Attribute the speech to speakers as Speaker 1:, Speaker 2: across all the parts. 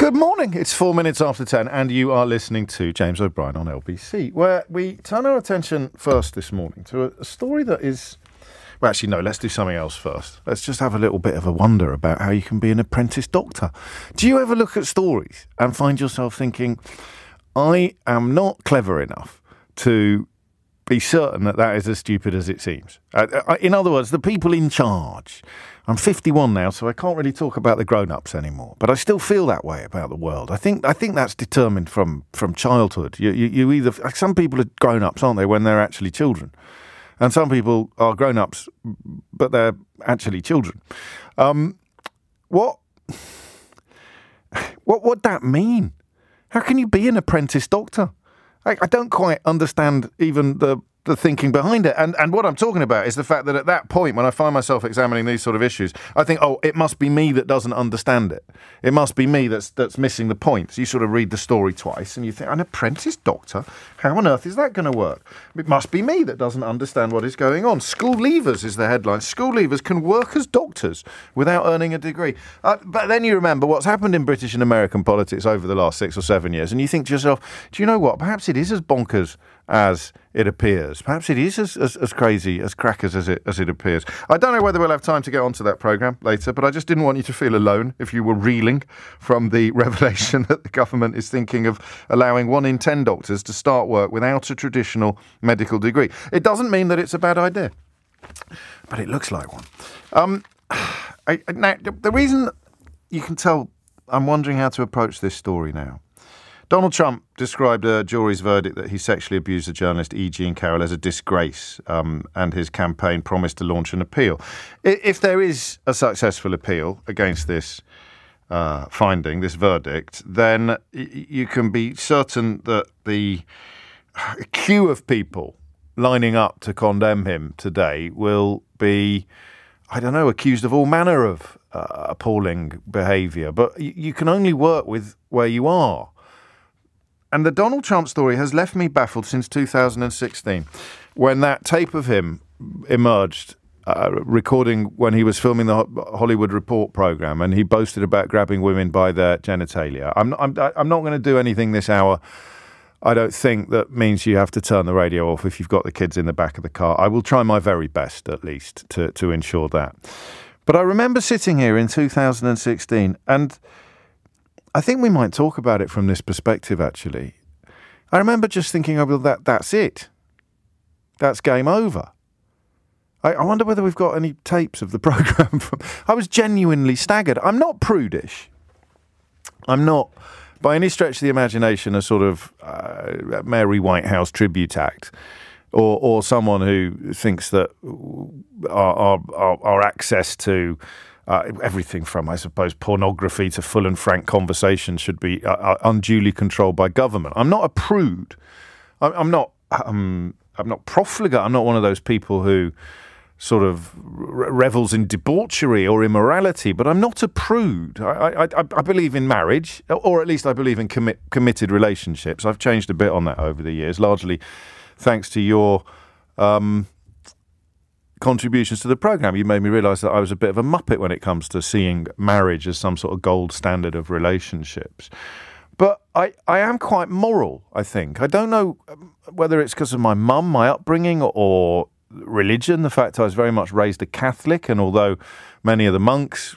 Speaker 1: Good morning. It's 4 minutes after 10 and you are listening to James O'Brien on LBC, where we turn our attention first this morning to a story that is... Well, actually, no, let's do something else first. Let's just have a little bit of a wonder about how you can be an apprentice doctor. Do you ever look at stories and find yourself thinking, I am not clever enough to be certain that that is as stupid as it seems? In other words, the people in charge. I'm 51 now, so I can't really talk about the grown-ups anymore. But I still feel that way about the world. I think that's determined from childhood. You either... Some people are grown-ups, aren't they, when they're actually children? And some people are grown-ups, but they're actually children. What would that mean? How can you be an apprentice doctor? I don't quite understand even the thinking behind it. And what I'm talking about is the fact that at that point, when I find myself examining these sort of issues, I think, oh, it must be me that doesn't understand it. It must be me that's missing the point. You sort of read the story twice and you think, an apprentice doctor? How on earth is that going to work? It must be me that doesn't understand what is going on. School leavers is the headline. School leavers can work as doctors without earning a degree. But then you remember what's happened in British and American politics over the last 6 or 7 years, and you think to yourself, do you know what? Perhaps it is as bonkers as it appears. Perhaps it is as crazy, as crackers as it appears. I don't know whether we'll have time to get onto that programme later, but I just didn't want you to feel alone if you were reeling from the revelation that the government is thinking of allowing 1 in 10 doctors to start work without a traditional medical degree. It doesn't mean that it's a bad idea, but it looks like one. Now, the reason you can tell I'm wondering how to approach this story now. Donald Trump described a jury's verdict that he sexually abused the journalist E. Jean Carroll as a disgrace, and his campaign promised to launch an appeal. If there is a successful appeal against this finding, this verdict, then you can be certain that the queue of people lining up to condemn him today will be, I don't know, accused of all manner of appalling behaviour. But you can only work with where you are. And the Donald Trump story has left me baffled since 2016, when that tape of him emerged, recording when he was filming the Hollywood Report programme, and he boasted about grabbing women by their genitalia. I'm not going to do anything this hour, I don't think, that means you have to turn the radio off if you've got the kids in the back of the car. I will try my very best, at least, to ensure that. But I remember sitting here in 2016, and I think we might talk about it from this perspective, actually. I remember just thinking, oh, well, that's it. That's game over. I wonder whether we've got any tapes of the programme. I was genuinely staggered. I'm not prudish. I'm not, by any stretch of the imagination, a sort of Mary Whitehouse tribute act, or someone who thinks that our access to everything from, I suppose, pornography to full and frank conversation should be unduly controlled by government. I'm not a prude. I'm not profligate. I'm not one of those people who sort of revels in debauchery or immorality, but I'm not a prude. I believe in marriage, or at least I believe in committed relationships. I've changed a bit on that over the years, largely thanks to your contributions to the programme. You made me realise that I was a bit of a muppet when it comes to seeing marriage as some sort of gold standard of relationships. But I am quite moral, I think. I don't know whether it's because of my mum, my upbringing, or religion, the fact I was very much raised a Catholic, and although many of the monks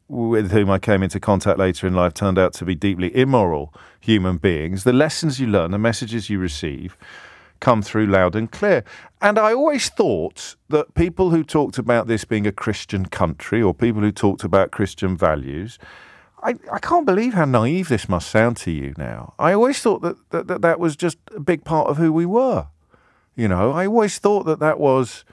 Speaker 1: with whom I came into contact later in life turned out to be deeply immoral human beings, the lessons you learn, the messages you receive, come through loud and clear. And I always thought that people who talked about this being a Christian country, or people who talked about Christian values, I can't believe how naive this must sound to you now. I always thought that was just a big part of who we were. You know, I always thought that was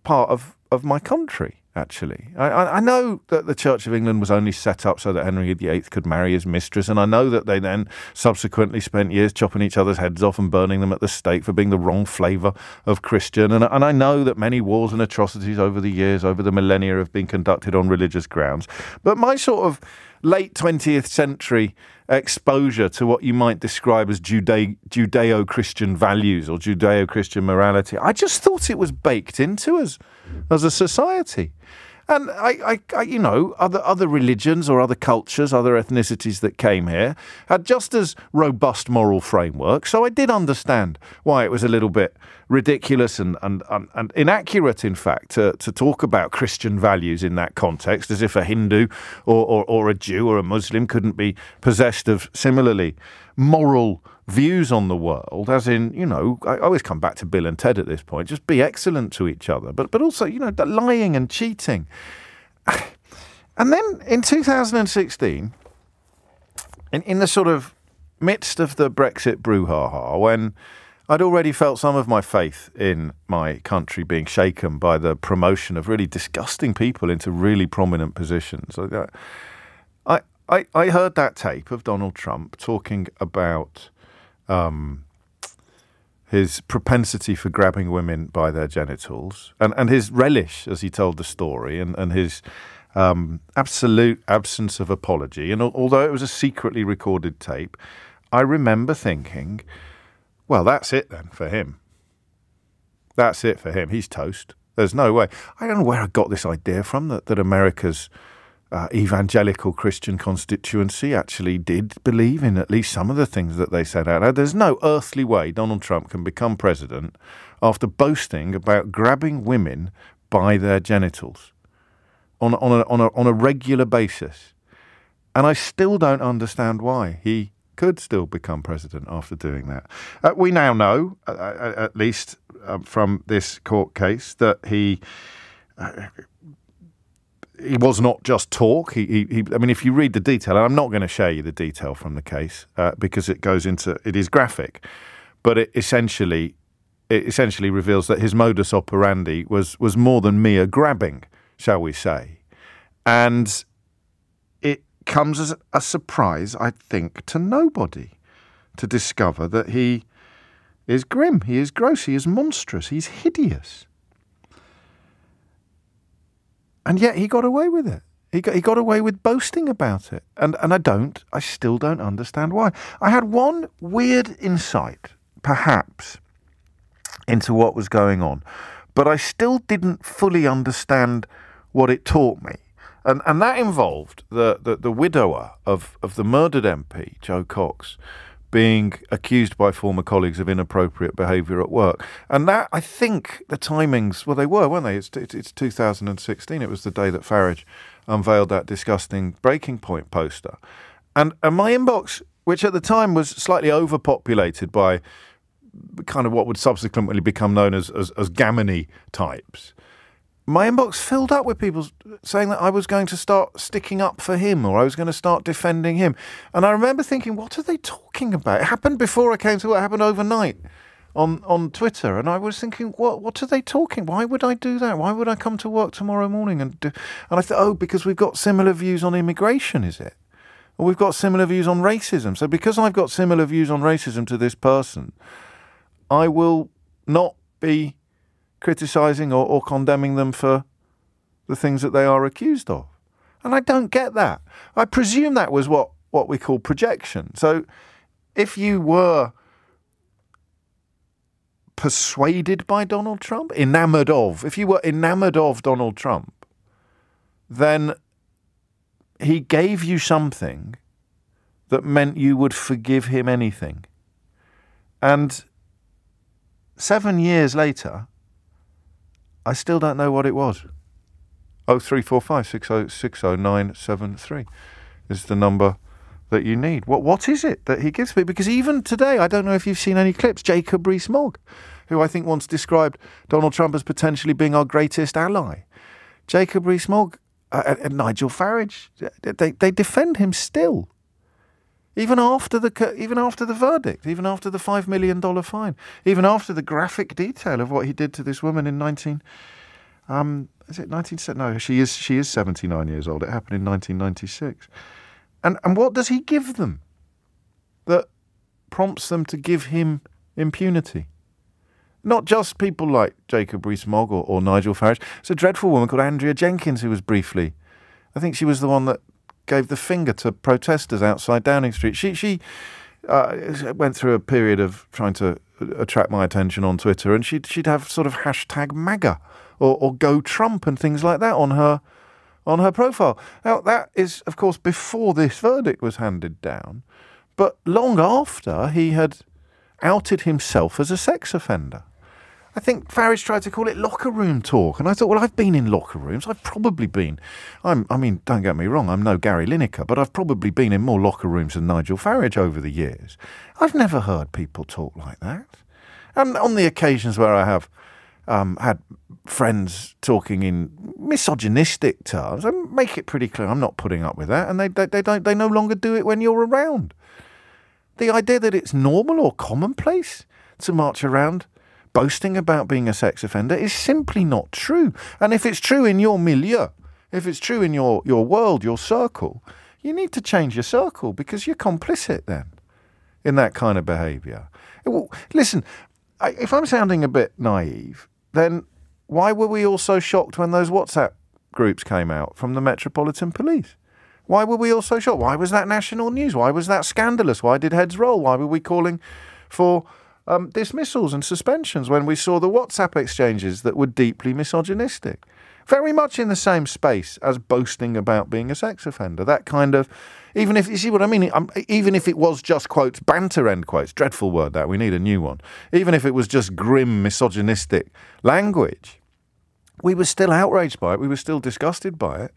Speaker 1: part of my country, actually. I know that the Church of England was only set up so that Henry VIII could marry his mistress, and I know that they then subsequently spent years chopping each other's heads off and burning them at the stake for being the wrong flavour of Christian, and I know that many wars and atrocities over the years, over the millennia, have been conducted on religious grounds. But my sort of late 20th century exposure to what you might describe as Judeo-Christian values or Judeo-Christian morality, I just thought it was baked into us as a society. And I other religions or other cultures, other ethnicities that came here had just as robust moral frameworks. So I did understand why it was a little bit ridiculous and inaccurate, in fact, to talk about Christian values in that context, as if a Hindu or a Jew or a Muslim couldn't be possessed of similarly moral views on the world, as in, I always come back to Bill and Ted at this point, just be excellent to each other, but also, lying and cheating. And then in 2016, in the sort of midst of the Brexit brouhaha, when I'd already felt some of my faith in my country being shaken by the promotion of really disgusting people into really prominent positions, I heard that tape of Donald Trump talking about his propensity for grabbing women by their genitals and his relish as he told the story and his absolute absence of apology. And although it was a secretly recorded tape, I remember thinking, well, that's it then for him. That's it for him. He's toast. There's no way. I don't know where I got this idea from, that America's evangelical Christian constituency actually did believe in at least some of the things that they said out loud. There's no earthly way Donald Trump can become president after boasting about grabbing women by their genitals on a regular basis. And I still don't understand why he could still become president after doing that. We now know, at least from this court case, that he was not just talk. I mean, if you read the detail, and I'm not going to share you the detail from the case because it is graphic, but it essentially reveals that his modus operandi was more than mere grabbing, shall we say. And it comes as a surprise, I think, to nobody to discover that he is grim, he is gross, he is monstrous, he's hideous. And yet he got away with it. He got away with boasting about it. And I still don't understand why. I had one weird insight, perhaps, into what was going on, but I still didn't fully understand what it taught me. And that involved the widower of the murdered MP, Joe Cox, being accused by former colleagues of inappropriate behaviour at work. And that, I think, the timings, well, they were, weren't they? It's 2016. It was the day that Farage unveiled that disgusting Breaking Point poster. And my inbox, which at the time was slightly overpopulated by kind of what would subsequently become known as gammony types, my inbox filled up with people saying that I was going to start sticking up for him or I was going to start defending him. And I remember thinking, what are they talking about? It happened before I came to work. It happened overnight on Twitter. And I was thinking, what are they talking? Why would I do that? Why would I come to work tomorrow morning and do? And I thought, because we've got similar views on immigration, is it? Or we've got similar views on racism. So because I've got similar views on racism to this person, I will not be criticising or condemning them for the things that they are accused of. And I don't get that. I presume that was what we call projection. So if you were persuaded by Donald Trump, if you were enamoured of Donald Trump, then he gave you something that meant you would forgive him anything. And 7 years later, I still don't know what it was. 0345 6060973 is the number that you need. What is it that he gives me? Because even today, I don't know if you've seen any clips, Jacob Rees-Mogg, who I think once described Donald Trump as potentially being our greatest ally. Jacob Rees-Mogg and Nigel Farage, they defend him still. Even after the verdict, even after the $5 million fine, even after the graphic detail of what he did to this woman in she is 79 years old. It happened in 1996. And what does he give them that prompts them to give him impunity? Not just people like Jacob Rees-Mogg or Nigel Farage. It's a dreadful woman called Andrea Jenkins who was briefly, I think she was the one that gave the finger to protesters outside Downing Street. She went through a period of trying to attract my attention on Twitter, and she'd have sort of hashtag MAGA or Go Trump and things like that on her profile. Now, that is, of course, before this verdict was handed down, but long after he had outed himself as a sex offender. I think Farage tried to call it locker room talk, and I thought, well, I've been in locker rooms. I've probably been. I mean, don't get me wrong, I'm no Gary Lineker, but I've probably been in more locker rooms than Nigel Farage over the years. I've never heard people talk like that. And on the occasions where I have had friends talking in misogynistic terms, I make it pretty clear I'm not putting up with that, and they no longer do it when you're around. The idea that it's normal or commonplace to march around boasting about being a sex offender is simply not true. And if it's true in your milieu, if it's true in your world, your circle, you need to change your circle because you're complicit then in that kind of behaviour. Well, listen, if I'm sounding a bit naive, then why were we all so shocked when those WhatsApp groups came out from the Metropolitan Police? Why were we all so shocked? Why was that national news? Why was that scandalous? Why did heads roll? Why were we calling for dismissals and suspensions when we saw the WhatsApp exchanges that were deeply misogynistic? Very much in the same space as boasting about being a sex offender. That kind of, even if, you see what I mean? Even if it was just, quotes, banter, end quotes, dreadful word that, we need a new one. Even if it was just grim, misogynistic language, we were still outraged by it. We were still disgusted by it.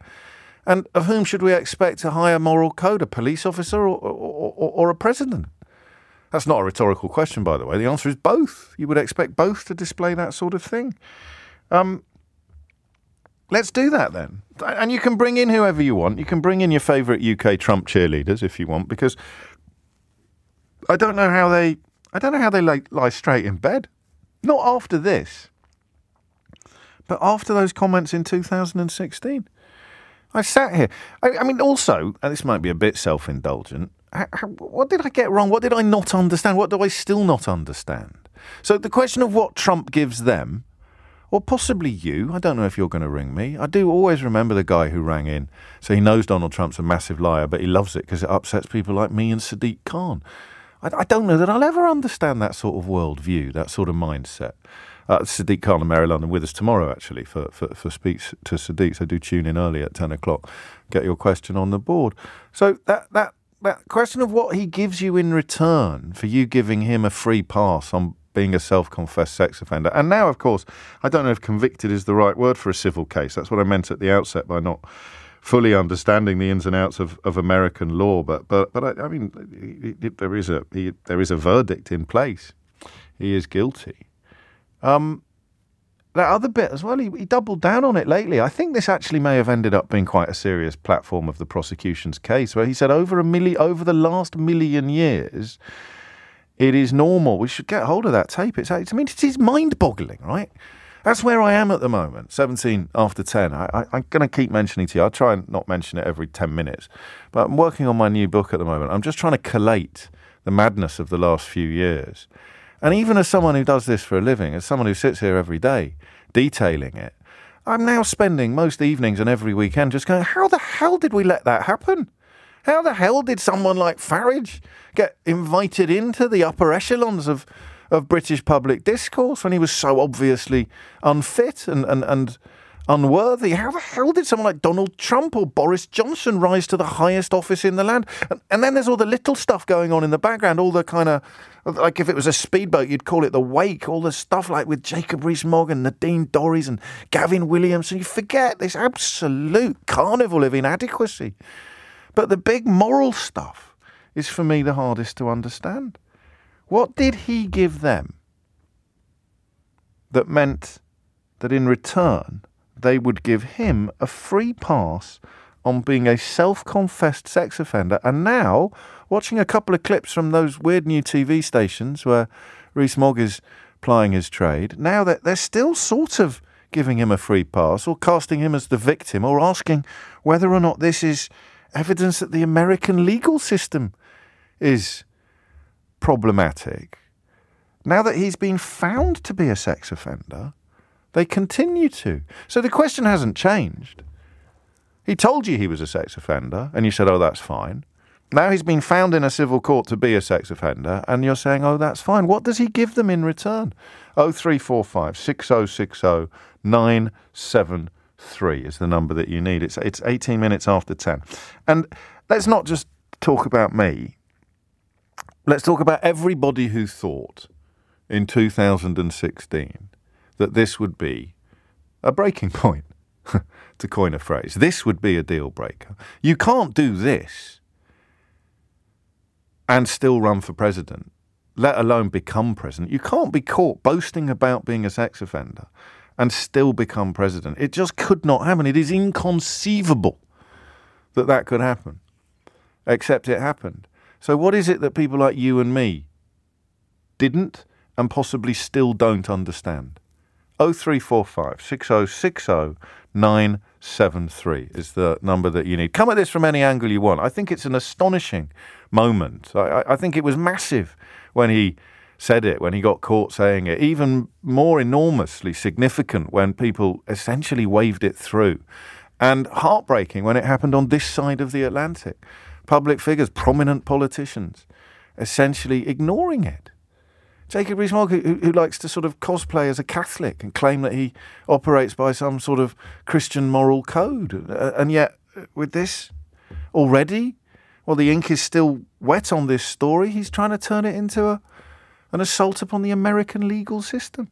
Speaker 1: And of whom should we expect a higher moral code, a police officer or a president? That's not a rhetorical question, by the way. The answer is both. You would expect both to display that sort of thing. Let's do that then. And you can bring in whoever you want. You can bring in your favourite UK Trump cheerleaders if you want, because I don't know how they lie straight in bed. Not after this, but after those comments in 2016. I sat here. I mean, also, and this might be a bit self-indulgent, what did I get wrong? What did I not understand? What do I still not understand? So the question of what Trump gives them, or possibly you, I don't know if you're going to ring me. I do always remember the guy who rang in. So he knows Donald Trump's a massive liar, but he loves it because it upsets people like me and Sadiq Khan. I don't know that I'll ever understand that sort of worldview, that sort of mindset. Sadiq Khan in Maryland and with us tomorrow, actually, for Speaks to Sadiq. So do tune in early at 10 o'clock. Get your question on the board. So that question of what he gives you in return for you giving him a free pass on being a self-confessed sex offender. And now, of course, I don't know if convicted is the right word for a civil case. That's what I meant at the outset by not fully understanding the ins and outs of American law. But I mean, there is a verdict in place. He is guilty. That other bit as well, he doubled down on it lately. I think this actually may have ended up being quite a serious platform of the prosecution's case, where he said over the last million years, it is normal. We should get hold of that tape. It is mind-boggling, right? That's where I am at the moment, 17 after 10. I'm going to keep mentioning to you. I'll try and not mention it every 10 minutes. But I'm working on my new book at the moment. I'm just trying to collate the madness of the last few years. And even as someone who does this for a living, as someone who sits here every day detailing it, I'm now spending most evenings and every weekend just going, how the hell did we let that happen? How the hell did someone like Farage get invited into the upper echelons of British public discourse when he was so obviously unfit and unworthy? How the hell did someone like Donald Trump or Boris Johnson rise to the highest office in the land? And then there's all the little stuff going on in the background, all the kind of, like if it was a speedboat, you'd call it the wake, all the stuff like with Jacob Rees-Mogg and Nadine Dorries and Gavin Williamson. You forget this absolute carnival of inadequacy. But the big moral stuff is, for me, the hardest to understand. What did he give them that meant that in return they would give him a free pass on being a self-confessed sex offender? And now, watching a couple of clips from those weird new TV stations where Rees-Mogg is plying his trade, now that they're still sort of giving him a free pass or casting him as the victim or asking whether or not this is evidence that the American legal system is problematic. Now that he's been found to be a sex offender, they continue to. So the question hasn't changed. He told you he was a sex offender, and you said, oh, that's fine. Now he's been found in a civil court to be a sex offender, and you're saying, oh, that's fine. What does he give them in return? 0345 6060 973 is the number that you need. It's 18 minutes after 10. And let's not just talk about me. Let's talk about everybody who thought in 2016 that this would be a breaking point, to coin a phrase. This would be a deal breaker. You can't do this and still run for president, let alone become president. You can't be caught boasting about being a sex offender and still become president. It just could not happen. It is inconceivable that that could happen, except it happened. So what is it that people like you and me didn't and possibly still don't understand? 0345 6060 973 is the number that you need. Come at this from any angle you want. I think it's an astonishing moment. I think it was massive when he said it, when he got caught saying it. Even more enormously significant when people essentially waved it through. And heartbreaking when it happened on this side of the Atlantic. Public figures, prominent politicians, essentially ignoring it. Jacob Rees-Mogg, who likes to sort of cosplay as a Catholic and claim that he operates by some sort of Christian moral code. And yet, with this already, while the ink is still wet on this story, he's trying to turn it into an assault upon the American legal system.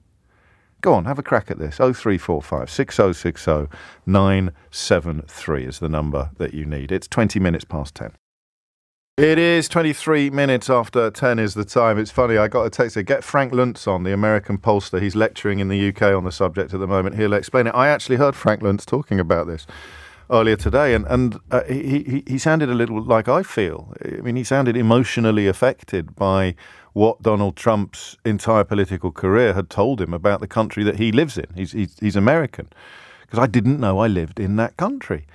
Speaker 1: Go on, have a crack at this. 0345 6060 973 is the number that you need. It's 20 minutes past 10. It is 23 minutes after 10 is the time. It's funny, I got a text here. Get Frank Luntz on, the American pollster. He's lecturing in the UK on the subject at the moment. He'll explain it. I actually heard Frank Luntz talking about this earlier today, and he sounded a little like I feel. I mean, he sounded emotionally affected by what Donald Trump's entire political career had told him about the country that he lives in. He's American. Because I didn't know I lived in that country.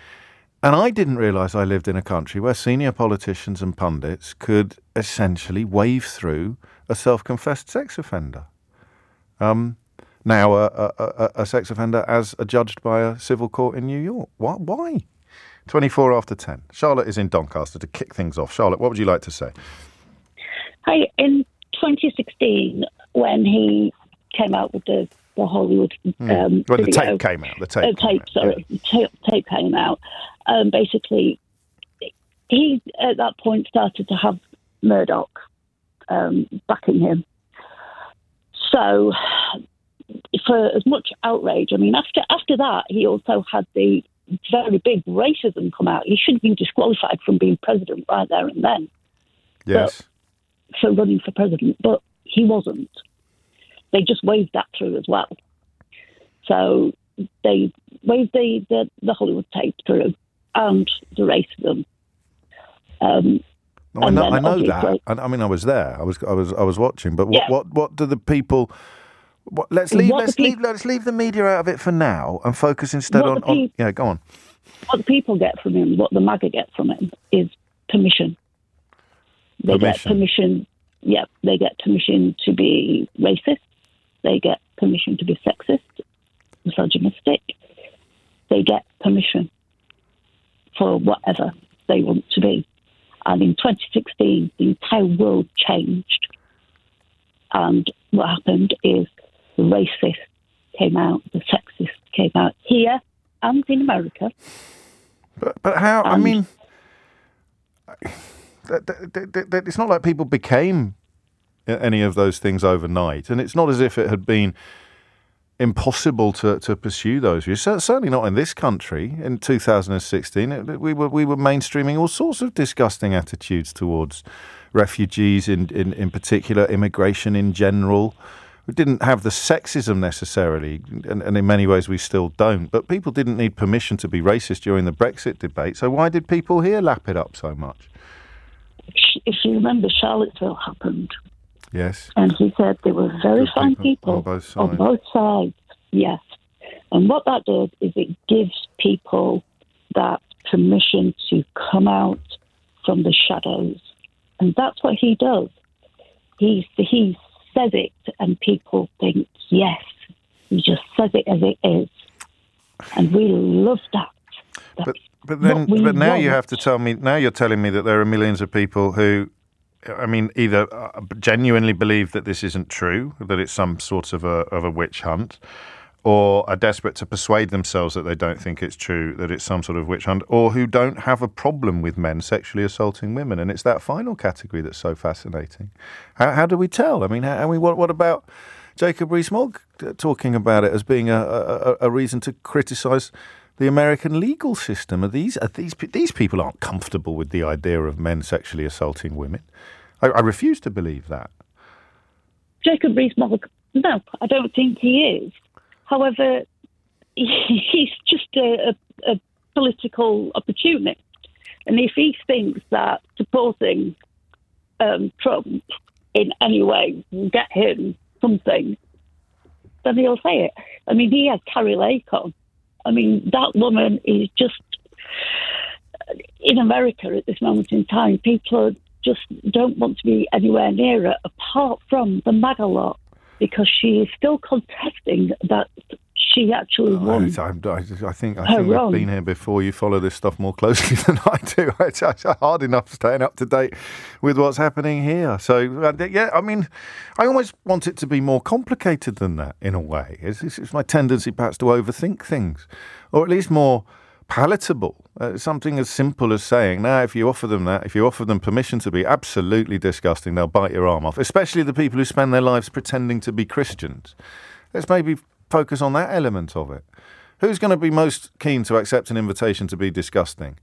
Speaker 1: And I didn't realise I lived in a country where senior politicians and pundits could essentially wave through a self-confessed sex offender. Now a sex offender as adjudged by a civil court in New York. Why? 24 after 10. Charlotte is in Doncaster to kick things off. Charlotte, what would you like to say?
Speaker 2: Hi. In 2016, when he came out with the Hollywood
Speaker 1: when the
Speaker 2: video,
Speaker 1: tape came out. The
Speaker 2: tape came out. Basically, he at that point started to have Murdoch backing him. So, for as much outrage, I mean, after that, he also had the very big racism come out. He should have been disqualified from being president right there and then.
Speaker 1: Yes.
Speaker 2: For running for president, but he wasn't. They just waved that through as well. So they waved the Hollywood tape through and the racism.
Speaker 1: I know that. I mean, I was there. I was watching. But what do the people? Let's leave the media out of it for now and focus instead on. Go on.
Speaker 2: What the people get from him, what the MAGA get from him, is permission. They get permission. Yeah, they get permission to be racist. They get permission to be sexist, misogynistic. They get permission for whatever they want to be. And in 2016, the entire world changed. And what happened is the racist came out, the sexist came out here and in America.
Speaker 1: But how? I mean, it's not like people became any of those things overnight, and it's not as if it had been impossible to pursue those views. Certainly not in this country. In 2016, we were mainstreaming all sorts of disgusting attitudes towards refugees, in particular, immigration in general. We didn't have the sexism necessarily, and in many ways we still don't. But people didn't need permission to be racist during the Brexit debate. So why did people here lap it up so much?
Speaker 2: If you remember, Charlottesville happened.
Speaker 1: Yes.
Speaker 2: And he said there were very fine people on both sides. Yes. And what that does is it gives people that permission to come out from the shadows. And that's what he does. He says it and people think, yes, he just says it as it is. And we love that.
Speaker 1: But now you have to tell me. Now you're telling me that there are millions of people who, I mean, either genuinely believe that this isn't true, that it's some sort of a witch hunt, or are desperate to persuade themselves that they don't think it's true, that it's some sort of witch hunt, or who don't have a problem with men sexually assaulting women. And it's that final category that's so fascinating. How do we tell? I mean, what about Jacob Rees-Mogg talking about it as being a reason to criticise the American legal system? These people aren't comfortable with the idea of men sexually assaulting women. I refuse to believe that.
Speaker 2: Jacob Rees-Mogg, no, I don't think he is. However, he's just a political opportunist. And if he thinks that supporting Trump in any way will get him something, then he'll say it. I mean, he had Carrie Lake on. I mean, that woman is just... In America at this moment in time, people just don't want to be anywhere near her, apart from the MAGA lot, because she is still contesting that she actually won.
Speaker 1: I think we've been here before. You follow this stuff more closely than I do. It's hard enough staying up to date with what's happening here. So, yeah, I mean, I almost want it to be more complicated than that in a way. It's my tendency perhaps to overthink things, or at least more palatable. Something as simple as saying, now, if you offer them permission to be absolutely disgusting, they'll bite your arm off, especially the people who spend their lives pretending to be Christians. Let's maybe focus on that element of it. Who's going to be most keen to accept an invitation to be disgusting?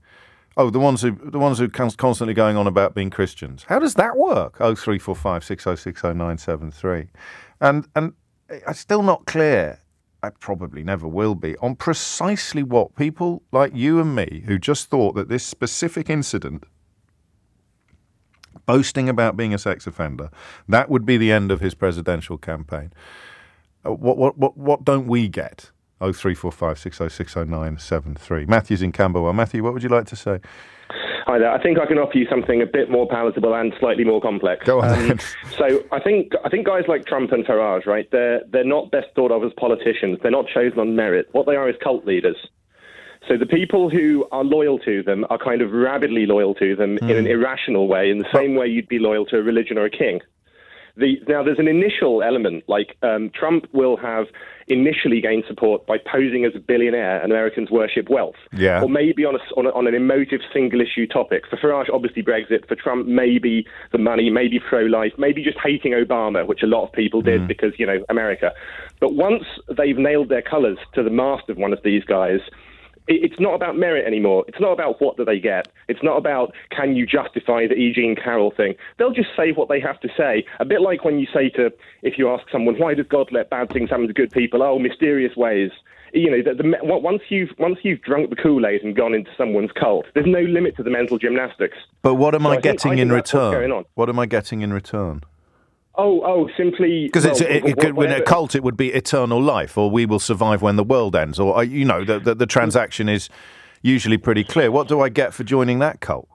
Speaker 1: Oh, the ones who constantly going on about being Christians. How does that work? 0345 6060 973. And it's still not clear, I probably never will be, on precisely what people like you and me, who just thought that this specific incident, boasting about being a sex offender, that would be the end of his presidential campaign. What don't we get? 0345 6060 973. Matthew's in Camberwell. Matthew, what would you like to say?
Speaker 3: Hi there. I think I can offer you something a bit more palatable and slightly more complex.
Speaker 1: Go on.
Speaker 3: So I think guys like Trump and Farage, right? They're not best thought of as politicians. They're not chosen on merit. What they are is cult leaders. So the people who are loyal to them are kind of rabidly loyal to them in an irrational way, in the same way you'd be loyal to a religion or a king. Now, there's an initial element, like Trump will have initially gained support by posing as a billionaire and Americans worship wealth.
Speaker 1: Yeah.
Speaker 3: Or maybe on an emotive single-issue topic. For Farage, obviously Brexit. For Trump, maybe the money, maybe pro-life, maybe just hating Obama, which a lot of people did because, America. But once they've nailed their colours to the mast of one of these guys, it's not about merit anymore. It's not about what do they get. It's not about can you justify the E. Jean Carroll thing. They'll just say what they have to say. A bit like when you say if you ask someone, why does God let bad things happen to good people? Oh, mysterious ways. Once you've drunk the Kool-Aid and gone into someone's cult, there's no limit to the mental gymnastics.
Speaker 1: But what am I getting in return? What am I getting in return?
Speaker 3: Simply...
Speaker 1: Because in a cult, it would be eternal life, or we will survive when the world ends, or, the transaction is usually pretty clear. What do I get for joining that cult?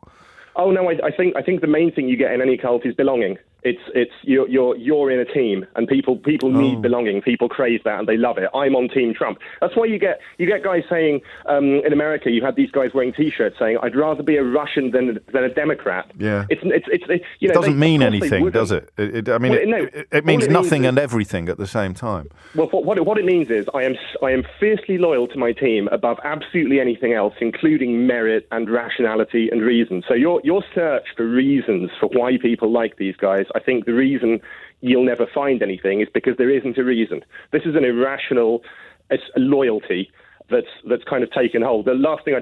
Speaker 3: Oh, no, I think the main thing you get in any cult is belonging. It's you're in a team, and people need belonging. People crave that, and they love it. I'm on Team Trump. That's why you get guys saying in America, you had these guys wearing T-shirts saying, "I'd rather be a Russian than a Democrat."
Speaker 1: Yeah, it doesn't mean anything, does it? It means nothing and everything at the same time.
Speaker 3: Well, what it means is I am fiercely loyal to my team above absolutely anything else, including merit and rationality and reason. So your search for reasons for why people like these guys, I think the reason you'll never find anything is because there isn't a reason. This is an irrational loyalty that's kind of taken hold. The last thing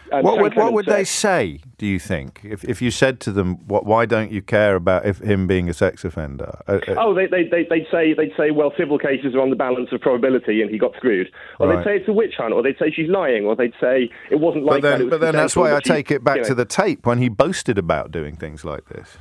Speaker 1: what would they say, do you think, if you said to them, why don't you care about him being a sex offender?
Speaker 3: They'd say, well, civil cases are on the balance of probability and he got screwed. Or they'd say it's a witch hunt, or they'd say she's lying, or they'd say it wasn't like that.
Speaker 1: But then that's why I take it back to the tape when he boasted about doing things like this.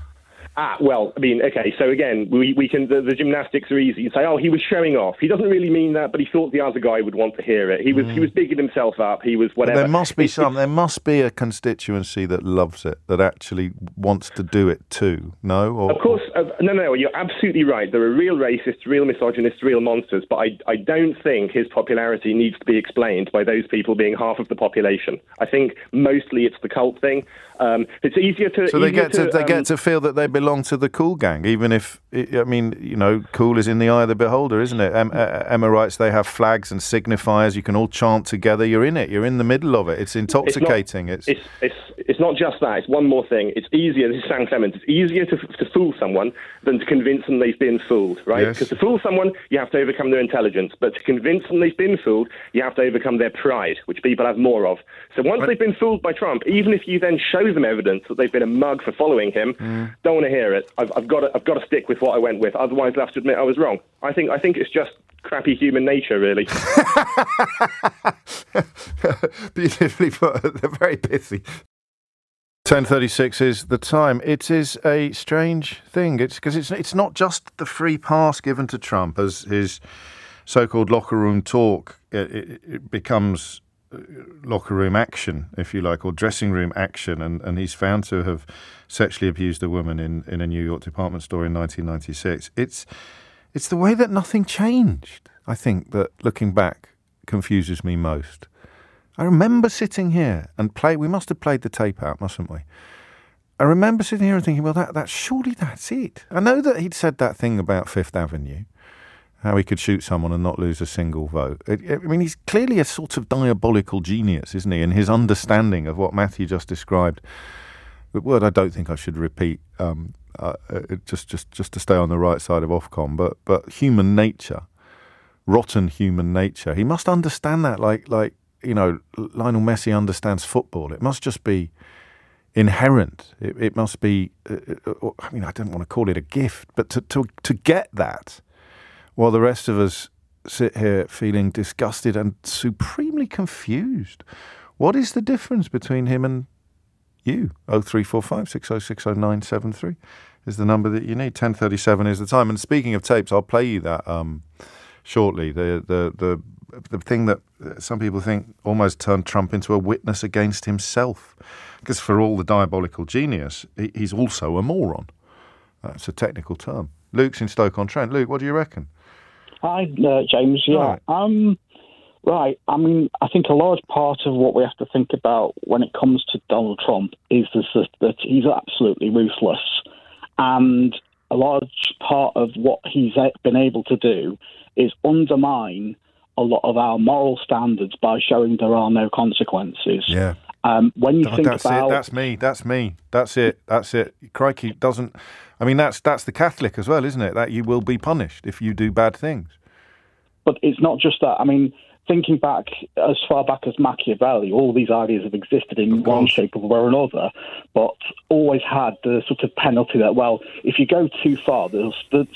Speaker 3: Well, I mean, okay, so again, we can, the gymnastics are easy. You say, he was showing off. He doesn't really mean that, but he thought the other guy would want to hear it. He was bigging himself up. He was whatever.
Speaker 1: But there must be a constituency that loves it, that actually wants to do it too, no?
Speaker 3: Of course, no, you're absolutely right. There are real racists, real misogynists, real monsters, but I don't think his popularity needs to be explained by those people being half of the population. I think mostly it's the cult thing. It's easier to...
Speaker 1: So they get to feel that they belong to the cool gang, even if, cool is in the eye of the beholder, isn't it? Emma writes, they have flags and signifiers. You can all chant together. You're in it. You're in the middle of it. It's intoxicating.
Speaker 3: It's not just that. It's one more thing. It's easier, this is San Clement, it's easier to fool someone than to convince them they've been fooled, right? Because to fool someone, you have to overcome their intelligence. But to convince them they've been fooled, you have to overcome their pride, which people have more of. So once they've been fooled by Trump, even if you then show them evidence that they've been a mug for following him, don't want to hear it. I've got to stick with what I went with. Otherwise, I'll have to admit I was wrong. I think it's just crappy human nature, really.
Speaker 1: Beautifully put. They're very pithy. 10:36 is the time. It is a strange thing. It's because it's not just the free pass given to Trump as his so-called locker room talk. It becomes locker room action, if you like, or dressing room action, and he's found to have sexually abused a woman in a New York department store in 1996. It's the way that nothing changed, I think, that looking back confuses me most. I remember sitting here and we must have played the tape out, mustn't we? I remember sitting here and thinking, well, surely that's it. I know that he'd said that thing about Fifth Avenue, how he could shoot someone and not lose a single vote. I mean, he's clearly a sort of diabolical genius, isn't he, in his understanding of what Matthew just described. The word I don't think I should repeat, just to stay on the right side of Ofcom, but human nature, rotten human nature. He must understand that like Lionel Messi understands football. It must just be inherent. It must be, I don't want to call it a gift, but to get that while the rest of us sit here feeling disgusted and supremely confused. What is the difference between him and you? 0345 6060 973 is the number that you need. 10:37 is the time. And speaking of tapes, I'll play you that shortly. The thing that some people think almost turned Trump into a witness against himself. Because for all the diabolical genius, he's also a moron. That's a technical term. Luke's in Stoke-on-Trent. Luke, what do you reckon?
Speaker 4: Hi, James. Yeah. Right. I mean, I think a large part of what we have to think about when it comes to Donald Trump is that he's absolutely ruthless. And a large part of what he's been able to do is undermine a lot of our moral standards by showing there are no consequences.
Speaker 1: Yeah.
Speaker 4: When you think
Speaker 1: that's
Speaker 4: about...
Speaker 1: That's me. That's it. Crikey, doesn't... I mean, that's the Catholic as well, isn't it? That you will be punished if you do bad things.
Speaker 4: But it's not just that. I mean, thinking back as far back as Machiavelli, all these ideas have existed in one shape or another, but always had the sort of penalty that, well, if you go too far,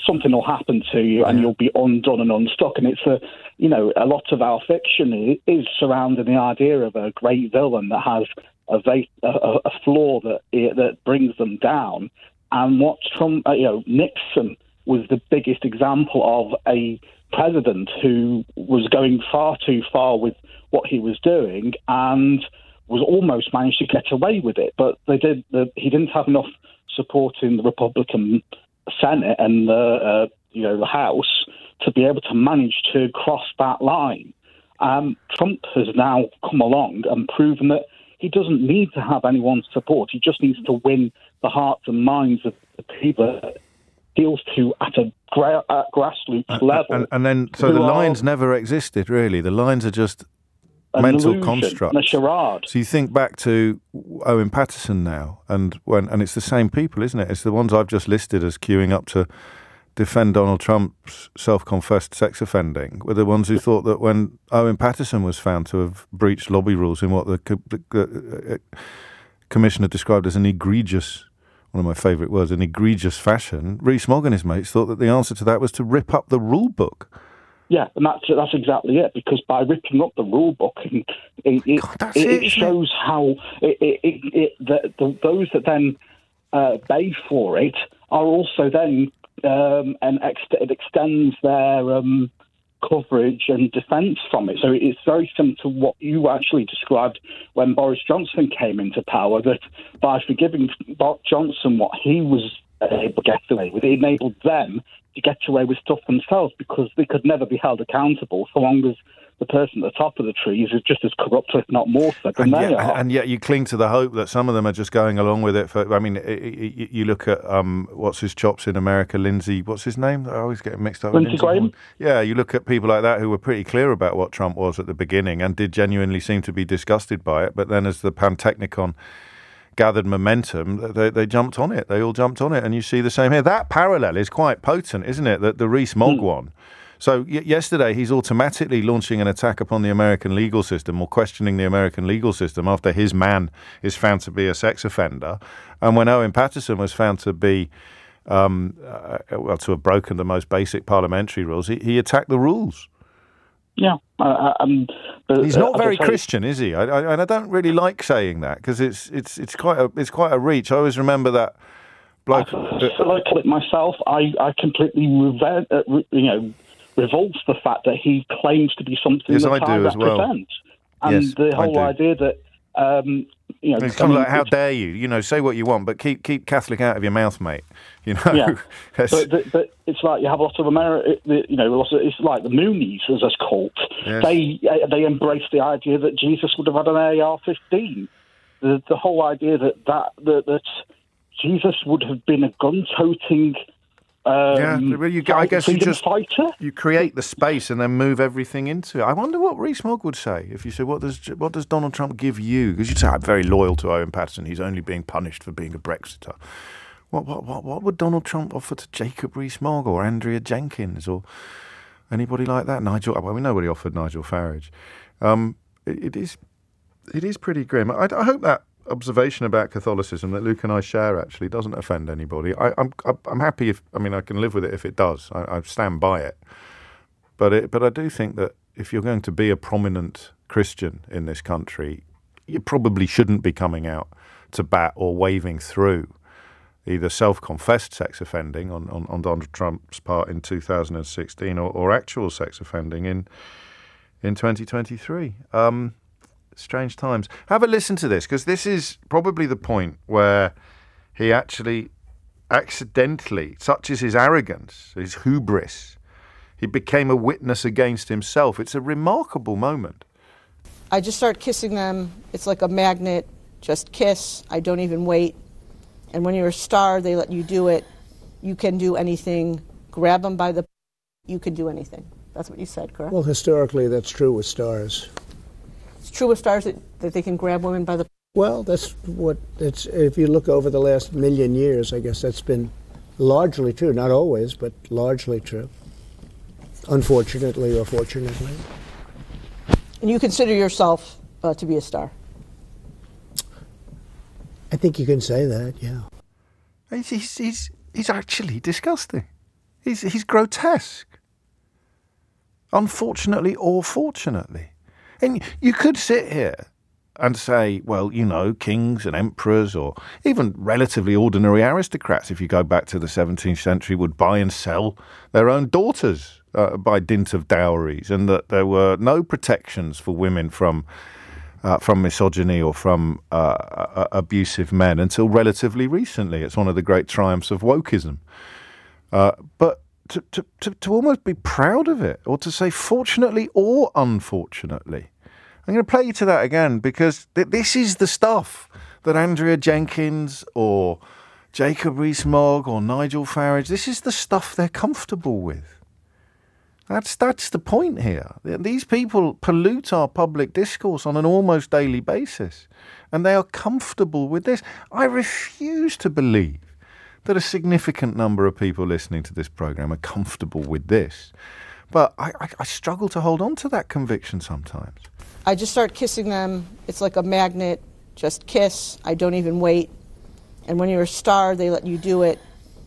Speaker 4: something will happen to you and you'll be undone and unstuck. And it's a lot of our fiction is surrounding the idea of a great villain that has a flaw that brings them down. And what Trump, Nixon was the biggest example of a president who was going far too far with what he was doing and was almost managed to get away with it. But he didn't have enough support in the Republican Senate and the House to be able to manage to cross that line. Trump has now come along and proven that he doesn't need to have anyone's support. He just needs to win the hearts and minds of the people that deals to at a grassroots level.
Speaker 1: And then, so the lines never existed, really. The lines are just mental constructs.
Speaker 4: And a charade.
Speaker 1: So you think back to Owen Paterson now, and it's the same people, isn't it? It's the ones I've just listed as queuing up to defend Donald Trump's self-confessed sex offending were the ones who thought that when Owen Paterson was found to have breached lobby rules in what the commissioner described as an egregious, one of my favourite words, an egregious fashion, Rees-Mogg and his mates thought that the answer to that was to rip up the rule book.
Speaker 4: Yeah, and that's exactly it, because by ripping up the rule book, it shows how those that then bay for it are also then, it extends their coverage and defence from it. So it's very similar to what you actually described when Boris Johnson came into power, that by forgiving Johnson what he was able to get away with, it enabled them to get away with stuff themselves, because they could never be held accountable so long as the person at the top of the trees is just as corrupt, if not more so, than they are.
Speaker 1: And yet you cling to the hope that some of them are just going along with it. You look at, what's his chops in America, Lindsey, what's his name? I always get mixed up with
Speaker 4: Lindsey Graham?
Speaker 1: Yeah, you look at people like that who were pretty clear about what Trump was at the beginning and did genuinely seem to be disgusted by it. But then as the Pantechnicon gathered momentum, they jumped on it. They all jumped on it. And you see the same here. That parallel is quite potent, isn't it? The Rees-Mogg one. So yesterday, he's automatically launching an attack upon the American legal system, or questioning the American legal system after his man is found to be a sex offender. And when Owen Paterson was found to be, to have broken the most basic parliamentary rules, he attacked the rules.
Speaker 4: Yeah.
Speaker 1: He's not very Christian, is he? And I don't really like saying that, because it's quite a reach. I always remember that bloke.
Speaker 4: I call it myself. I completely revolts the fact that he claims to be something that I represent. And
Speaker 1: yes,
Speaker 4: the whole idea that,
Speaker 1: it's kind of like, how dare you? Say what you want, but keep Catholic out of your mouth, mate.
Speaker 4: Yeah. but it's like you have a lot of it's like the Moonies as a cult. Yes. They embrace the idea that Jesus would have had an AR-15. The whole idea that Jesus would have been a gun-toting
Speaker 1: I guess
Speaker 4: fighter.
Speaker 1: You create the space and then move everything into it. I wonder what Rees-Mogg would say if you said, "What does Donald Trump give you?" Because you'd say, "I'm very loyal to Owen Paterson. He's only being punished for being a Brexiter." What would Donald Trump offer to Jacob Rees-Mogg or Andrea Jenkins or anybody like that? Nigel. Well, we know what he offered Nigel Farage. It is pretty grim. I hope that observation about Catholicism that Luke and I share actually doesn't offend anybody. I'm happy I can live with it if it does. I stand by it. But I do think that if you're going to be a prominent Christian in this country, you probably shouldn't be coming out to bat or waving through either self-confessed sex offending on Donald Trump's part in 2016 or actual sex offending in 2023. Strange times. Have a listen to this, because this is probably the point where he actually accidentally, such is his arrogance, his hubris, he became a witness against himself. It's a remarkable moment.
Speaker 5: I just start kissing them. It's like a magnet. Just kiss. I don't even wait. And when you're a star, they let you do it. You can do anything. Grab them by the... You can do anything. That's what you said, correct?
Speaker 6: Well, historically, that's true with stars.
Speaker 5: It's true with stars that they can grab women by the...
Speaker 6: Well, that's what it's. If you look over the last million years, I guess that's been largely true. Not always, but largely true. Unfortunately or fortunately.
Speaker 5: And you consider yourself to be a star?
Speaker 6: I think you can say that, yeah.
Speaker 1: He's actually disgusting. He's grotesque. Unfortunately or fortunately. And you could sit here and say, well, kings and emperors or even relatively ordinary aristocrats, if you go back to the 17th century, would buy and sell their own daughters by dint of dowries, and that there were no protections for women from misogyny or from abusive men until relatively recently. It's one of the great triumphs of wokeism. But to almost be proud of it, or to say fortunately or unfortunately. I'm going to play you to that again, because this is the stuff that Andrea Jenkins or Jacob Rees-Mogg or Nigel Farage, this is the stuff they're comfortable with. That's the point here. These people pollute our public discourse on an almost daily basis, and they are comfortable with this. I refuse to believe that a significant number of people listening to this program are comfortable with this. But I struggle to hold on to that conviction sometimes.
Speaker 5: I just start kissing them. It's like a magnet. Just kiss. I don't even wait. And when you're a star, they let you do it.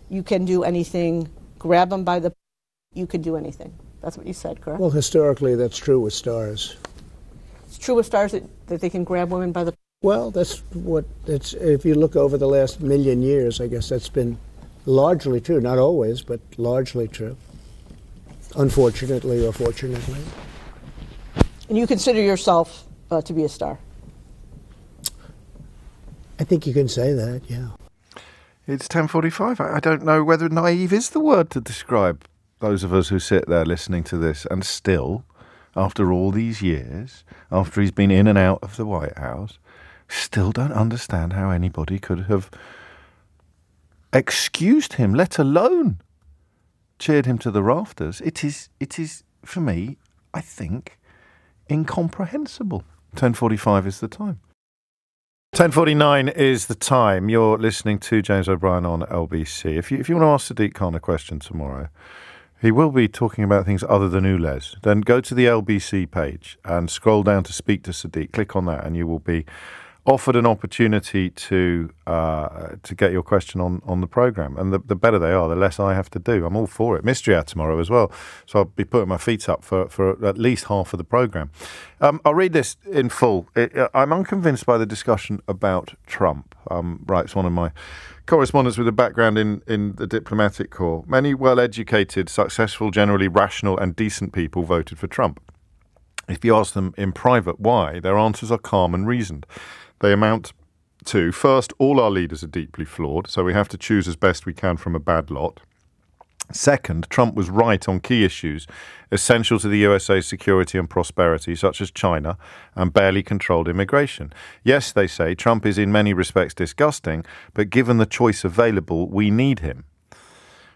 Speaker 5: You can do anything. Grab them by the... You can do anything. That's what you said, correct?
Speaker 6: Well, historically, that's true with stars.
Speaker 5: It's true with stars that they can grab women by the...
Speaker 6: Well, if you look over the last million years, I guess that's been largely true. Not always, but largely true. Unfortunately or fortunately.
Speaker 5: And you consider yourself to be a star?
Speaker 6: I think you can say that, yeah.
Speaker 1: It's 10:45. I don't know whether naive is the word to describe those of us who sit there listening to this and still, after all these years, after he's been in and out of the White House, still don't understand how anybody could have excused him, let alone cheered him to the rafters. It is, for me, I think, incomprehensible. 10:45 is the time. 10:49 is the time. You're listening to James O'Brien on LBC. If you want to ask Sadiq Khan a question tomorrow, he will be talking about things other than ULEZ. Then go to the LBC page and scroll down to Speak to Sadiq. Click on that and you will be offered an opportunity to get your question on the programme. And the better they are, the less I have to do. I'm all for it. Mystery Hour tomorrow as well. So I'll be putting my feet up for at least half of the programme. I'll read this in full. I'm unconvinced by the discussion about Trump, writes one of my correspondents with a background in the diplomatic corps. Many well-educated, successful, generally rational and decent people voted for Trump. If you ask them in private why, their answers are calm and reasoned. They amount to, first, all our leaders are deeply flawed, so we have to choose as best we can from a bad lot. Second, Trump was right on key issues essential to the USA's security and prosperity, such as China and barely controlled immigration. Yes, they say, Trump is in many respects disgusting, but given the choice available, we need him.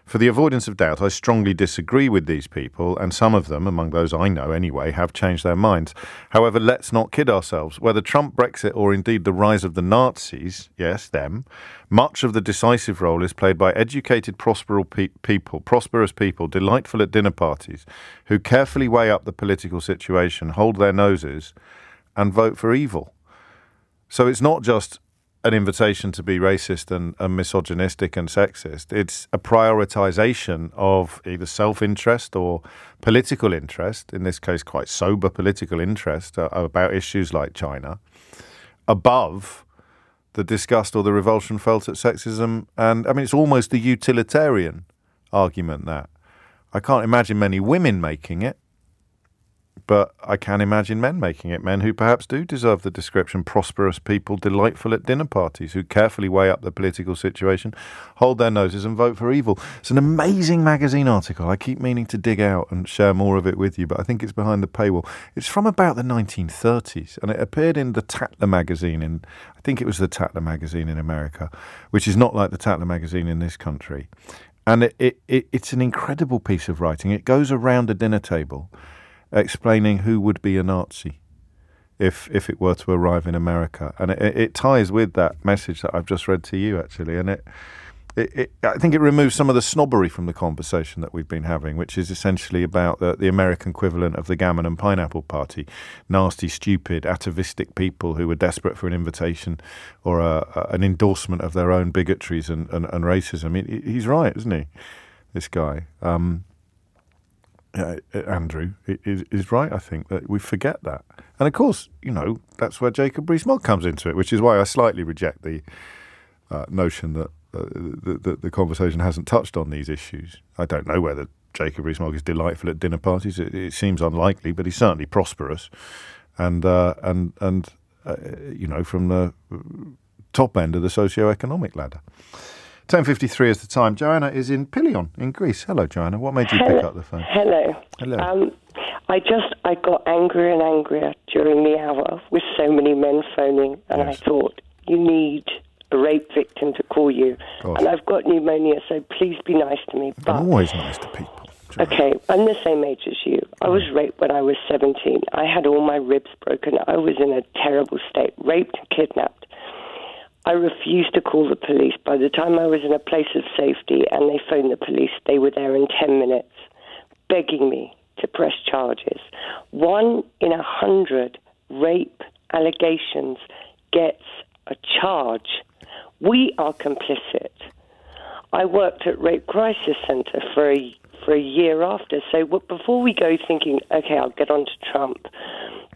Speaker 1: For the avoidance of doubt, I strongly disagree with these people, and some of them, among those I know anyway, have changed their minds. However, let's not kid ourselves. Whether Trump, Brexit, or indeed the rise of the Nazis, yes, them, much of the decisive role is played by educated, prosperous people, delightful at dinner parties, who carefully weigh up the political situation, hold their noses, and vote for evil. So it's not just an invitation to be racist and misogynistic and sexist. It's a prioritization of either self-interest or political interest, in this case quite sober political interest about issues like China, above the disgust or the revulsion felt at sexism. And I mean, it's almost the utilitarian argument that I can't imagine many women making it, but I can imagine men making it, men who perhaps do deserve the description, prosperous people, delightful at dinner parties, who carefully weigh up the political situation, hold their noses and vote for evil. It's an amazing magazine article. I keep meaning to dig out and share more of it with you, but I think it's behind the paywall. It's from about the 1930s, and it appeared in the Tatler magazine, I think it was the Tatler magazine in America, which is not like the Tatler magazine in this country. And it's an incredible piece of writing. It goes around a dinner table explaining who would be a Nazi if it were to arrive in America. And it ties with that message that I've just read to you, actually. And I think it removes some of the snobbery from the conversation that we've been having, which is essentially about the American equivalent of the Gammon and Pineapple Party. Nasty, stupid, atavistic people who were desperate for an invitation or an endorsement of their own bigotries and racism. He's right, isn't he, this guy? Andrew is right, I think, that we forget that. And of course, that's where Jacob Rees-Mogg comes into it, which is why I slightly reject the notion that the conversation hasn't touched on these issues. I don't know whether Jacob Rees-Mogg is delightful at dinner parties. It seems unlikely, but he's certainly prosperous. And from the top end of the socio-economic ladder. 10:53 is the time. Joanna is in Pilion in Greece. Hello, Joanna. What made you pick up the phone?
Speaker 7: Hello. I got angrier and angrier during the hour with so many men phoning, and yes. I thought, you need a rape victim to call you. And I've got pneumonia, so please be nice to me.
Speaker 1: But I'm always nice to people. Joanna.
Speaker 7: Okay, I'm the same age as you. I was raped when I was 17. I had all my ribs broken. I was in a terrible state, raped and kidnapped. I refused to call the police. By the time I was in a place of safety and they phoned the police, they were there in 10 minutes, begging me to press charges. 1 in 100 rape allegations gets a charge. We are complicit. I worked at Rape Crisis Centre for a year after. So before we go thinking, okay, I'll get on to Trump,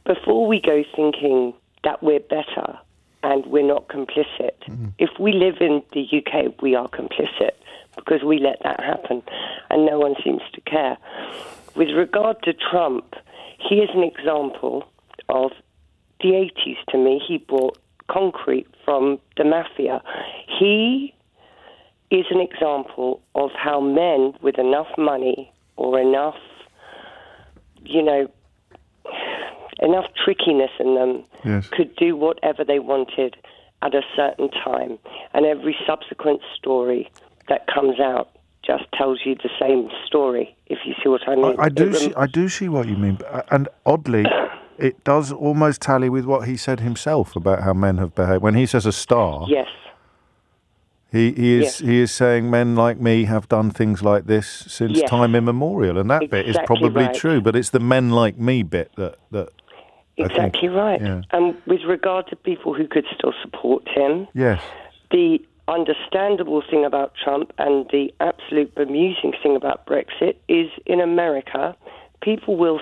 Speaker 7: before we go thinking that we're better, and we're not complicit. If we live in the UK, we are complicit because we let that happen, and no one seems to care. With regard to Trump, he is an example of the 80s to me. He brought concrete from the mafia. He is an example of how men with enough money or enough, enough trickiness in them could do whatever they wanted at a certain time. And every subsequent story that comes out just tells you the same story, if you see what I mean.
Speaker 1: I do see what you mean. And oddly, it does almost tally with what he said himself about how men have behaved. When he says a star,
Speaker 7: yes,
Speaker 1: he is saying men like me have done things like this since time immemorial. And that bit is probably true, but it's the men like me bit that
Speaker 7: exactly right.
Speaker 1: Yeah.
Speaker 7: And with regard to people who could still support him,
Speaker 1: yes,
Speaker 7: the understandable thing about Trump and the absolute bemusing thing about Brexit is in America, people will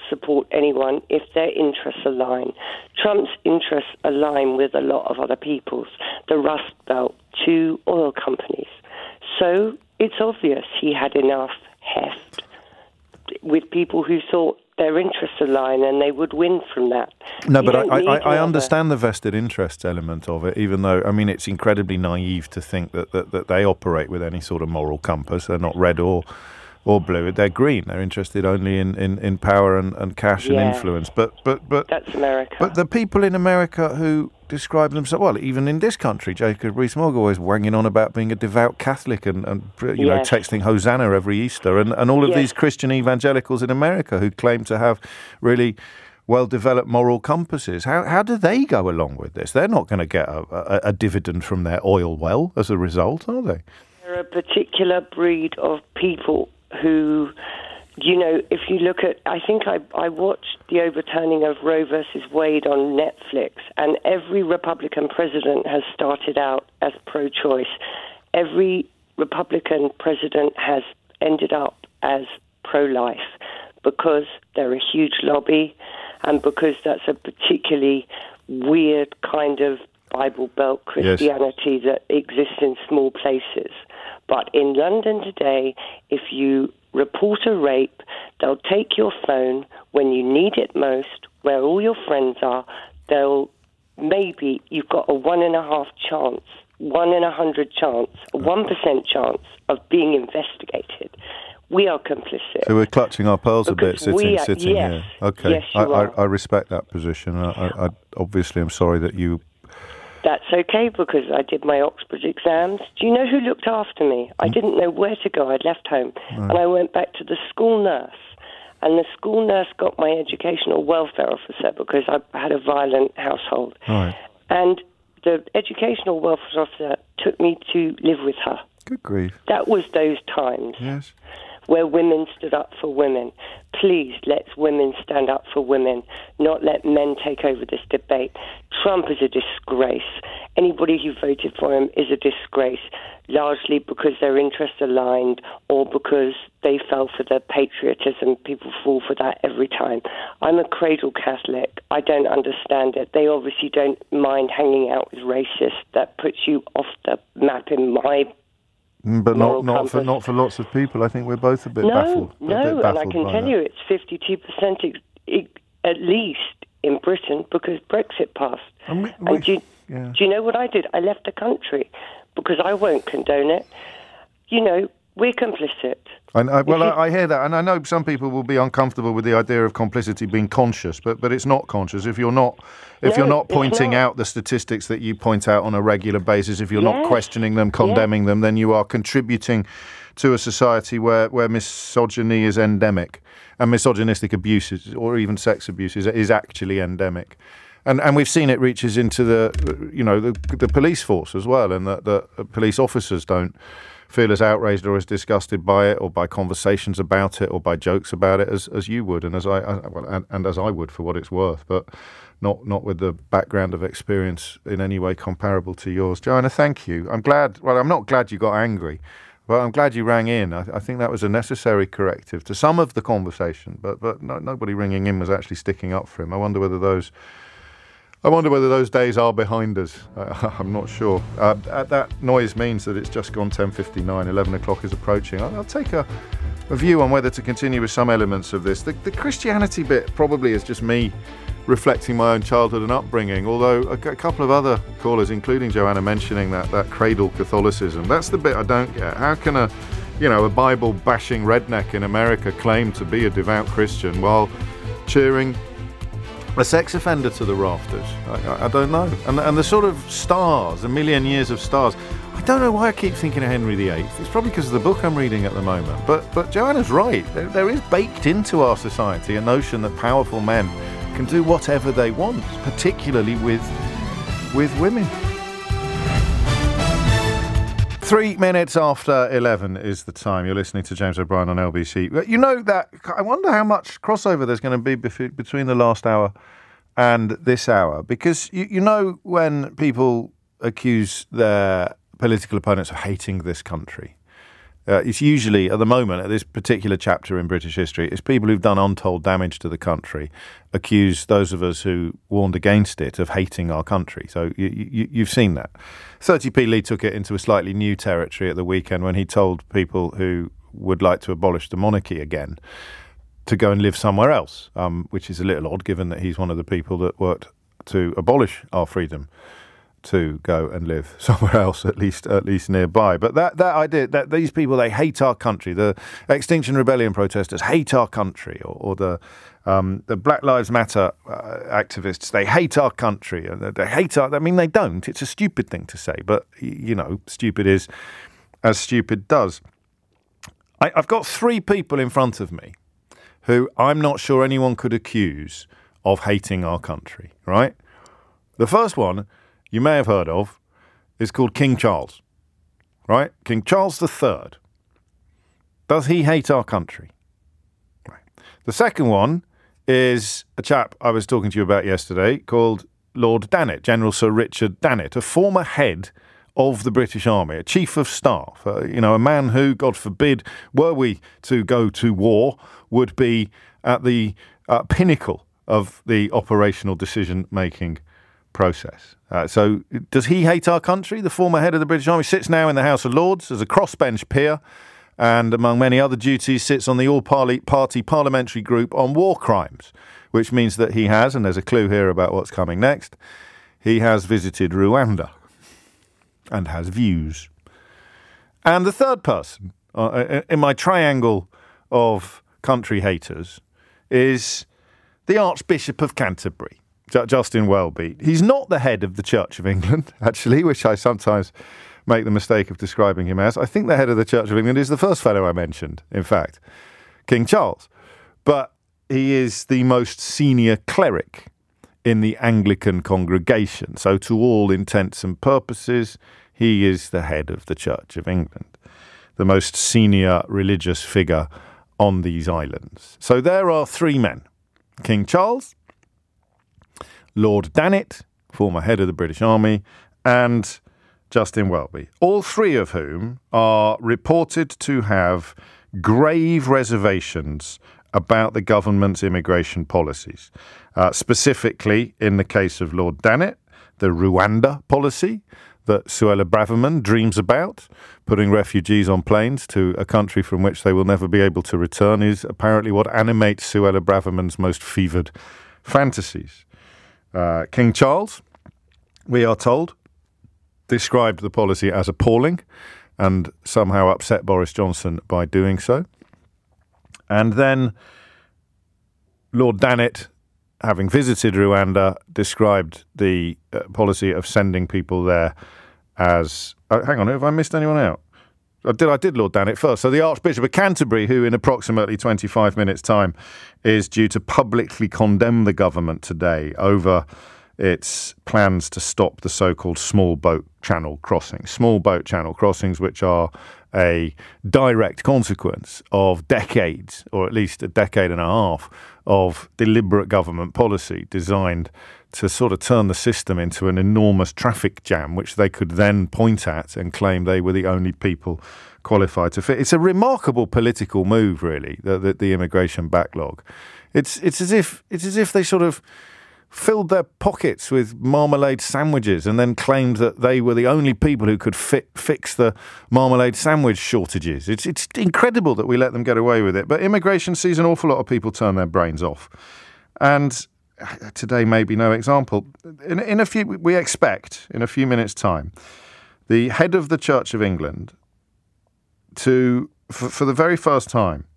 Speaker 7: support anyone if their interests align. Trump's interests align with a lot of other people's. The Rust Belt, 2 oil companies. So it's obvious he had enough heft with people who thought their interests align and they would win from that.
Speaker 1: No, but I understand the vested interests element of it, even though, I mean, it's incredibly naive to think that they operate with any sort of moral compass. They're not red or blue. They're green. They're interested only in power and cash and influence. But
Speaker 7: that's America.
Speaker 1: But the people in America who describe themselves, well, even in this country, Jacob Rees-Mogg always wanging on about being a devout Catholic and you know, texting Hosanna every Easter, and all of these Christian evangelicals in America who claim to have really well-developed moral compasses. How do they go along with this? They're not going to get a dividend from their oil well as a result, are they?
Speaker 7: They're a particular breed of people who, you know, if you look at, I think I watched the overturning of Roe versus Wade on Netflix, and every Republican president has started out as pro-choice. Every Republican president has ended up as pro-life because they're a huge lobby and because that's a particularly weird kind of Bible Belt Christianity that exists in small places. But in London today, if you report a rape, they'll take your phone when you need it most, where all your friends are. You've got a 1.5 chance, 1 in 100 chance, a 1% chance of being investigated. We are complicit.
Speaker 1: So we're clutching our pearls a bit, sitting here. Okay,
Speaker 7: yes,
Speaker 1: I respect that position. I obviously am sorry that you.
Speaker 7: That's okay, because I did my Oxford exams. Do you know who looked after me? I didn't know where to go. I'd left home. And I went back to the school nurse. And the school nurse got my educational welfare officer because I had a violent household.
Speaker 1: Right.
Speaker 7: And the educational welfare officer took me to live with her.
Speaker 1: Good grief.
Speaker 7: That was those times.
Speaker 1: Yes.
Speaker 7: Where women stood up for women. Please, let's women stand up for women, not let men take over this debate. Trump is a disgrace. Anybody who voted for him is a disgrace, largely because their interests aligned or because they fell for the patriotism. People fall for that every time. I'm a cradle Catholic. I don't understand it. They obviously don't mind hanging out with racists. That puts you off the map in my
Speaker 1: But not for lots of people. I think we're both a bit baffled.
Speaker 7: No, and I can tell you it's 52% at least in Britain because Brexit passed. Do you know what I did? I left the country because I won't condone it. You know, we're complicit.
Speaker 1: I hear that, and I know some people will be uncomfortable with the idea of complicity being conscious, but it's not conscious. If you're not pointing out the statistics that you point out on a regular basis, if you're not questioning them, condemning them, then you are contributing to a society where misogyny is endemic, and misogynistic abuses or even sex abuse is actually endemic. And we've seen it reaches into the police force as well, and that the police officers don't feel as outraged or as disgusted by it, or by conversations about it, or by jokes about it as you would, and as I would for what it's worth, but not with the background of experience in any way comparable to yours. Joanna, thank you. I'm glad. Well, I'm not glad you got angry, but I'm glad you rang in. I think that was a necessary corrective to some of the conversation, but nobody ringing in was actually sticking up for him. I wonder whether those I wonder whether those days are behind us. I'm not sure. That noise means that it's just gone 10:59, 11 o'clock is approaching. I'll take a view on whether to continue with some elements of this. The Christianity bit probably is just me reflecting my own childhood and upbringing, although a couple of other callers, including Joanna, mentioning that cradle Catholicism. That's the bit I don't get. How can a Bible-bashing redneck in America claim to be a devout Christian while cheering a sex offender to the rafters? I don't know. And the sort of stars, a million years of stars, I don't know why I keep thinking of Henry VIII. It's probably because of the book I'm reading at the moment. But Joanna's right. There is baked into our society a notion that powerful men can do whatever they want, particularly with women. 3 minutes after 11 is the time. You're listening to James O'Brien on LBC. You know that, I wonder how much crossover there's going to be between the last hour and this hour, because you know when people accuse their political opponents of hating this country, it's usually, at the moment, at this particular chapter in British history, it's people who've done untold damage to the country accuse those of us who warned against it of hating our country. So you've seen that. 30p Lee took it into a slightly new territory at the weekend when he told people who would like to abolish the monarchy again to go and live somewhere else, which is a little odd given that he's one of the people that worked to abolish our freedom to go and live somewhere else, at least nearby. But that idea that these people, they hate our country, the Extinction Rebellion protesters hate our country, or the Black Lives Matter activists, they hate our country, and they hate our. I mean, they don't. It's a stupid thing to say, but stupid is as stupid does. I've got 3 people in front of me who I'm not sure anyone could accuse of hating our country. Right? The first one you may have heard of, is called King Charles, right? King Charles III. Does he hate our country? Right. The second one is a chap I was talking to you about yesterday called Lord Dannatt, General Sir Richard Dannatt, a former head of the British Army, a chief of staff, a man who, God forbid, were we to go to war, would be at the pinnacle of the operational decision-making process. So does he hate our country? The former head of the British Army sits now in the House of Lords as a crossbench peer, and among many other duties sits on the all-party parliamentary group on war crimes, which means that he has, and there's a clue here about what's coming next, he has visited Rwanda and has views. And the third person in my triangle of country haters is the Archbishop of Canterbury, Justin Welby. He's not the head of the Church of England, actually, which I sometimes make the mistake of describing him as. I think the head of the Church of England is the first fellow I mentioned, in fact, King Charles. But he is the most senior cleric in the Anglican congregation. So to all intents and purposes, he is the head of the Church of England, the most senior religious figure on these islands. So there are 3 men, King Charles, Lord Dannatt, former head of the British Army, and Justin Welby, all 3 of whom are reported to have grave reservations about the government's immigration policies. Specifically, in the case of Lord Dannatt, the Rwanda policy that Suella Braverman dreams about, putting refugees on planes to a country from which they will never be able to return, is apparently what animates Suella Braverman's most fevered fantasies. King Charles, we are told, described the policy as appalling and somehow upset Boris Johnson by doing so. And then Lord Dannatt, having visited Rwanda, described the policy of sending people there as... hang on, have I missed anyone out? I did Lord Dannatt first. So the Archbishop of Canterbury, who in approximately 25 minutes' time is due to publicly condemn the government today over its plans to stop the so-called small boat channel crossings. Small boat channel crossings, which are a direct consequence of decades, or at least a decade and a half, of deliberate government policy designed to sort of turn the system into an enormous traffic jam, which they could then point at and claim they were the only people qualified to fit. It's a remarkable political move, really, the immigration backlog. It's as if they sort of filled their pockets with marmalade sandwiches and then claimed that they were the only people who could fix the marmalade sandwich shortages. It's incredible that we let them get away with it. But immigration sees an awful lot of people turn their brains off. And today may be no example. We expect, in a few minutes' time, the head of the Church of England to, for the very first time,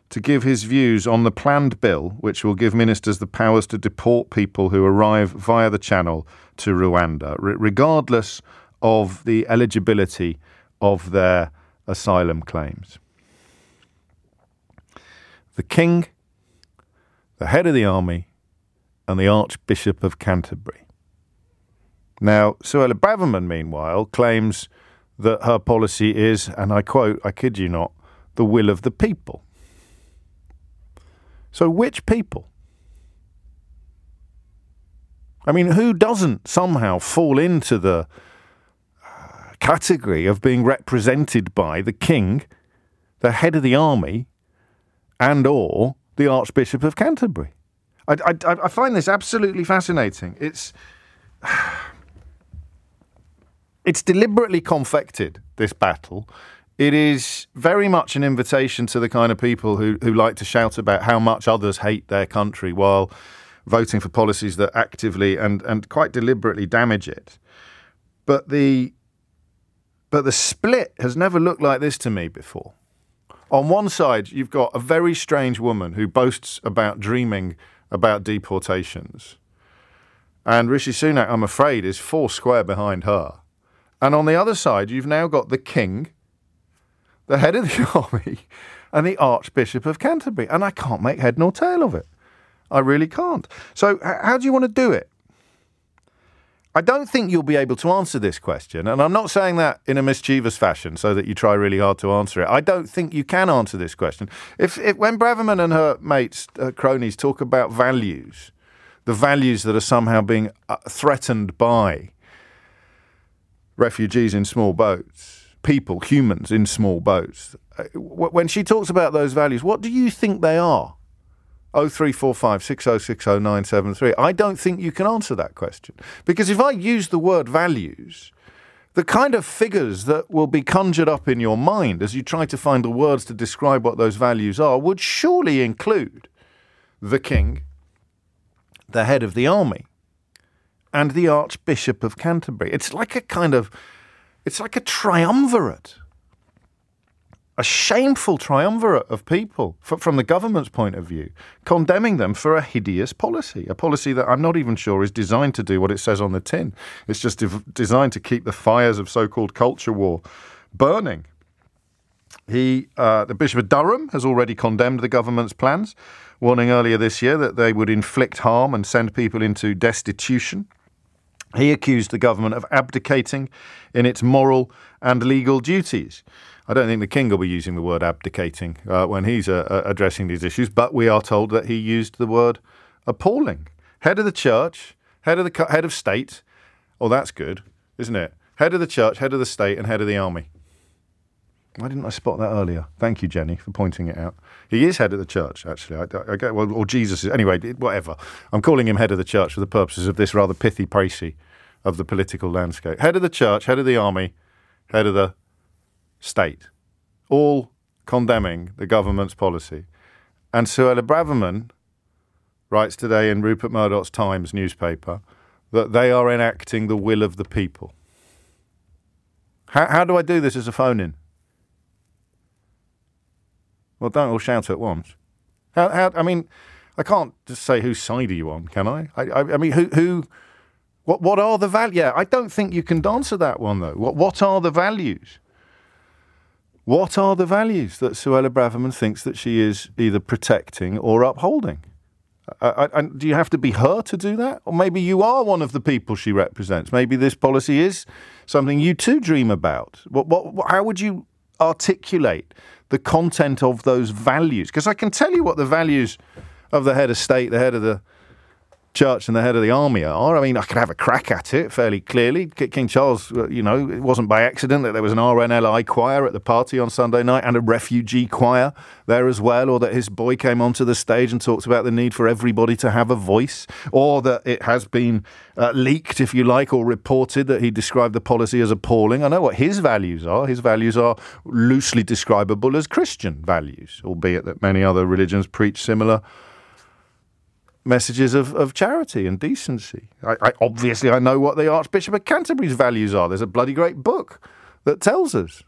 Speaker 1: to give his views on the planned bill which will give ministers the powers to deport people who arrive via the Channel to Rwanda, regardless of the eligibility of their asylum claims. The King, the head of the army, and the Archbishop of Canterbury. Now, Suella Braverman, meanwhile, claims that her policy is, and I quote, I kid you not, the will of the people. So which people? I mean, who doesn't somehow fall into the category of being represented by the King, the head of the army, and or the Archbishop of Canterbury? I find this absolutely fascinating. It's deliberately confected, this battle. It is very much an invitation to the kind of people who like to shout about how much others hate their country while voting for policies that actively and quite deliberately damage it. But the split has never looked like this to me before. On one side, you've got a very strange woman who boasts about dreaming about deportations. And Rishi Sunak, I'm afraid, is four square behind her. And on the other side, you've now got the King, the head of the army, and the Archbishop of Canterbury. And I can't make head nor tail of it. I really can't. So how do you want to do it? I don't think you'll be able to answer this question. And I'm not saying that in a mischievous fashion so that you try really hard to answer it. I don't think you can answer this question. If when Braverman and her mates, cronies, talk about values, the values that are somehow being threatened by refugees in small boats, people, humans in small boats. When she talks about those values, what do you think they are? 0345 6060 973. I don't think you can answer that question. Because if I use the word values, the kind of figures that will be conjured up in your mind as you try to find the words to describe what those values are would surely include the King, the head of the army, and the Archbishop of Canterbury. It's like a triumvirate, a shameful triumvirate of people from the government's point of view, condemning them for a hideous policy, a policy that I'm not even sure is designed to do what it says on the tin. It's just designed to keep the fires of so-called culture war burning. The Bishop of Durham has already condemned the government's plans, warning earlier this year that they would inflict harm and send people into destitution. He accused the government of abdicating in its moral and legal duties. I don't think the King will be using the word abdicating when he's addressing these issues, but we are told that he used the word appalling. Head of the church, head of state. Oh, that's good, isn't it? Head of the church, head of the state, and head of the army. Why didn't I spot that earlier? Thank you, Jenny, for pointing it out. He is head of the church, actually. Or Jesus is. Anyway, whatever. I'm calling him head of the church for the purposes of this rather pithy précis of the political landscape. Head of the church, head of the army, head of the state. All condemning the government's policy. And Suella Braverman writes today in Rupert Murdoch's Times newspaper that they are enacting the will of the people. How do I do this as a phone-in? Well, don't all shout at once. I mean, I can't just say whose side are you on, can I? I mean, what are the values? Yeah, I don't think you can answer that one, though. What are the values? What are the values that Suella Braverman thinks that she is either protecting or upholding? Do you have to be her to do that? Or maybe you are one of the people she represents. Maybe this policy is something you too dream about. How would you articulate the content of those values? Because I can tell you what the values of the head of state, the head of the church and the head of the army are. I mean, I could have a crack at it fairly clearly. King Charles, it wasn't by accident that there was an RNLI choir at the party on Sunday night and a refugee choir there as well, or that his boy came onto the stage and talked about the need for everybody to have a voice, or that it has been leaked, if you like, or reported that he described the policy as appalling. I know what his values are. His values are loosely describable as Christian values, albeit that many other religions preach similar messages of charity and decency. I know what the Archbishop of Canterbury's values are. There's a bloody great book that tells us.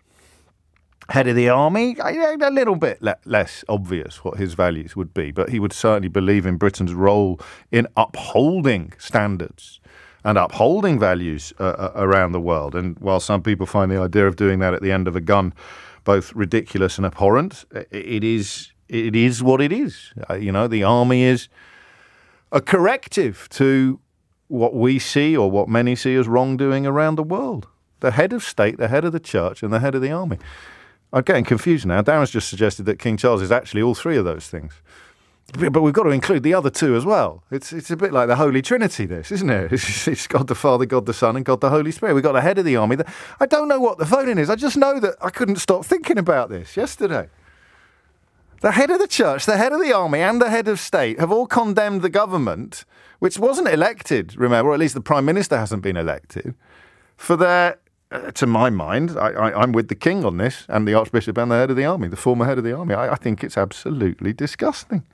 Speaker 1: Head of the army, a little bit less obvious what his values would be, but he would certainly believe in Britain's role in upholding standards and upholding values around the world. And while some people find the idea of doing that at the end of a gun both ridiculous and abhorrent, it is what it is. The army is a corrective to what we see, or what many see, as wrongdoing around the world. The head of state, the head of the church, and the head of the army. I'm getting confused now. Darren's just suggested that King Charles is actually all three of those things. But we've got to include the other two as well. It's a bit like the Holy Trinity, this, isn't it? It's God the Father, God the Son, and God the Holy Spirit. We've got the head of the army. I don't know what the voting is. I just know that I couldn't stop thinking about this yesterday. The head of the church, the head of the army, and the head of state have all condemned the government, which wasn't elected, remember, or at least the Prime Minister hasn't been elected, for their, to my mind, I'm with the King on this, and the Archbishop and the head of the army, the former head of the army. I think it's absolutely disgusting.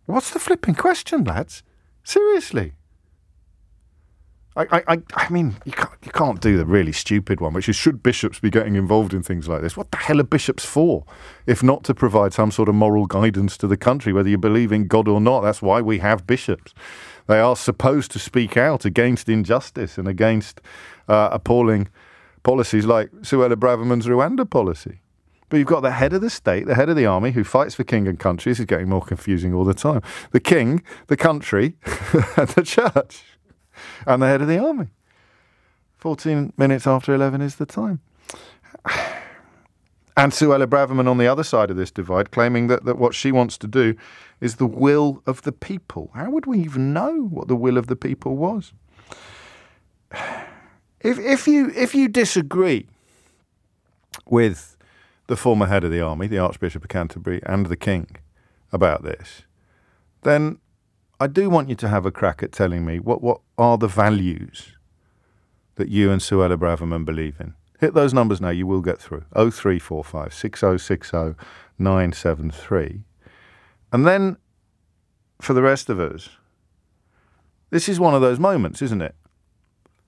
Speaker 1: What's the flipping question, lads? Seriously. I mean, you can't do the really stupid one, which is, should bishops be getting involved in things like this? What the hell are bishops for, if not to provide some sort of moral guidance to the country, whether you believe in God or not? That's why we have bishops. They are supposed to speak out against injustice and against appalling policies like Suella Braverman's Rwanda policy. But you've got the head of the state, the head of the army, who fights for king and country. This is getting more confusing all the time. The king, the country, and the church. And the head of the army. 14 minutes after 11 is the time. And Suella Braverman on the other side of this divide, claiming that what she wants to do is the will of the people. How would we even know what the will of the people was? If you disagree with the former head of the army, the Archbishop of Canterbury, and the King about this, then I do want you to have a crack at telling me what are the values that you and Suella Braverman believe in. Hit those numbers now, you will get through. 0345 6060 973. And then, for the rest of us, this is one of those moments, isn't it?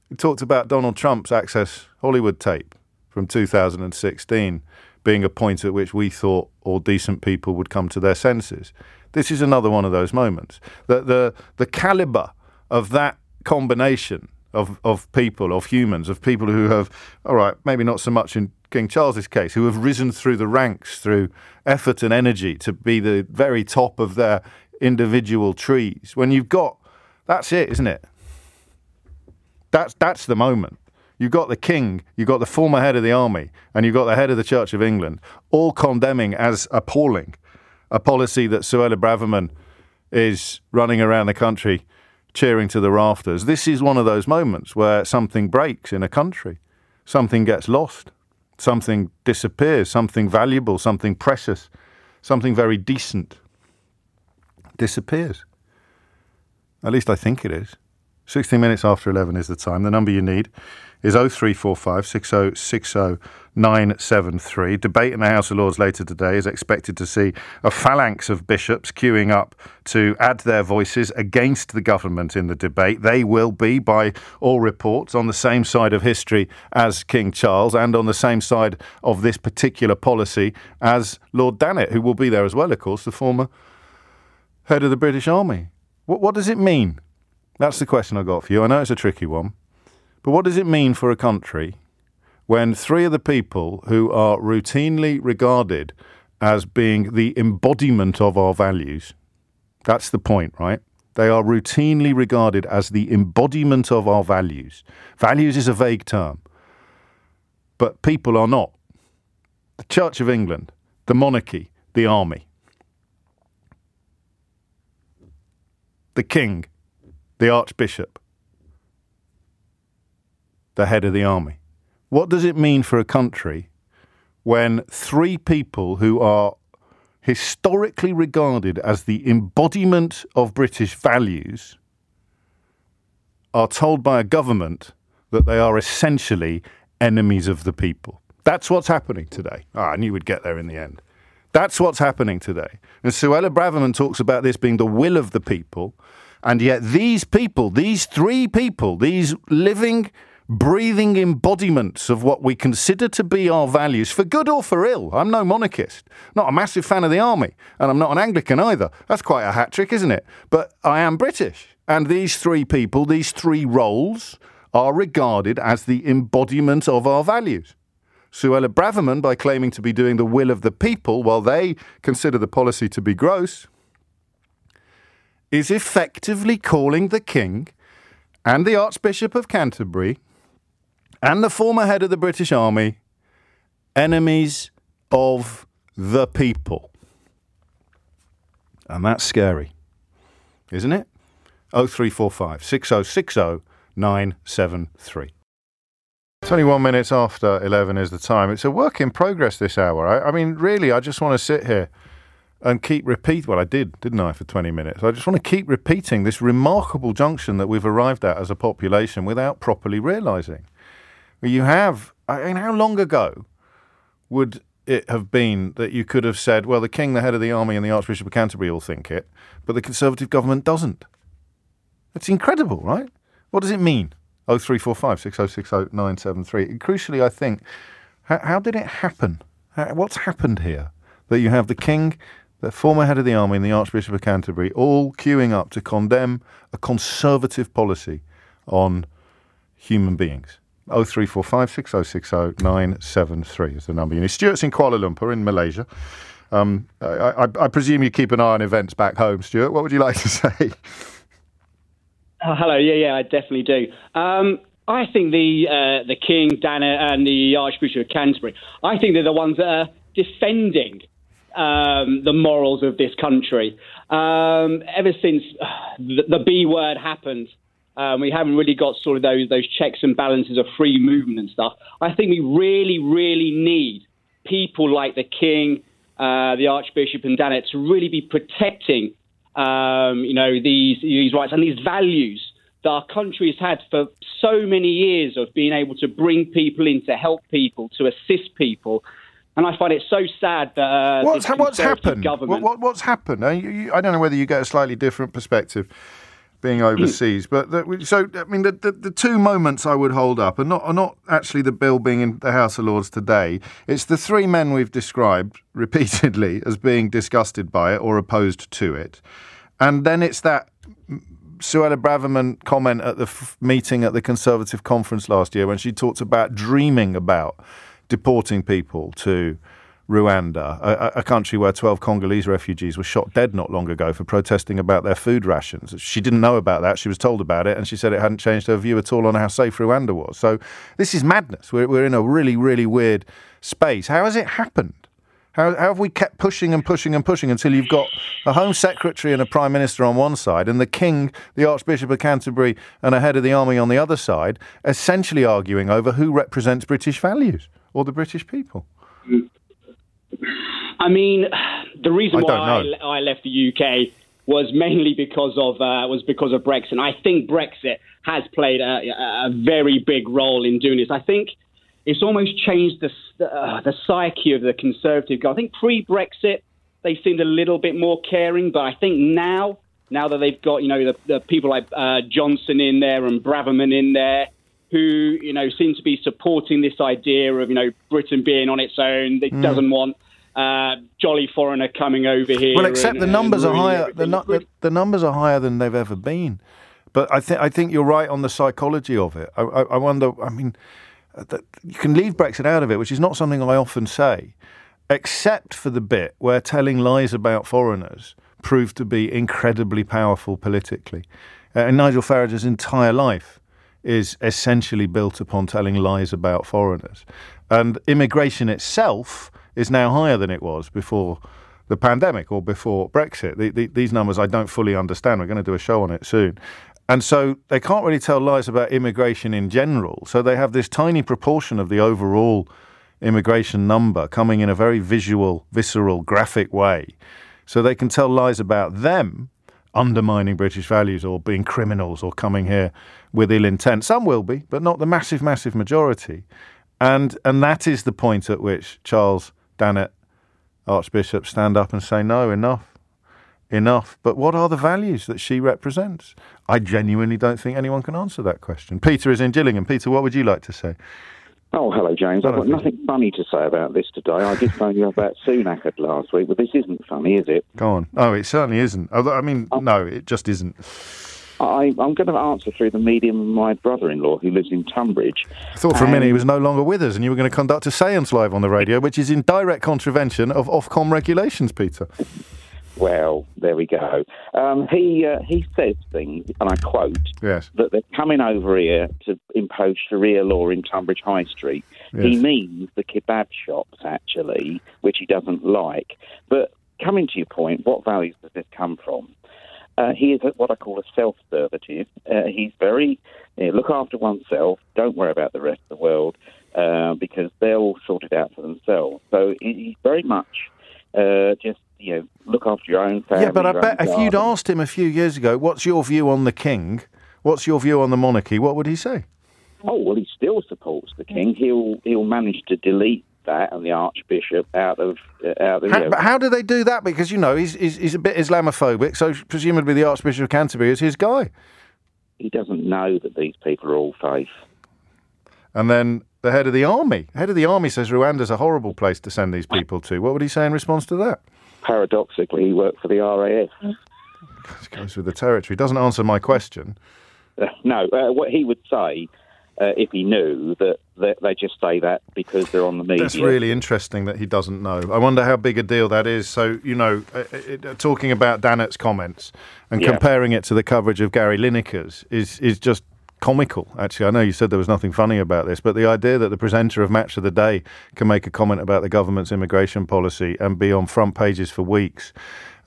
Speaker 1: We talked about Donald Trump's Access Hollywood tape from 2016 being a point at which we thought all decent people would come to their senses. This is another one of those moments. The calibre of that combination of people, of humans, of people who have, all right, maybe not so much in King Charles's case, who have risen through the ranks through effort and energy to be the very top of their individual trees. When you've got, that's it, isn't it? That's the moment. You've got the King, you've got the former head of the army, and you've got the head of the Church of England, all condemning as appalling a policy that Suella Braverman is running around the country cheering to the rafters. This is one of those moments where something breaks in a country. Something gets lost. Something disappears. Something valuable, something precious, something very decent disappears. At least I think it is. 16 minutes after 11 is the time. The number you need is 0345 6060 973. Debate in the House of Lords later today is expected to see a phalanx of bishops queuing up to add their voices against the government in the debate. They will be, by all reports, on the same side of history as King Charles and on the same side of this particular policy as Lord Dannatt, who will be there as well, of course, the former head of the British Army. What does it mean? That's the question I got for you. I know it's a tricky one. But what does it mean for a country when three of the people who are routinely regarded as being the embodiment of our values, that's the point, right? They are routinely regarded as the embodiment of our values. Values is a vague term, but people are not. The Church of England, the monarchy, the army. the king, the Archbishop, the head of the army. What does it mean for a country when three people who are historically regarded as the embodiment of British values are told by a government that they are essentially enemies of the people? That's what's happening today. I knew we'd get there in the end. That's what's happening today. And Suella Braverman talks about this being the will of the people, and yet these people, these three people, these living, breathing embodiments of what we consider to be our values, for good or for ill. I'm no monarchist, not a massive fan of the army, and I'm not an Anglican either. That's quite a hat trick, isn't it? But I am British. And these three people, these three roles, are regarded as the embodiment of our values. Suella Braverman, by claiming to be doing the will of the people while they consider the policy to be gross, is effectively calling the king and the Archbishop of Canterbury and the former head of the British Army enemies of the people. And that's scary, isn't it? 0345 6060 973. 21 minutes after 11 is the time. It's a work in progress this hour. I mean, really, I just want to sit here and keep repeating. Well, I did, didn't I, for 20 minutes? I just want to keep repeating this remarkable junction that we've arrived at as a population without properly realising. You have, I mean, how long ago would it have been that you could have said, well, the King, the head of the army and the Archbishop of Canterbury all think it, but the Conservative government doesn't? It's incredible, right? What does it mean? 0345 6060 973. And crucially, I think, how did it happen? What's happened here? That you have the King, the former head of the army and the Archbishop of Canterbury all queuing up to condemn a Conservative policy on human beings. 0345 6060 973 is the number. You know, Stuart's in Kuala Lumpur in Malaysia. I presume you keep an eye on events back home, Stuart. What would you like to say?
Speaker 8: Hello. Yeah, I definitely do. I think the King, Dana, and the Archbishop of Canterbury, I think they're the ones that are defending the morals of this country. Ever since the B word happened, we haven't really got sort of those checks and balances of free movement and stuff. I think we really, really need people like the King, the Archbishop, and Dana to really be protecting these rights and these values that our country has had for so many years of being able to bring people in, to help people, to assist people. And I find it so sad that
Speaker 1: what's happened?
Speaker 8: Government...
Speaker 1: What's happened? I don't know whether you get a slightly different perspective being overseas, but the two moments I would hold up are not actually the bill being in the House of Lords today. It's the three men we've described repeatedly as being disgusted by it or opposed to it. And then it's that Suella Braverman comment at the meeting at the Conservative conference last year when she talked about dreaming about deporting people to Rwanda, a country where 12 Congolese refugees were shot dead not long ago for protesting about their food rations. She didn't know about that. She was told about it, and she said it hadn't changed her view at all on how safe Rwanda was. So this is madness. We're in a really, really weird space. How has it happened? How have we kept pushing and pushing and pushing until you've got a Home Secretary and a Prime Minister on one side and the King, the Archbishop of Canterbury and a head of the army on the other side, essentially arguing over who represents British values or the British people?
Speaker 8: I mean, the reason why I left the UK was mainly because of Brexit. And I think Brexit has played a very big role in doing this. I think it's almost changed the psyche of the Conservative government. I think pre-Brexit they seemed a little bit more caring, but I think now that they've got the people like Johnson in there and Braverman in there, who seem to be supporting this idea of Britain being on its own. It doesn't want jolly foreigner coming over here.
Speaker 1: Well, except the numbers are higher. The numbers are higher than they've ever been. But I think you're right on the psychology of it. I wonder. I mean, you can leave Brexit out of it, which is not something I often say, except for the bit where telling lies about foreigners proved to be incredibly powerful politically. And Nigel Farage's entire life is essentially built upon telling lies about foreigners. And immigration itself is now higher than it was before the pandemic or before Brexit. These numbers I don't fully understand. We're going to do a show on it soon. And so they can't really tell lies about immigration in general. So they have this tiny proportion of the overall immigration number coming in a very visual, visceral, graphic way. So they can tell lies about them undermining British values or being criminals or coming here with ill intent. Some will be, but not the massive, massive majority. And that is the point at which Charles Dannet, Archbishop, stand up and say, no, enough. But what are the values that she represents? I genuinely don't think anyone can answer that question. Peter is in Gillingham. Peter, what would you like to say?
Speaker 9: Oh, hello, James. I've got nothing funny to say about this today. I did phone you about Sunak last week, but this isn't funny, is it?
Speaker 1: Go on. Oh, it certainly isn't. I mean, no, it just isn't.
Speaker 9: I'm going to answer through the medium of my brother-in-law, who lives in Tunbridge.
Speaker 1: I thought for a minute he was no longer with us and you were going to conduct a séance live on the radio, which is in direct contravention of Ofcom regulations, Peter.
Speaker 9: Well, there we go. He says things, and I quote,
Speaker 1: yes,
Speaker 9: that they're coming over here to impose Sharia law in Tunbridge High Street. Yes. He means the kebab shops, actually, which he doesn't like. But coming to your point, what values does this come from? He is what I call a self-servative. He's very, look after oneself, don't worry about the rest of the world, because they'll sort it out for themselves. So he's very much just, look after your own family.
Speaker 1: Yeah, but I bet if you'd asked him a few years ago, what's your view on the king? What's your view on the monarchy? What would he say?
Speaker 9: Oh, well, he still supports the king. He'll manage to delete that and the Archbishop out of.
Speaker 1: But how do they do that? Because he's a bit Islamophobic, so presumably the Archbishop of Canterbury is his guy.
Speaker 9: He doesn't know that these people are all faith.
Speaker 1: And then the head of the army says Rwanda's a horrible place to send these people to. What would he say in response to that?
Speaker 9: Paradoxically, he worked for the RAF.
Speaker 1: It goes with the territory. Doesn't answer my question.
Speaker 9: No, what he would say, if he knew, that they just say that because they're on the media.
Speaker 1: That's really interesting that he doesn't know. I wonder how big a deal that is. So, talking about Dannet's comments and comparing it to the coverage of Gary Lineker's is just comical, actually. I know you said there was nothing funny about this, but the idea that the presenter of Match of the Day can make a comment about the government's immigration policy and be on front pages for weeks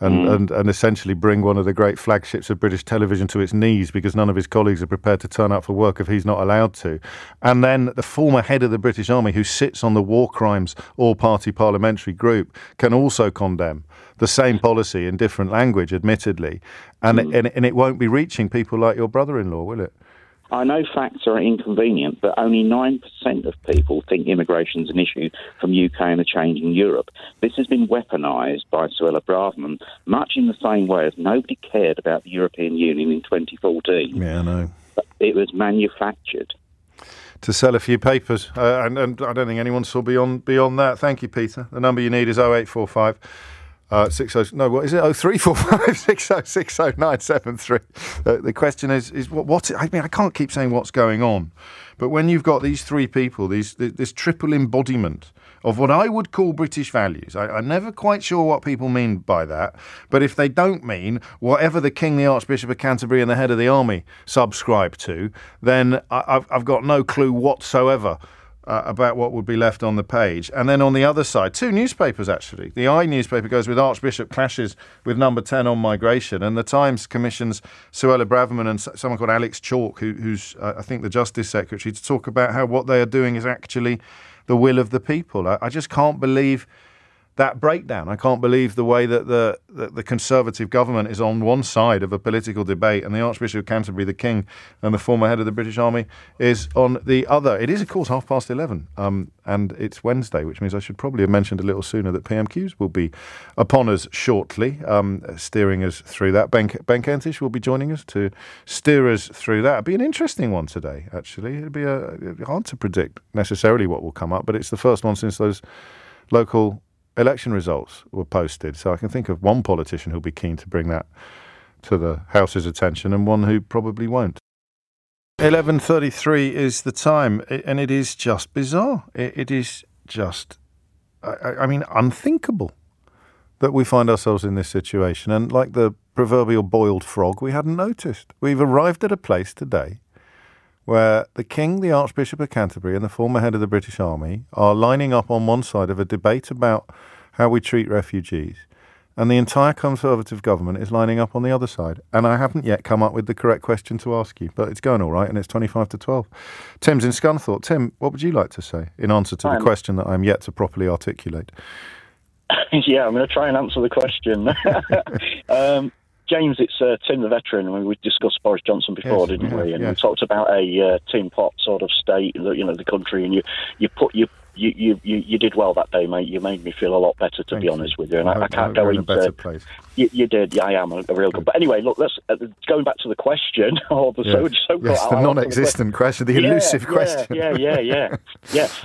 Speaker 1: and essentially bring one of the great flagships of British television to its knees because none of his colleagues are prepared to turn up for work if he's not allowed to. And then the former head of the British Army, who sits on the War Crimes All-Party Parliamentary Group, can also condemn the same policy in different language, admittedly. And it won't be reaching people like your brother-in-law, will it?
Speaker 9: I know facts are inconvenient, but only 9% of people think immigration's an issue from UK and a change in Europe. This has been weaponised by Suella Braverman, much in the same way as nobody cared about the European Union in 2014.
Speaker 1: Yeah, I know.
Speaker 9: It was manufactured.
Speaker 1: To sell a few papers, and I don't think anyone saw beyond that. Thank you, Peter. The number you need is 0845 60. No, what is it? 0345 60 973. The question is what? I mean, I can't keep saying what's going on, but when you've got these three people, this triple embodiment of what I would call British values, I'm never quite sure what people mean by that. But if they don't mean whatever the King, the Archbishop of Canterbury, and the head of the army subscribe to, then I've got no clue whatsoever about what would be left on the page. And then on the other side, two newspapers, actually. The I newspaper goes with Archbishop clashes with number 10 on migration, and the Times commissions Suella Braverman and someone called Alex Chalk, who's I think the Justice Secretary, to talk about how what they are doing is actually the will of the people. I just can't believe that breakdown. I can't believe the way that the Conservative government is on one side of a political debate and the Archbishop of Canterbury, the King, and the former head of the British Army is on the other. It is, of course, 11:30, and it's Wednesday, which means I should probably have mentioned a little sooner that PMQs will be upon us shortly, steering us through that. Ben Kentish will be joining us to steer us through that. It'll be an interesting one today, actually. It'll be hard to predict necessarily what will come up, but it's the first one since those local election results were posted, so I can think of one politician who'll be keen to bring that to the House's attention and one who probably won't. 11:33 is the time, and it is just bizarre. It is just, I mean, unthinkable that we find ourselves in this situation, and like the proverbial boiled frog, we hadn't noticed. We've arrived at a place today where the King, the Archbishop of Canterbury, and the former head of the British Army are lining up on one side of a debate about how we treat refugees, and the entire Conservative government is lining up on the other side. And I haven't yet come up with the correct question to ask you, but it's going all right, and it's 25-12. Tim's in Scunthorpe. Tim, what would you like to say in answer to the question that I'm yet to properly articulate?
Speaker 10: Yeah, I'm going to try and answer the question. James, it's Tim the veteran. We discussed Boris Johnson before, didn't we? And we talked about a tin pot sort of state, the country, and you did well that day, mate. You made me feel a lot better, to be honest with you. And I can't go into a better place. You did. Yeah, I am a real good. But anyway, look, let's going back to the question, or the so-called
Speaker 1: the non-existent question, the elusive question.
Speaker 10: Yeah.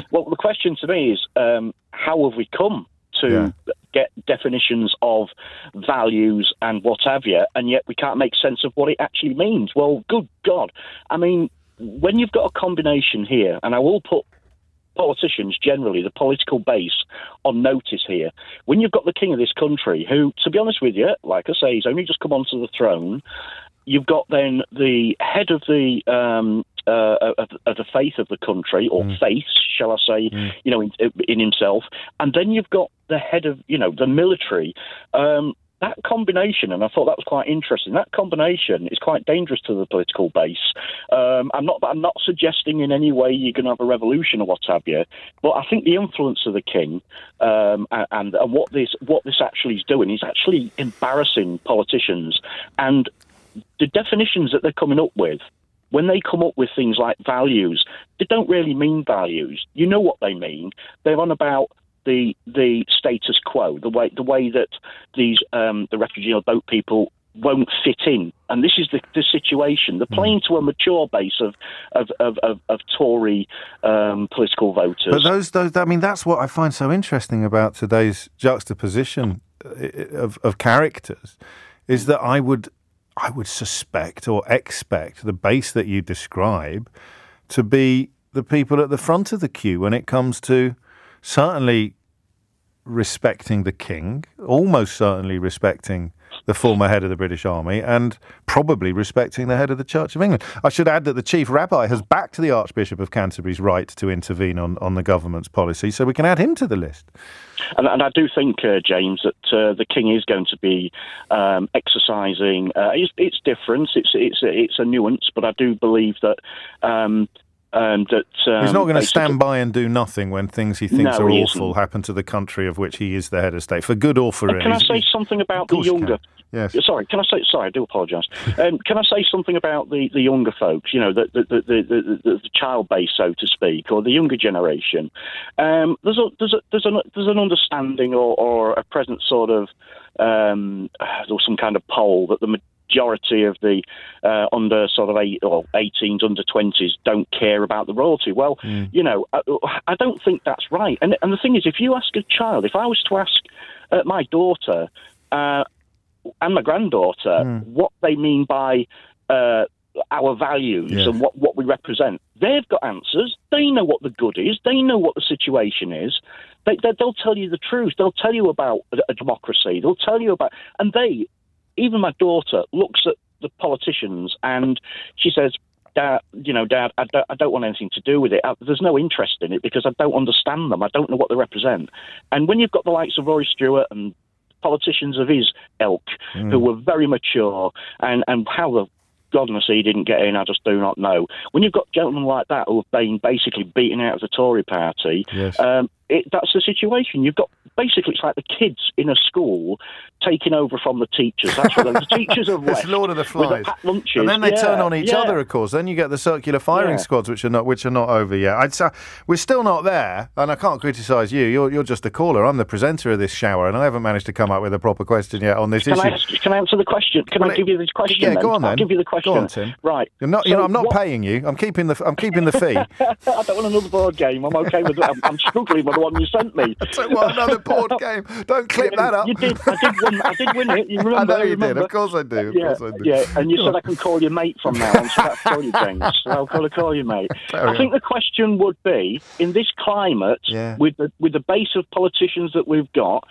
Speaker 10: Well, the question to me is, how have we come to get definitions of values and what have you, and yet we can't make sense of what it actually means? Well, good God. I mean, when you've got a combination here, and I will put politicians generally, the political base, on notice here, when you've got the king of this country, who, to be honest with you, like I say, he's only just come onto the throne, you've got then the head of the faith of the country, or faiths, shall I say, in himself, and then you've got the head of, the military. That combination, and I thought that was quite interesting, that combination is quite dangerous to the political base. I'm not suggesting in any way you're going to have a revolution or what have you, but I think the influence of the king and what this actually is doing is actually embarrassing politicians. And the definitions that they're coming up with, when they come up with things like values, they don't really mean values. You know what they mean. They're on about the status quo, the way that these the refugee or boat people won't fit in, and this is the situation. They're playing to a mature base of Tory political voters.
Speaker 1: But those, I mean, that's what I find so interesting about today's juxtaposition of characters, is that I would suspect or expect the base that you describe to be the people at the front of the queue when it comes to certainly respecting the king, almost certainly respecting the former head of the British Army, and probably respecting the head of the Church of England. I should add that the chief rabbi has backed the Archbishop of Canterbury's right to intervene on the government's policy, so we can add him to the list.
Speaker 10: And I do think, James, that the king is going to be exercising. It's different. It's a nuance, but I do believe that.
Speaker 1: He's not going to stand by and do nothing when things he thinks are awful happen to the country of which he is the head of state, for good or for ill.
Speaker 10: Can I say something about the younger?
Speaker 1: Yes.
Speaker 10: Sorry, I do apologise. Can I say something about the younger folks? The child base, so to speak, or the younger generation. There's an understanding or a present sort of or some kind of poll that the majority of the under sort of 18s, under 20s don't care about the royalty. Well, I don't think that's right. And the thing is, if you ask a child, if I was to ask my daughter and my granddaughter what they mean by our values and what we represent, they've got answers. They know what the good is. They know what the situation is. They'll tell you the truth. They'll tell you about a democracy. They'll tell you about... And even my daughter looks at the politicians and she says, Dad, I don't want anything to do with it. There's no interest in it because I don't understand them. I don't know what they represent. And when you've got the likes of Rory Stewart and politicians of his ilk who were very mature, and how the goodness he didn't get in, I just do not know. When you've got gentlemen like that who have been basically beaten out of the Tory party, that's the situation. You've got basically, it's like the kids in a school taking over from the teachers. That's what the teachers have left.
Speaker 1: It's Lord of the Flies.
Speaker 10: Lunches.
Speaker 1: And then they turn on each other, of course. Then you get the circular firing squads, which are not over yet. I'd say we're still not there, and I can't criticise you. You're just a caller. I'm the presenter of this shower, and I haven't managed to come up with a proper question yet on this issue.
Speaker 10: Can I answer the question? Can I give you this question?
Speaker 1: Yeah, go on then.
Speaker 10: I'll give you the question.
Speaker 1: Go on, Tim.
Speaker 10: Right.
Speaker 1: I'm not paying you. I'm keeping the fee.
Speaker 10: I don't want another board game. I'm okay with it. I'm struggling with the one you sent me.
Speaker 1: I don't want another board game. Don't clip that up.
Speaker 10: You did. I did win it. You remember?
Speaker 1: I know you did. Of course I do.
Speaker 10: Yeah, and you said I can call you mate from now on, so that's call you James. So I'll call you mate. I think the question would be, in this climate, with the base of politicians that we've got,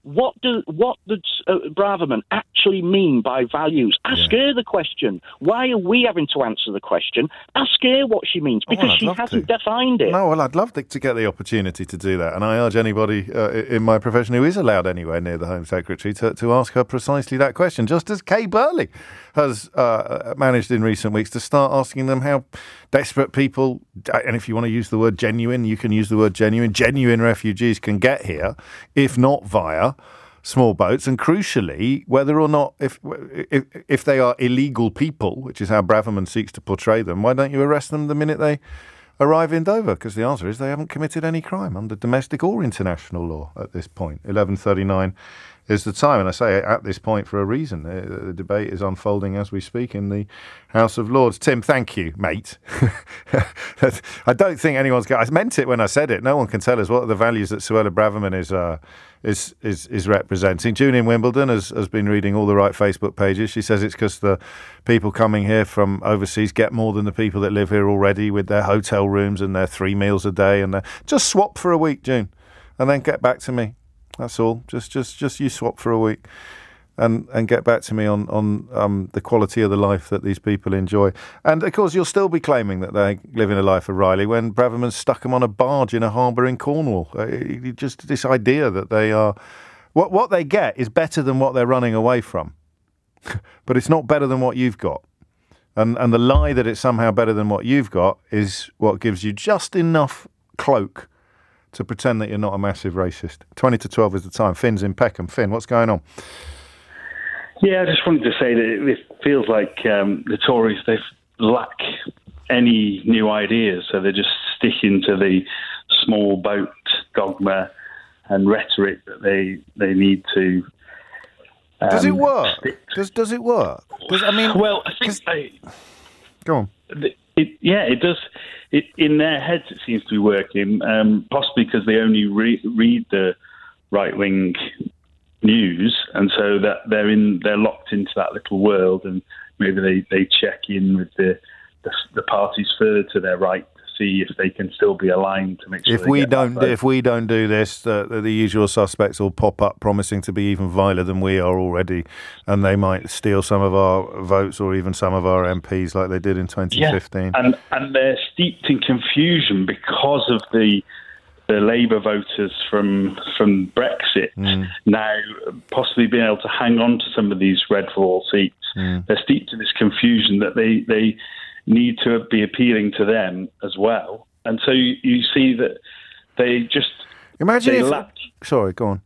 Speaker 10: what does Braverman actually mean by values? Ask her the question. Why are we having to answer the question? Ask her what she means, because she hasn't defined it.
Speaker 1: No, well, I'd love to get the opportunity to do that, and I urge anybody in my profession who is allowed anywhere near the Home Secretary to ask her precisely that question, just as Kay Burley has managed in recent weeks to start asking them how desperate people, and if you want to use the word genuine, you can use the word genuine refugees can get here, if not via small boats, and crucially, whether or not, if they are illegal people, which is how Braverman seeks to portray them, why don't you arrest them the minute they arrive in Dover? Because the answer is they haven't committed any crime under domestic or international law at this point. 11:39 is the time, and I say at this point for a reason. The debate is unfolding as we speak in the House of Lords. Tim, thank you, mate. I don't think anyone's I meant it when I said it. No one can tell us what are the values that Suella Braverman is representing. June in Wimbledon has been reading all the right Facebook pages. She says it's because the people coming here from overseas get more than the people that live here already with their hotel rooms and their 3 meals a day. And just swap for a week, June, and then get back to me. That's all. Just you swap for a week and get back to me on the quality of the life that these people enjoy. And, of course, you'll still be claiming that they're living a life of Riley when Braverman stuck them on a barge in a harbour in Cornwall. Just this idea that they are... What they get is better than what they're running away from. But it's not better than what you've got. And the lie that it's somehow better than what you've got is what gives you just enough cloak to pretend that you're not a massive racist. 20 to 12 is the time. Finn's in Peckham. Finn, what's going on?
Speaker 11: Yeah, I just wanted to say that it feels like the Tories, they lack any new ideas, so they're just sticking to the small boat dogma and rhetoric that they need to...
Speaker 1: does it work? Does it work?
Speaker 11: Well, I think...
Speaker 1: Go on.
Speaker 11: It does. In their heads, it seems to be working, possibly because they only read the right-wing news, and so that they're locked into that little world, and maybe they check in with the parties further to their right to see if they can still be aligned to make sure. If we
Speaker 1: don't do this, the usual suspects will pop up promising to be even viler than we are already, and they might steal some of our votes or even some of our MPs like they did in 2015.
Speaker 11: Yeah, and they're steeped in confusion because of the Labour voters from Brexit now possibly being able to hang on to some of these red wall seats. They're steeped in this confusion that they need to be appealing to them as well. And so you see that they just...
Speaker 1: Sorry, go on.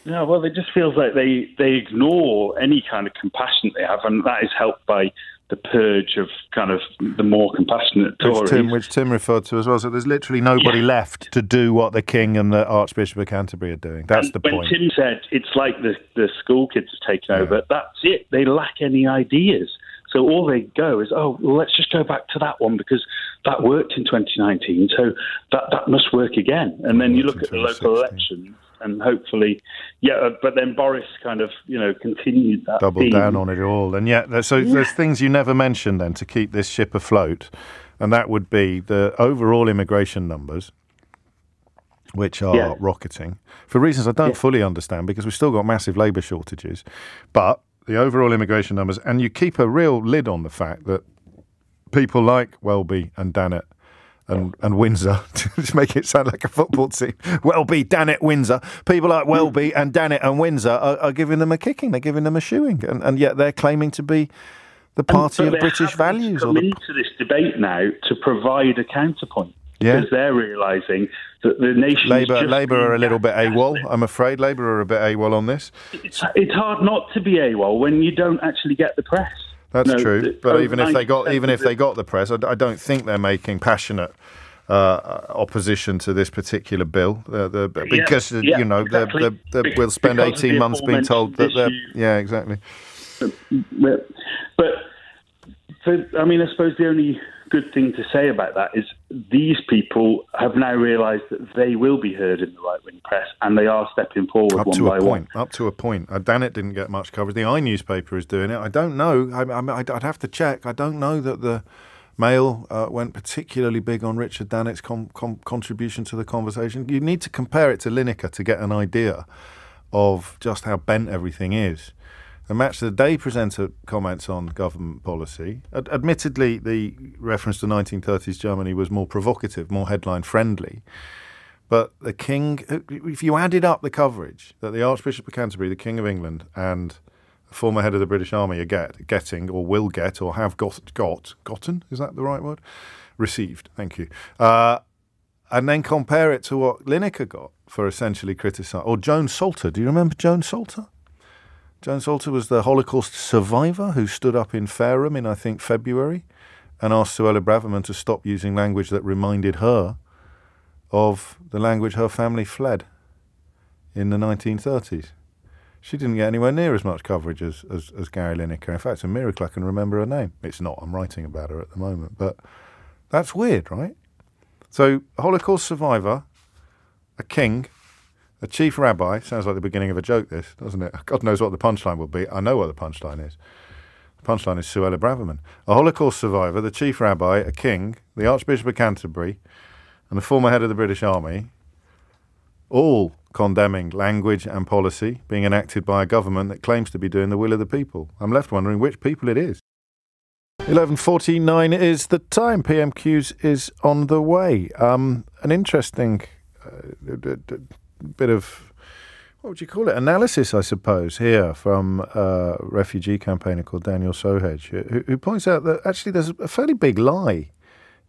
Speaker 11: No, well, it just feels like they ignore any kind of compassion they have, and that is helped by the purge of kind of the more compassionate Tories.
Speaker 1: Which Tim referred to as well. So there's literally nobody left to do what the King and the Archbishop of Canterbury are doing. That's the point.
Speaker 11: When Tim said it's like the school kids have taken over, that's it. They lack any ideas. So all they go is, let's just go back to that one because that worked in 2019. So that must work again. And then you look at the local elections and hopefully, but then Boris kind of, continued that.
Speaker 1: Doubled down on it all. And there's things you never mentioned then to keep this ship afloat. And that would be the overall immigration numbers, which are rocketing for reasons I don't fully understand because we've still got massive labour shortages. But the overall immigration numbers, and you keep a real lid on the fact that people like Welby and Danett and Windsor, to just make it sound like a football team, Welby, Danett, Windsor, people like Welby and Danett and Windsor are giving them a kicking, they're giving them a shoeing, and yet they're claiming to be the party of British values.
Speaker 11: Come into this debate now to provide a counterpoint. Because they're realising that the nation...
Speaker 1: Labour are a little bit AWOL, I'm afraid. Labour are a bit AWOL on this.
Speaker 11: It's hard not to be AWOL when you don't actually get the press.
Speaker 1: That's true. But even if they got the press, I don't think they're making passionate opposition to this particular bill. Because we'll spend 18 months being told that they're... Yeah, exactly.
Speaker 11: But I suppose the only good thing to say about that is these people have now realised that they will be heard in the right-wing press, and they are stepping forward one by one.
Speaker 1: Up to a point. Danett didn't get much coverage. The i-newspaper is doing it. I don't know. I'd have to check. I don't know that the Mail went particularly big on Richard Danett's contribution to the conversation. You need to compare it to Lineker to get an idea of just how bent everything is. The Match of the Day presenter comments on government policy. Admittedly, the reference to 1930s Germany was more provocative, more headline-friendly. But the King, if you added up the coverage that the Archbishop of Canterbury, the King of England, and the former head of the British Army are getting, or will get, or have gotten, is that the right word? Received, thank you. And then compare it to what Lineker got for essentially criticising, or Joan Salter. Do you remember Joan Salter? Joan Salter was the Holocaust survivor who stood up in Fareham in, I think, February and asked Suella Braverman to stop using language that reminded her of the language her family fled in the 1930s. She didn't get anywhere near as much coverage as Gary Lineker. In fact, it's a miracle I can remember her name. It's not. I'm writing about her at the moment. But that's weird, right? So, a Holocaust survivor, a king, a chief rabbi. Sounds like the beginning of a joke, this, doesn't it? God knows what the punchline will be. I know what the punchline is. The punchline is Suella Braverman. A Holocaust survivor, the chief rabbi, a king, the Archbishop of Canterbury, and the former head of the British Army, all condemning language and policy being enacted by a government that claims to be doing the will of the people. I'm left wondering which people it is. 11:49 is the time. PMQs is on the way. An interesting bit of, what would you call it, analysis, I suppose, here from a refugee campaigner called Daniel Sohedge, who points out that actually there's a fairly big lie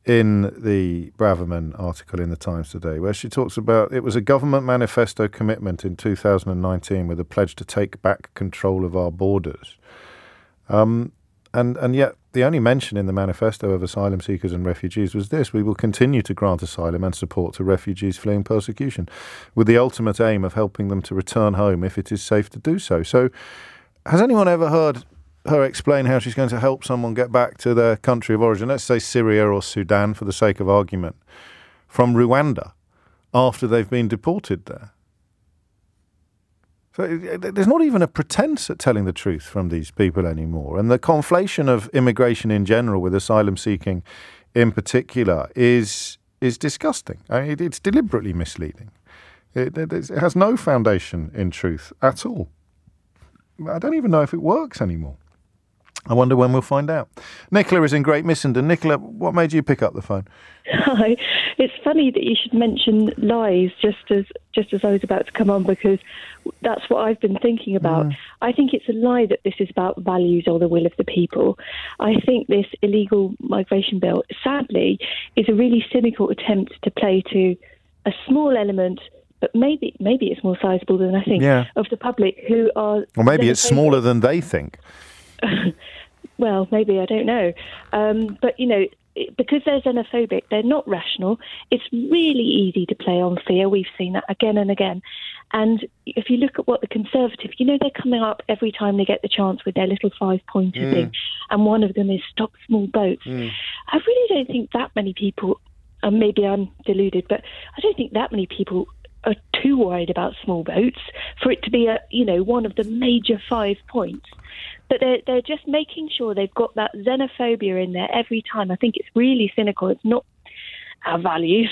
Speaker 1: in the Braverman article in the Times today, where she talks about it was a government manifesto commitment in 2019 with a pledge to take back control of our borders. And yet the only mention in the manifesto of asylum seekers and refugees was this: we will continue to grant asylum and support to refugees fleeing persecution, with the ultimate aim of helping them to return home if it is safe to do so. So has anyone ever heard her explain how she's going to help someone get back to their country of origin, let's say Syria or Sudan for the sake of argument, from Rwanda after they've been deported there? So there's not even a pretense at telling the truth from these people anymore. And the conflation of immigration in general with asylum seeking in particular is disgusting. I mean, it's deliberately misleading. It has no foundation in truth at all. I don't even know if it works anymore. I wonder when we'll find out. Nicola is in Great Missenden. Nicola, what made you pick up the phone?
Speaker 12: Hi. It's funny that you should mention lies just as I was about to come on, because that's what I've been thinking about. I think it's a lie that this is about values or the will of the people. I think this illegal migration bill, sadly, is a really cynical attempt to play to a small element, but maybe it's more sizable than I think, of the public who are...
Speaker 1: Or maybe it's smaller than they think.
Speaker 12: Well, maybe, I don't know. But, you know, because they're xenophobic, they're not rational. It's really easy to play on fear. We've seen that again and again. And if you look at what the Conservatives, you know, they're coming up every time they get the chance with their little 5-pointer thing. And one of them is stop small boats. I really don't think that many people, and maybe I'm deluded, but I don't think that many people are too worried about small boats for it to be one of the major 5 points. But they're just making sure they've got that xenophobia in there every time. I think it's really cynical. It's not our values.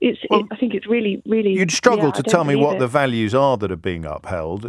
Speaker 12: I think it's really, really...
Speaker 1: You'd struggle to tell me what the values are that are being upheld,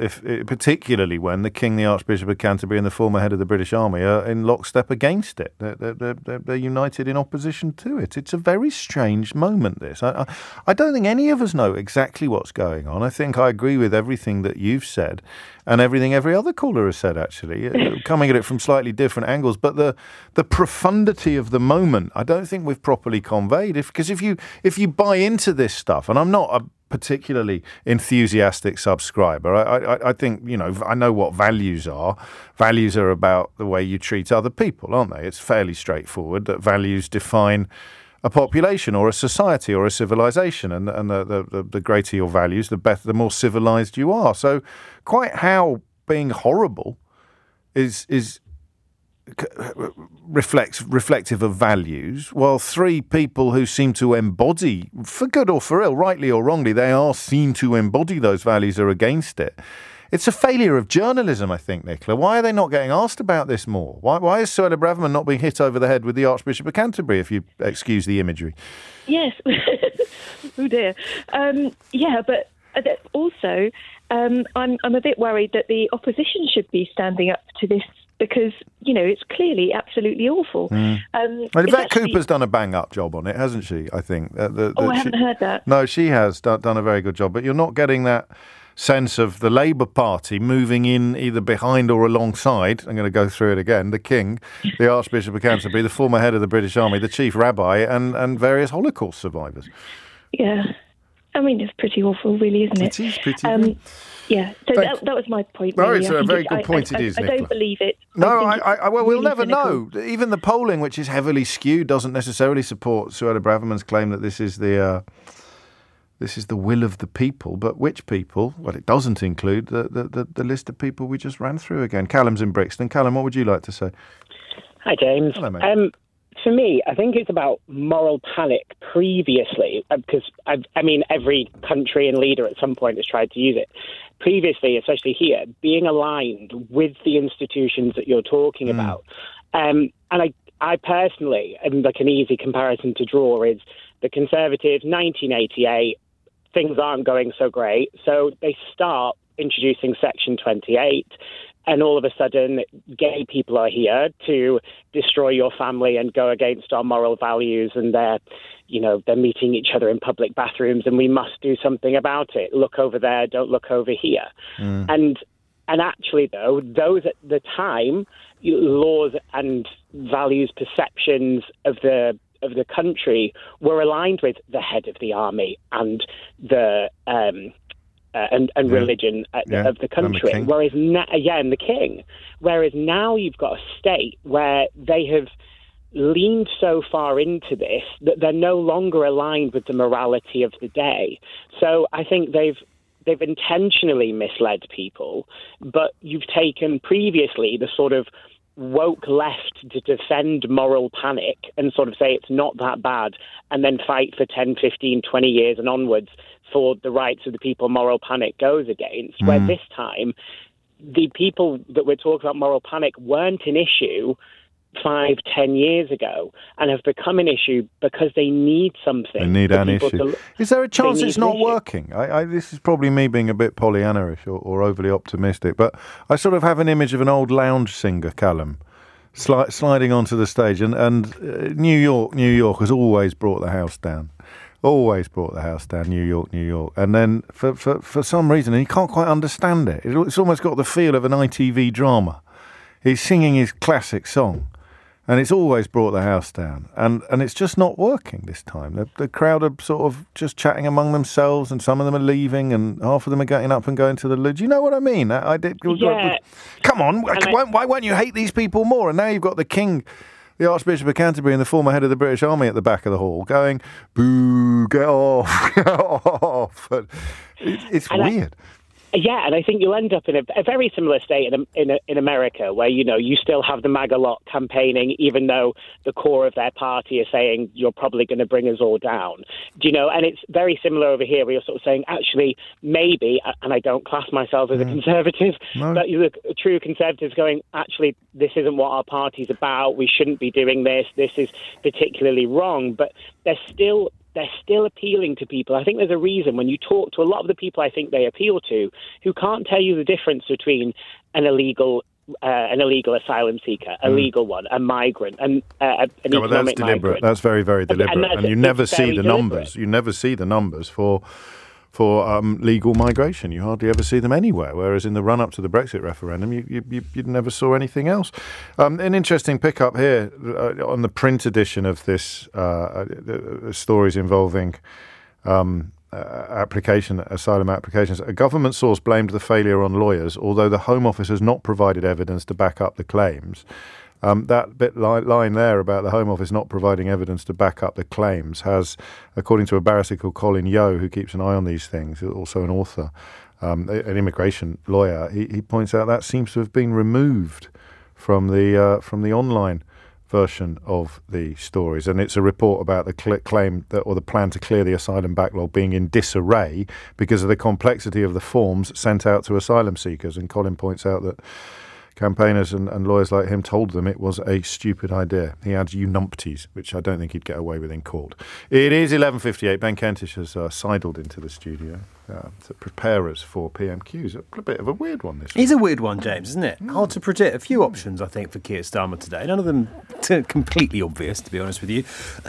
Speaker 1: particularly when the King, the Archbishop of Canterbury and the former head of the British Army are in lockstep against it. They're united in opposition to it. It's a very strange moment, this. I don't think any of us know exactly what's going on. I think I agree with everything that you've said and everything every other caller has said, actually, coming at it from slightly different angles. But the profundity of the moment, I don't think we've properly conveyed. Because if you buy into this stuff, and I'm not a particularly enthusiastic subscriber, I think, I know what values are. Values are about the way you treat other people, aren't they? It's fairly straightforward that values define a population or a society or a civilization, and the greater your values, the better, the more civilized you are. So quite how being horrible is reflective of values, while three people who seem to embody, for good or for ill, rightly or wrongly, they are seen to embody those values are against it. It's a failure of journalism, I think, Nicola. Why are they not getting asked about this more? Why is Suella Braverman not being hit over the head with the Archbishop of Canterbury, if you excuse the imagery?
Speaker 12: Yes. Oh, dear. But also, I'm a bit worried that the opposition should be standing up to this because, it's clearly absolutely awful.
Speaker 1: Well, Yvette Cooper's done a bang-up job on it, hasn't she, I think?
Speaker 12: I haven't heard that.
Speaker 1: No, she has done a very good job, but you're not getting that sense of the Labour Party moving in either behind or alongside. I'm going to go through it again. The King, the Archbishop of Canterbury, the former head of the British Army, the chief rabbi, and various Holocaust survivors.
Speaker 12: Yeah. I mean, it's pretty awful, really, isn't it?
Speaker 1: It is pretty
Speaker 12: yeah, so that was my point.
Speaker 1: No,
Speaker 12: really.
Speaker 1: it's a very good point.
Speaker 12: I don't believe it.
Speaker 1: No, well, we'll
Speaker 12: really
Speaker 1: never
Speaker 12: cynical.
Speaker 1: know. Even the polling, which is heavily skewed, doesn't necessarily support Suella Braverman's claim that this is the will of the people. But which people? Well, it doesn't include the list of people we just ran through again. Callum's in Brixton. Callum, what would you like to say?
Speaker 13: Hi, James.
Speaker 1: Hello, mate.
Speaker 13: For me, I think it's about moral panic previously, because, every country and leader at some point has tried to use it. Previously, especially here, being aligned with the institutions that you're talking about. And I personally, and like an easy comparison to draw is the Conservatives, 1988, things aren't going so great. So they start introducing Section 28. And all of a sudden, gay people are here to destroy your family and go against our moral values. And they're meeting each other in public bathrooms, and we must do something about it. Look over there, don't look over here. And actually, though, those at the time, laws and values, perceptions of the country were aligned with the head of the army and the and religion of the country. Whereas and the king. Whereas now you've got a state where they have leaned so far into this that they're no longer aligned with the morality of the day. So I think they've intentionally misled people, but you've taken previously the sort of woke left to defend moral panic and sort of say it's not that bad, and then fight for 10, 15, 20 years and onwards for the rights of the people moral panic goes against, where this time the people that we're talking about moral panic weren't an issue 5, 10 years ago and have become an issue because they need something.
Speaker 1: They need an issue. Is there a chance it's not working? This is probably me being a bit Pollyanna-ish or overly optimistic, but I sort of have an image of an old lounge singer, Callum, sliding onto the stage, and New York has always brought the house down. Always brought the house down, New York. And then for some reason, and he can't quite understand it. It's almost got the feel of an ITV drama. He's singing his classic song, and it's always brought the house down. And it's just not working this time. The crowd are sort of just chatting among themselves, and some of them are leaving, and half of them are getting up and going to the loo. Do you know what I mean? Come on, why won't you hate these people more? And now you've got the King, the Archbishop of Canterbury, and the former head of the British Army at the back of the hall going, boo, get off, get off. It's weird.
Speaker 13: And I think you'll end up in a very similar state in America, where you still have the MAGA lot campaigning, even though the core of their party is saying you're probably going to bring us all down. And it's very similar over here, where you're sort of saying, actually, maybe, and I don't class myself as a conservative, but you look true conservatives going, actually, this isn't what our party's about. We shouldn't be doing this. This is particularly wrong. But they're still appealing to people. I think there's a reason when you talk to a lot of the people I think they appeal to, who can't tell you the difference between an illegal asylum seeker, a legal one, a migrant, and an economic migrant.
Speaker 1: That's very, very deliberate. And you never see the numbers. You never see the numbers for legal migration. You hardly ever see them anywhere, whereas in the run-up to the Brexit referendum, you never saw anything else. An interesting pick-up here on the print edition of this, stories involving asylum applications. A government source blamed the failure on lawyers, although the Home Office has not provided evidence to back up the claims. That bit line there about the Home Office not providing evidence to back up the claims has, according to a barrister called Colin Yeo, who keeps an eye on these things, also an author, an immigration lawyer, he points out that seems to have been removed from the online version of the stories, and it's a report about the claim that, or the plan to clear the asylum backlog being in disarray because of the complexity of the forms sent out to asylum seekers. And Colin points out that campaigners and lawyers like him told them it was a stupid idea. He had numpties, which I don't think he'd get away with in court. It is 11:58. Ben Kentish has sidled into the studio to prepare us for PMQs. A bit of a weird one this week.
Speaker 14: It's a weird one, James, isn't it? Hard to predict. A few options, I think, for Keir Starmer today. None of them completely obvious, to be honest with you.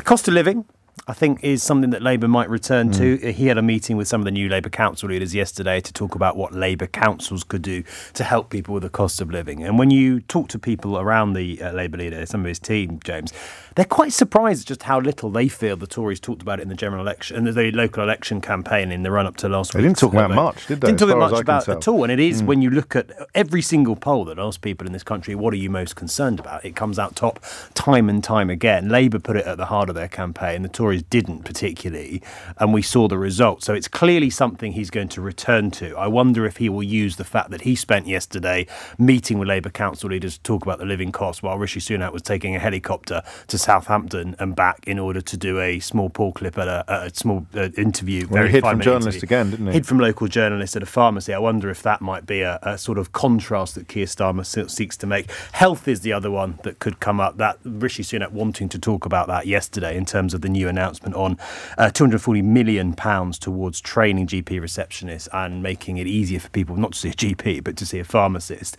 Speaker 14: Cost of living, I think, is something that Labour might return to. He had a meeting with some of the new Labour council leaders yesterday to talk about what Labour councils could do to help people with the cost of living. And when you talk to people around the Labour leader, some of his team, James, they're quite surprised at just how little they feel the Tories talked about it in the general election, and the local election campaign in the run-up to last week.
Speaker 1: They didn't talk about much, did they?
Speaker 14: Didn't talk much about it at all. And it is, when you look at every single poll that asks people in this country, what are you most concerned about? It comes out top time and time again. Labour put it at the heart of their campaign. The Tories didn't particularly, and we saw the result. So it's clearly something he's going to return to. I wonder if he will use the fact that he spent yesterday meeting with Labour council leaders to talk about the living costs while Rishi Sunak was taking a helicopter to Southampton and back in order to do a small Paul clip at a small interview.
Speaker 1: Well, he hid from journalists again, didn't he?
Speaker 14: Hid from local journalists at a pharmacy. I wonder if that might be a sort of contrast that Keir Starmer seeks to make. Health is the other one that could come up. That Rishi Sunak wanting to talk about that yesterday in terms of the new announcement on £240 million towards training GP receptionists and making it easier for people not to see a GP but to see a pharmacist.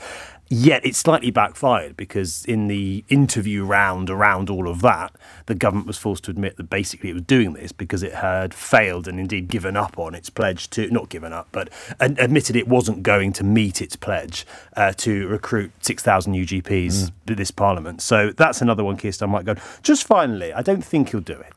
Speaker 14: Yet it's slightly backfired because in the interview round around all of that, the government was forced to admit that basically it was doing this because it had failed and indeed given up on its pledge to, not given up, but admitted it wasn't going to meet its pledge to recruit 6,000 new GPs this Parliament. So that's another one Keir Starmer might go. Just finally, I don't think he'll do it.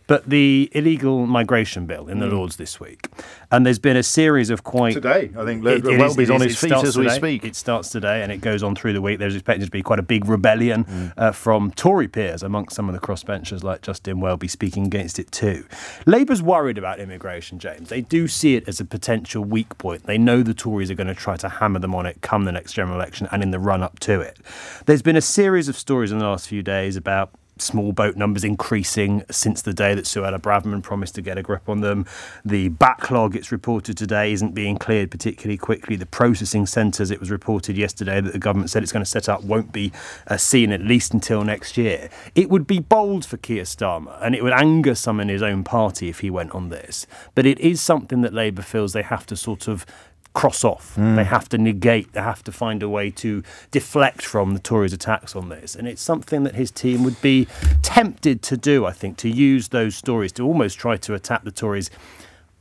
Speaker 14: But the illegal migration bill in the Lords this week, and there's been a series of quite...
Speaker 1: Today, I think Welby's on his feet as we speak.
Speaker 14: It starts today and it goes on through the week. There's expected to be quite a big rebellion from Tory peers amongst some of the crossbenchers like Justin Welby speaking against it too. Labour's worried about immigration, James. They do see it as a potential weak point. They know the Tories are going to try to hammer them on it come the next general election and in the run-up to it. There's been a series of stories in the last few days about small boat numbers increasing since the day that Suella Braverman promised to get a grip on them. The backlog, it's reported today, isn't being cleared particularly quickly. The processing centres, it was reported yesterday that the government said it's going to set up, won't be seen at least until next year. It would be bold for Keir Starmer, and it would anger some in his own party if he went on this. But it is something that Labour feels they have to sort of cross off. They have to negate, they have to find a way to deflect from the Tories' attacks on this. And it's something that his team would be tempted to do, I think, to use those stories to almost try to attack the Tories.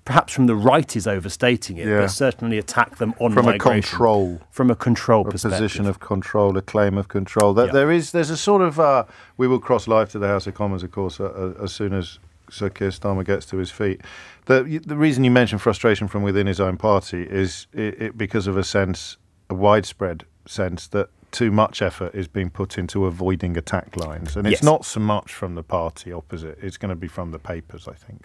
Speaker 14: Perhaps from the right is overstating it, but certainly attack them on migration. From a control perspective.
Speaker 1: A position of control, a claim of control. There's a sort of, we will cross live to the House of Commons, of course, as soon as Sir Keir Starmer gets to his feet. The reason you mention frustration from within his own party is because of a widespread sense that too much effort is being put into avoiding attack lines. And it's not so much from the party opposite, it's going to be from the papers, I think.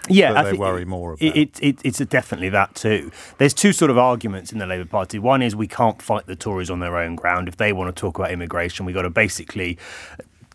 Speaker 14: Yeah,
Speaker 1: I think worry more about.
Speaker 14: It's definitely that too. There's two sort of arguments in the Labour Party. One is we can't fight the Tories on their own ground. If they want to talk about immigration, we've got to basically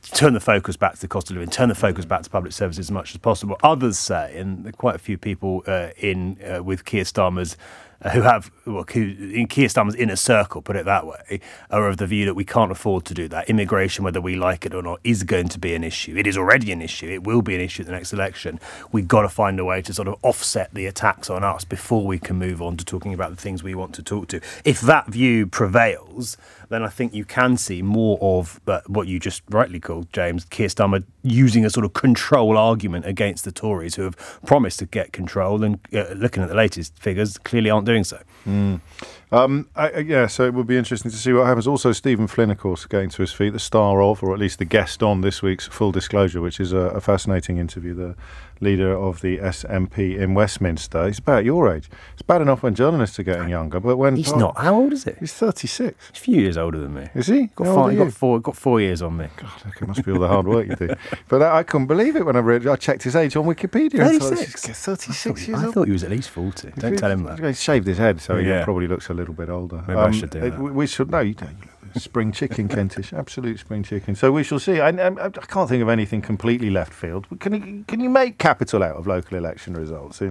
Speaker 14: turn the focus back to the cost of living, turn the focus back to public services as much as possible. Others say, and there are quite a few people with Keir Starmer's in Keir Starmer's inner circle, put it that way, are of the view that we can't afford to do that. Immigration, whether we like it or not, is going to be an issue. It is already an issue. It will be an issue at the next election. We've got to find a way to sort of offset the attacks on us before we can move on to talking about the things we want to talk to. If that view prevails, then I think you can see more of what you just rightly called, James, Keir Starmer using a sort of control argument against the Tories who have promised to get control and looking at the latest figures, clearly aren't doing so.
Speaker 1: So it would be interesting to see what happens. Also, Stephen Flynn, of course, getting to his feet, the star of, or at least the guest on this week's Full Disclosure, which is a fascinating interview, the leader of the SNP in Westminster. He's about your age. It's bad enough when journalists are getting younger, but when...
Speaker 14: He's not. How old is he?
Speaker 1: He's 36.
Speaker 14: He's a few years older than me.
Speaker 1: Is he?
Speaker 14: Got 4 years on me.
Speaker 1: God, it must be all the hard work you do. But I couldn't believe it when I checked his age on Wikipedia.
Speaker 14: 36?
Speaker 1: 36 years old.
Speaker 14: I thought he was at least 40. Don't tell him that.
Speaker 1: He shaved his head, so he probably looks a little bit older.
Speaker 14: Maybe I should do that.
Speaker 1: We should... No, you don't. Spring chicken, Kentish. Absolute spring chicken. So we shall see. I can't think of anything completely left field. Can you make capital out of local election results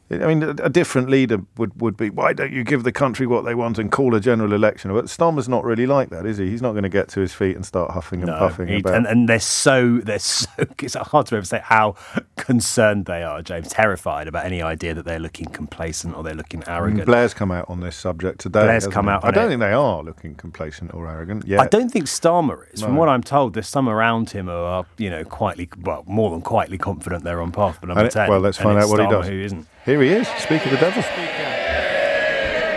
Speaker 1: I mean, a different leader would be, why don't you give the country what they want and call a general election? But Starmer's not really like that, is he? He's not going to get to his feet and start huffing and puffing about.
Speaker 14: And they're so it's hard to ever say how concerned they are, James, terrified about any idea that they're looking complacent or they're looking arrogant.
Speaker 1: Blair's come out on this subject today.
Speaker 14: Blair's come out on
Speaker 1: I don't think they are looking complacent or arrogant yet.
Speaker 14: I don't think Starmer is. No. From what I'm told, there's some around him who are, more than quietly confident they're on path for number 10.
Speaker 1: Well, let's find out what he does.
Speaker 14: Who isn't.
Speaker 1: Here he is, Speaker of the Devil.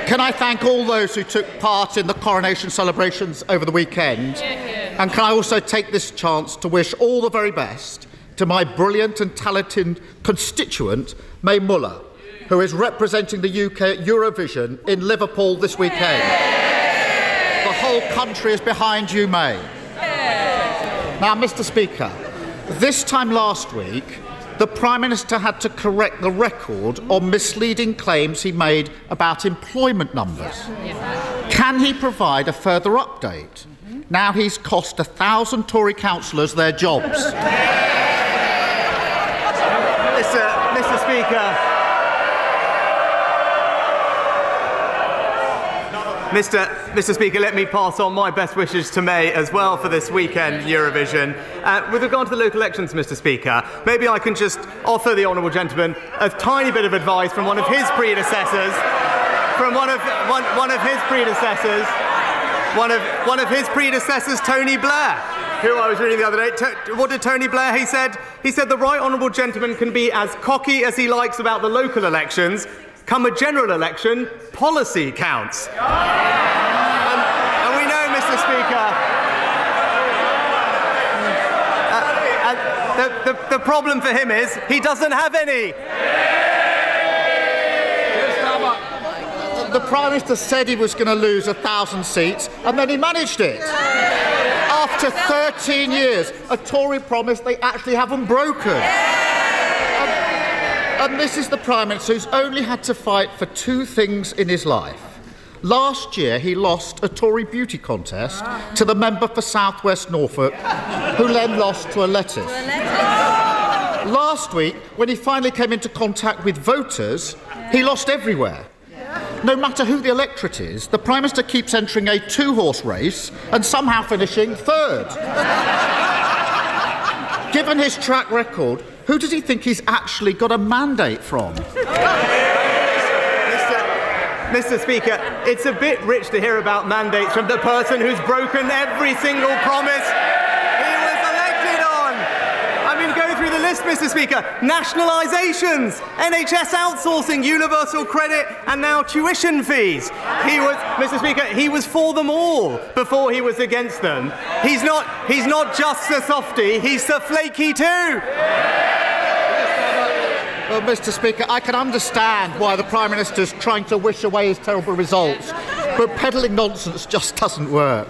Speaker 15: Can I thank all those who took part in the coronation celebrations over the weekend? And can I also take this chance to wish all the very best to my brilliant and talented constituent, May Muller, who is representing the UK at Eurovision in Liverpool this weekend. The whole country is behind you, May. Now, Mr. Speaker, this time last week, the Prime Minister had to correct the record on misleading claims he made about employment numbers. Can he provide a further update? Now he's cost 1,000 Tory councillors their jobs.
Speaker 16: Mr. Speaker. Mr. Speaker, let me pass on my best wishes to May as well for this weekend Eurovision. With regard to the local elections, Mr. Speaker, maybe I can just offer the honourable gentleman a tiny bit of advice from one of his predecessors. One of his predecessors, Tony Blair, who I was reading the other day. What did Tony Blair? He said the right honourable gentleman can be as cocky as he likes about the local elections. Come a general election, policy counts. And we know, Mr. Speaker, the problem for him is he doesn't have any.
Speaker 15: The Prime Minister said he was going to lose 1,000 seats, and then he managed it. After 13 years, a Tory promise they actually haven't broken. And this is the Prime Minister who's only had to fight for two things in his life. Last year, he lost a Tory beauty contest to the member for South West Norfolk, who then lost to a lettuce. Last week, when he finally came into contact with voters, he lost everywhere. No matter who the electorate is, the Prime Minister keeps entering a two-horse race and somehow finishing third. Given his track record, who does he think he's actually got a mandate from?
Speaker 16: Mr. Speaker, it's a bit rich to hear about mandates from the person who's broken every single promise he was elected on. I mean, go through the list, Mr. Speaker. Nationalisations, NHS outsourcing, universal credit, and now tuition fees. Mr. Speaker, he was for them all before he was against them. He's not just the softy, he's the flaky too.
Speaker 15: Well, Mr. Speaker, I can understand why the Prime Minister's trying to wish away his terrible results, but peddling nonsense just doesn't work.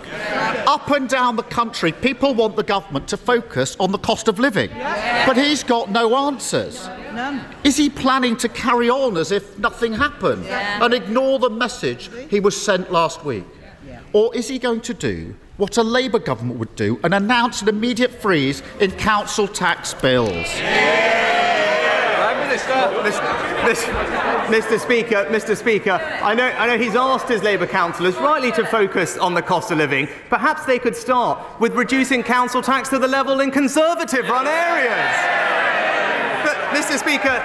Speaker 15: Up and down the country, people want the government to focus on the cost of living, but he's got no answers. None. Is he planning to carry on as if nothing happened and ignore the message he was sent last week? Or is he going to do what a Labour government would do and announce an immediate freeze in council tax bills?
Speaker 16: Mr. Speaker, I know he's asked his Labour councillors rightly to focus on the cost of living. Perhaps they could start with reducing council tax to the level in Conservative-run areas. But, Mr. Speaker,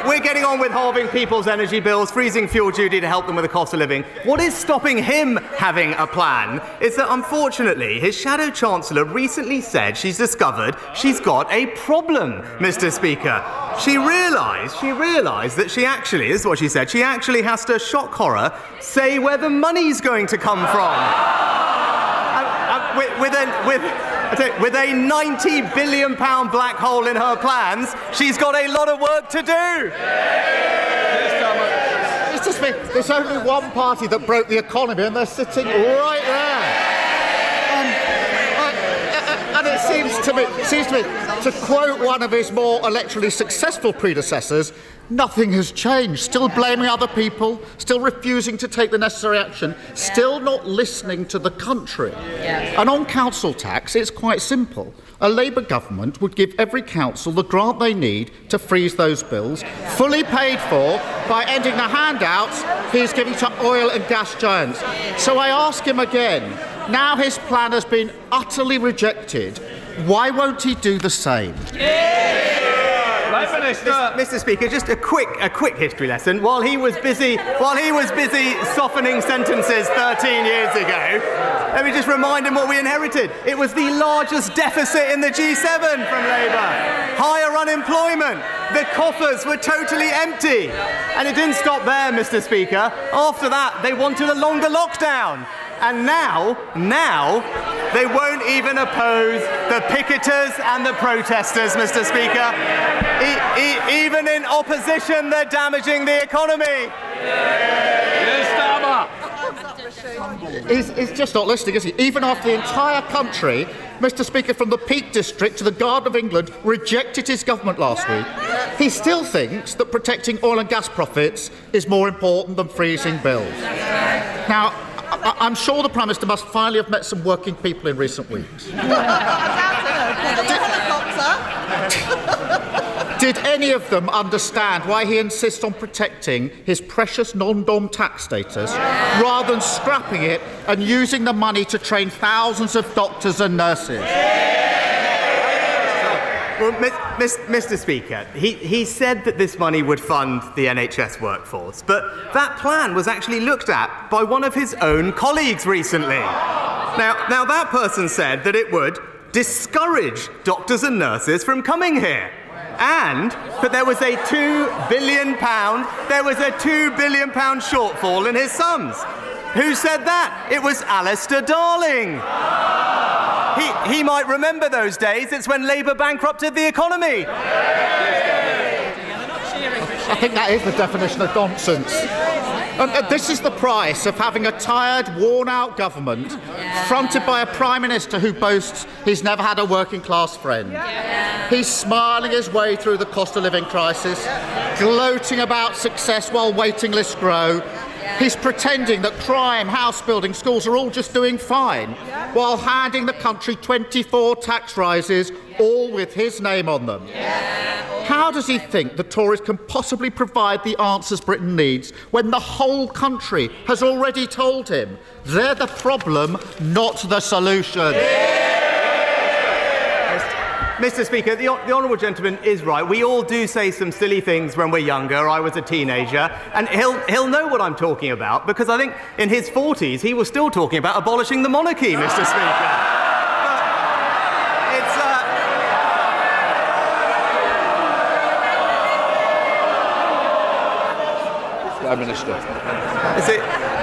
Speaker 16: we're getting on with halving people's energy bills, freezing fuel duty to help them with the cost of living. What is stopping him having a plan is that, unfortunately, his Shadow Chancellor recently said she's discovered she's got a problem, Mr. Speaker. She realised that she actually, this is what she said, she actually has to, shock horror, say where the money's going to come from. With a £90 billion black hole in her plans, she's got a lot of work to do.
Speaker 15: Mr. Speaker, there's only one party that broke the economy, and they're sitting right there. And it seems to me, to quote one of his more electorally successful predecessors, nothing has changed. Still blaming other people, still refusing to take the necessary action, still not listening to the country. Yeah. And on council tax, it's quite simple. A Labour government would give every council the grant they need to freeze those bills, fully paid for by ending the handouts he's giving to oil and gas giants. So I ask him again, now his plan has been utterly rejected, why won't he do the same?
Speaker 16: Mr. Speaker, just a quick history lesson. While he was busy softening sentences 13 years ago, let me just remind him what we inherited. It was the largest deficit in the G7 from Labour. Higher unemployment. The coffers were totally empty. And it didn't stop there, Mr. Speaker. After that, they wanted a longer lockdown. And now, they won't even oppose the picketers and the protesters, Mr. Speaker. Even in opposition, they're damaging the economy.
Speaker 15: He's just not listening, is he? Even after the entire country, Mr. Speaker, from the Peak District to the Garden of England, rejected his government last week, he still thinks that protecting oil and gas profits is more important than freezing bills. Now, I'm sure the Prime Minister must finally have met some working people in recent weeks. Did any of them understand why he insists on protecting his precious non-dom tax status rather than scrapping it and using the money to train thousands of doctors and nurses?
Speaker 16: Well, Mr. Speaker, he said that this money would fund the NHS workforce, but that plan was actually looked at by one of his own colleagues recently. Now that person said that it would discourage doctors and nurses from coming here. And that there was a £2 billion shortfall in his sums. Who said that? It was Alistair Darling. He might remember those days. It's when Labour bankrupted the economy.
Speaker 15: I think that is the definition of nonsense. And this is the price of having a tired, worn-out government fronted by a Prime Minister who boasts he's never had a working-class friend. He's smiling his way through the cost of living crisis, gloating about success while waiting lists grow. He's pretending that crime, house building, schools are all just doing fine, while handing the country 24 tax rises, all with his name on them. How does he think the Tories can possibly provide the answers Britain needs when the whole country has already told him they're the problem, not the solution?
Speaker 16: Mr. Speaker, the honourable gentleman is right. We all do say some silly things when we're younger. I was a teenager, and he'll know what I'm talking about, because I think in his 40s he was still talking about abolishing the monarchy, Mr. Speaker.
Speaker 17: Prime Minister.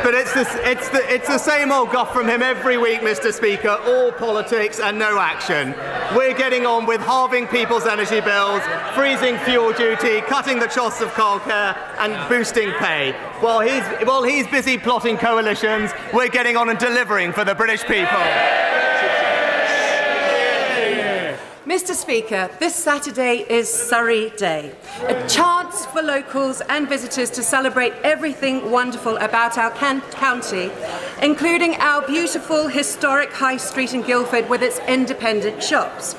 Speaker 16: But it's the same old guff from him every week, Mr. Speaker. All politics and no action. We're getting on with halving people's energy bills, freezing fuel duty, cutting the costs of childcare, and boosting pay. While he's busy plotting coalitions, we're getting on and delivering for the British people.
Speaker 18: Mr. Speaker, this Saturday is Surrey Day, a chance for locals and visitors to celebrate everything wonderful about our county, including our beautiful historic High Street in Guildford with its independent shops.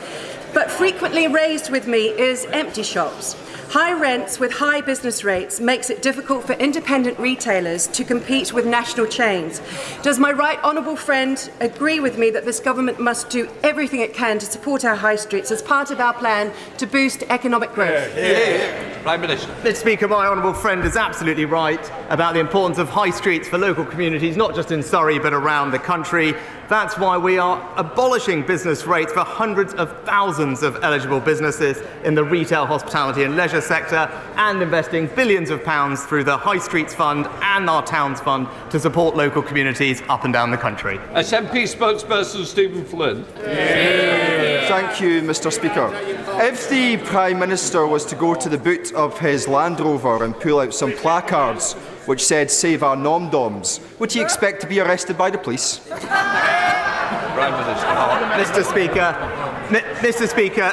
Speaker 18: But frequently raised with me is empty shops. High rents with high business rates makes it difficult for independent retailers to compete with national chains. Does my right honourable friend agree with me that this government must do everything it can to support our high streets as part of our plan to boost economic growth?
Speaker 17: Prime Minister.
Speaker 16: Mr. Speaker, my honourable friend is absolutely right about the importance of high streets for local communities, not just in Surrey but around the country. That's why we are abolishing business rates for hundreds of thousands of eligible businesses in the retail, hospitality and leisure sector, and investing billions of pounds through the High Streets Fund and our Towns Fund to support local communities up and down the country.
Speaker 17: SNP spokesperson Stephen Flynn.
Speaker 19: Thank you, Mr. Speaker. If the Prime Minister was to go to the boot of his Land Rover and pull out some placards which said "Save our nom-doms," would he expect to be arrested by the police?
Speaker 17: Prime Minister.
Speaker 16: Mr. Speaker, Mr. Speaker,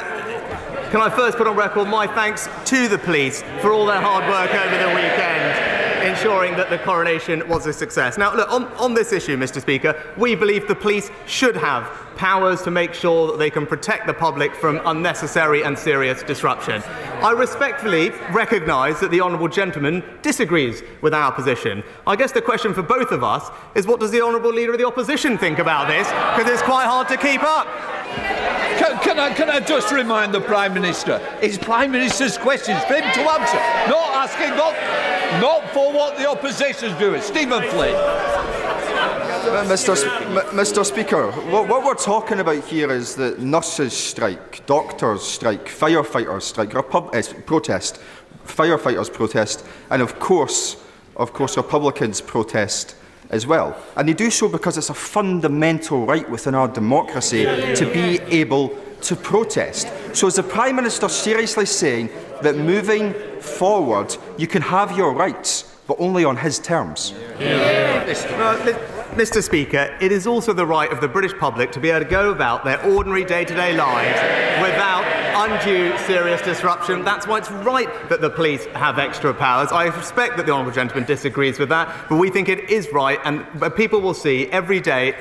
Speaker 16: can I first put on record my thanks to the police for all their hard work over the weekend, ensuring that the coronation was a success. Now, look, on this issue, Mr. Speaker, we believe the police should have powers to make sure that they can protect the public from unnecessary and serious disruption. I respectfully recognise that the Honourable Gentleman disagrees with our position. I guess the question for both of us is, what does the Honourable Leader of the Opposition think about this? Because it's quite hard to keep up.
Speaker 17: Can I just remind the Prime Minister, it's Prime Minister's questions for him to answer, not asking, not for what the opposition's doing. Stephen Flynn.
Speaker 19: Mr. Speaker, what we're talking about here is that nurses strike, doctors strike, firefighters strike, protest, firefighters protest, and of course Republicans protest as well. And they do so because it's a fundamental right within our democracy to be able to protest. So is the Prime Minister seriously saying that moving forward you can have your rights, but only on his terms?
Speaker 16: Mr. Speaker, it is also the right of the British public to be able to go about their ordinary day-to-day lives without undue serious disruption. That's why it's right that the police have extra powers. I respect that the Honourable Gentleman disagrees with that, but we think it is right, and people will see every day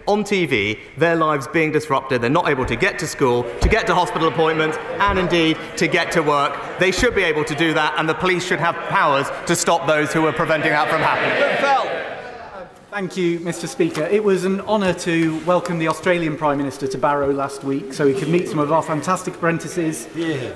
Speaker 16: on TV, their lives being disrupted. They're not able to get to school, to get to hospital appointments, and indeed to get to work. They should be able to do that, and the police should have powers to stop those who are preventing that from happening.
Speaker 20: Thank you, Mr. Speaker. It was an honour to welcome the Australian Prime Minister to Barrow last week, so he could meet some of our fantastic apprentices,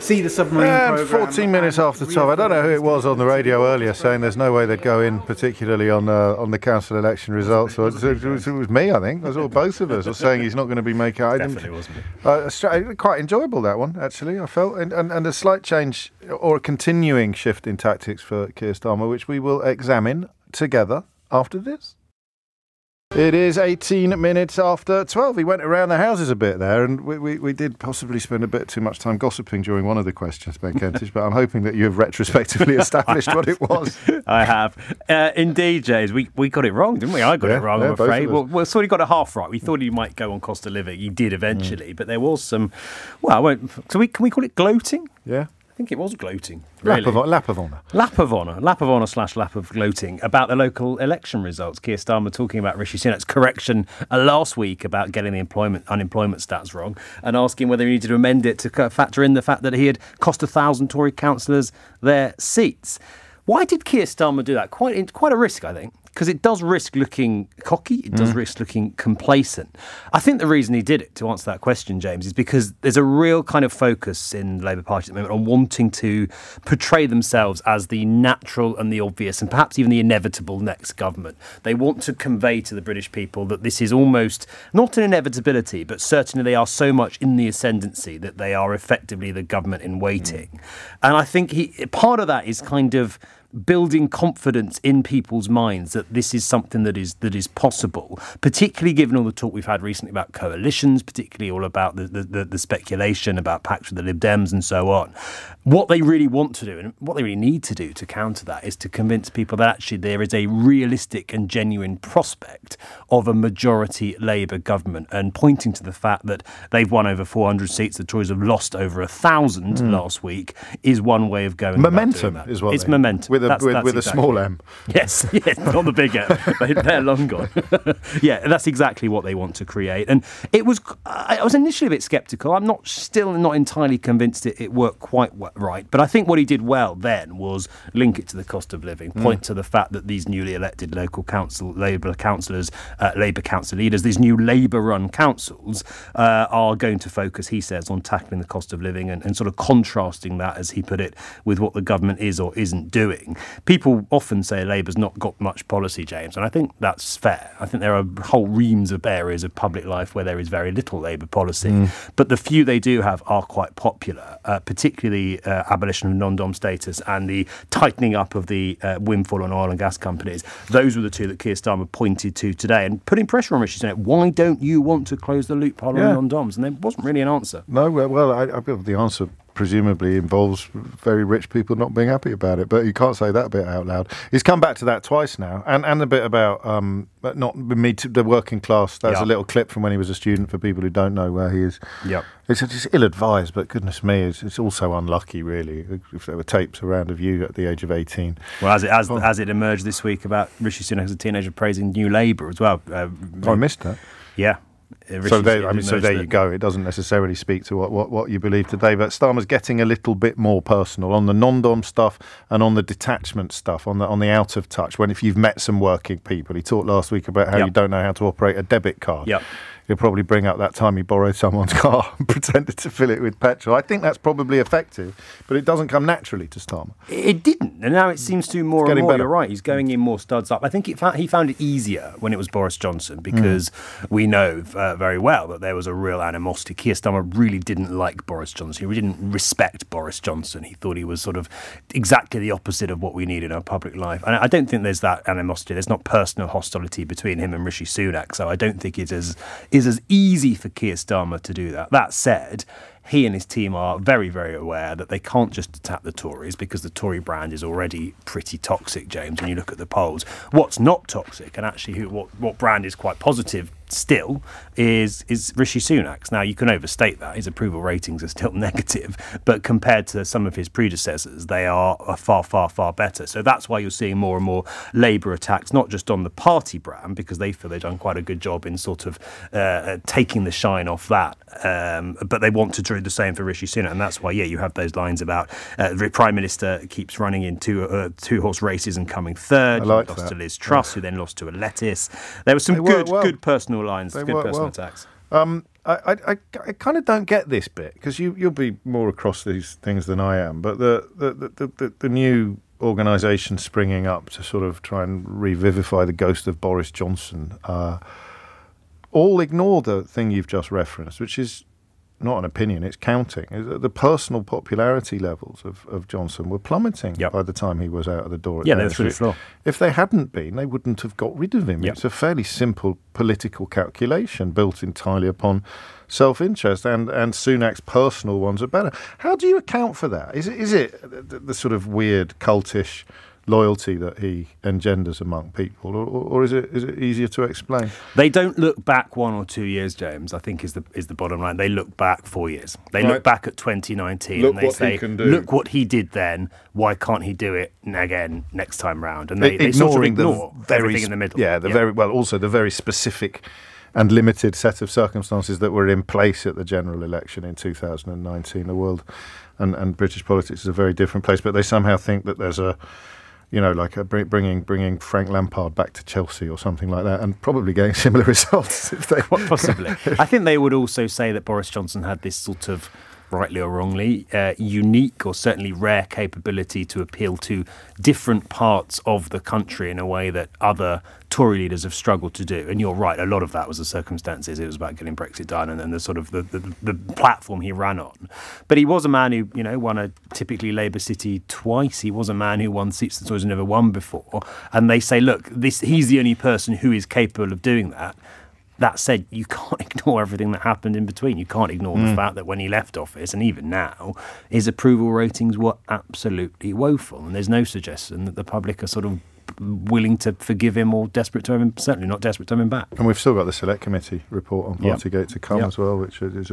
Speaker 20: see the submarine programme.
Speaker 1: 14 minutes after 12. I don't know who it was on the radio earlier saying there's no way they'd go in, particularly on the council election results. Or it was me, I think. It was all both of us, or saying he's not going to be making.
Speaker 14: Definitely wasn't.
Speaker 1: Quite enjoyable, that one, actually, I felt, and a slight change or a continuing shift in tactics for Keir Starmer, which we will examine together after this. It is 18 minutes after 12. He went around the houses a bit there, and we did possibly spend a bit too much time gossiping during one of the questions, Ben Kentish, but I'm hoping that you have retrospectively established what it was.
Speaker 14: I have. Indeed, James, we got it wrong, didn't we? I got it wrong, I'm afraid. We sort of got it half right. We thought he might go on cost of living. He did eventually, but there was some... Well, I won't... So can we call it gloating?
Speaker 1: Yeah.
Speaker 14: I think it was gloating. Really.
Speaker 1: Lap of honour.
Speaker 14: Lap of honour/lap of gloating about the local election results. Keir Starmer talking about Rishi Sunak's correction last week about getting the unemployment stats wrong, and asking whether he needed to amend it to factor in the fact that he had cost 1,000 Tory councillors their seats. Why did Keir Starmer do that? Quite a risk, I think. Because it does risk looking cocky, it does risk looking complacent. I think the reason he did it, to answer that question, James, is because there's a real kind of focus in the Labour Party at the moment on wanting to portray themselves as the natural and the obvious and perhaps even the inevitable next government. They want to convey to the British people that this is almost not an inevitability, but certainly they are so much in the ascendancy that they are effectively the government in waiting. And I think part of that is kind of building confidence in people's minds that this is something that is possible, particularly given all the talk we've had recently about coalitions, particularly all about the speculation about pacts with the Lib Dems and so on. What they really want to do and what they really need to do to counter that is to convince people that actually there is a realistic and genuine prospect of a majority Labour government, and pointing to the fact that they've won over 400 seats, the Tories have lost over 1,000 last week, is one way of going.
Speaker 1: Momentum is what
Speaker 14: it's momentum.
Speaker 1: With a small M.
Speaker 14: Yes, not the big M. They're long gone. Yeah, that's exactly what they want to create. And I was initially a bit sceptical. I'm still not entirely convinced it worked quite right. But I think what he did well then was link it to the cost of living, point to the fact that these newly elected local council Labour councillors, Labour council leaders, these new Labour-run councils are going to focus, he says, on tackling the cost of living and sort of contrasting that, as he put it, with what the government is or isn't doing. People often say Labour's not got much policy, James, and I think that's fair. I think there are whole reams of areas of public life where there is very little Labour policy, but the few they do have are quite popular, particularly abolition of non-dom status and the tightening up of the windfall on oil and gas companies. Those were the two that Keir Starmer pointed to today, and putting pressure on Rishi Sunak. Why don't you want to close the loophole on non-doms? And there wasn't really an answer.
Speaker 1: No, well, I believe the answer presumably involves very rich people not being happy about it. But you can't say that bit out loud. He's come back to that twice now, and the bit about the working class. That's a little clip from when he was a student for people who don't know where he is.
Speaker 14: Yep.
Speaker 1: It's ill-advised, but goodness me, it's also unlucky, really, if there were tapes around of you at the age of 18.
Speaker 14: Well, as it emerged this week about Rishi Sunak as a teenager praising New Labour as well.
Speaker 1: I missed that.
Speaker 14: Yeah.
Speaker 1: So there you go. It doesn't necessarily speak to what you believe today, but Starmer's getting a little bit more personal on the non-dom stuff and on the detachment stuff, on the out of touch. If you've met some working people, he talked last week about how you don't know how to operate a debit card.
Speaker 14: Yep.
Speaker 1: He'll probably bring up that time he borrowed someone's car and pretended to fill it with petrol. I think that's probably effective, but it doesn't come naturally to Starmer.
Speaker 14: It didn't, and now it seems to more and more.
Speaker 1: Better.
Speaker 14: You're right, he's going in more studs up. I think he found it easier when it was Boris Johnson, because we know very well that there was a real animosity. Keir Starmer really didn't like Boris Johnson. He really didn't respect Boris Johnson. He thought he was sort of exactly the opposite of what we need in our public life. And I don't think there's that animosity. There's not personal hostility between him and Rishi Sunak, so I don't think it is as easy for Keir Starmer to do that. That said, he and his team are very, very aware that they can't just attack the Tories, because the Tory brand is already pretty toxic, James, when you look at the polls. What's not toxic, and actually what brand is quite positive still, is Rishi Sunak's. Now, you can overstate that. His approval ratings are still negative, but compared to some of his predecessors, they are far, far, far better. So that's why you're seeing more and more Labour attacks, not just on the party brand, because they feel they've done quite a good job in sort of taking the shine off that, but they want to do the same for Rishi Sunak, and that's why, you have those lines about the Prime Minister keeps running in two-horse races and coming third. He lost to Liz Truss, who then lost to a lettuce. There were some good personal lines, good personal attacks.
Speaker 1: I kind of don't get this bit, because you'll be more across these things than I am, but the new organisation springing up to sort of try and revivify the ghost of Boris Johnson all ignore the thing you've just referenced, which is not an opinion, it's counting. The personal popularity levels of Johnson were plummeting by the time he was out of the door.
Speaker 14: They were through the floor.
Speaker 1: If they hadn't been, they wouldn't have got rid of him. It's a fairly simple political calculation built entirely upon self-interest, and Sunak's personal ones are better. How do you account for that? Is it the sort of weird cultish loyalty that he engenders among people, or is it easier to explain?
Speaker 14: They don't look back 1 or 2 years, James, I think is the bottom line. They look back 4 years. They look back at 2019 and they say, look what he did then, why can't he do it again next time round? And they sort of ignore everything in the middle.
Speaker 1: Also the very specific and limited set of circumstances that were in place at the general election in 2019. The world and British politics is a very different place, but they somehow think that there's bringing Frank Lampard back to Chelsea or something like that, and probably getting similar results if they
Speaker 14: possibly. I think they would also say that Boris Johnson had this sort of, rightly or wrongly, unique or certainly rare capability to appeal to different parts of the country in a way that other Tory leaders have struggled to do. And you're right, a lot of that was the circumstances. It was about getting Brexit done and then the sort of the platform he ran on. But he was a man who, won a typically Labour city twice. He was a man who won seats that Tories never won before. And they say, look, he's the only person who is capable of doing that. That said, you can't ignore everything that happened in between. You can't ignore the fact that when he left office, and even now, his approval ratings were absolutely woeful. And there's no suggestion that the public are sort of willing to forgive him or desperate to have him, certainly not desperate to have him back.
Speaker 1: And we've still got the Select Committee report on Partygate to come as well, which is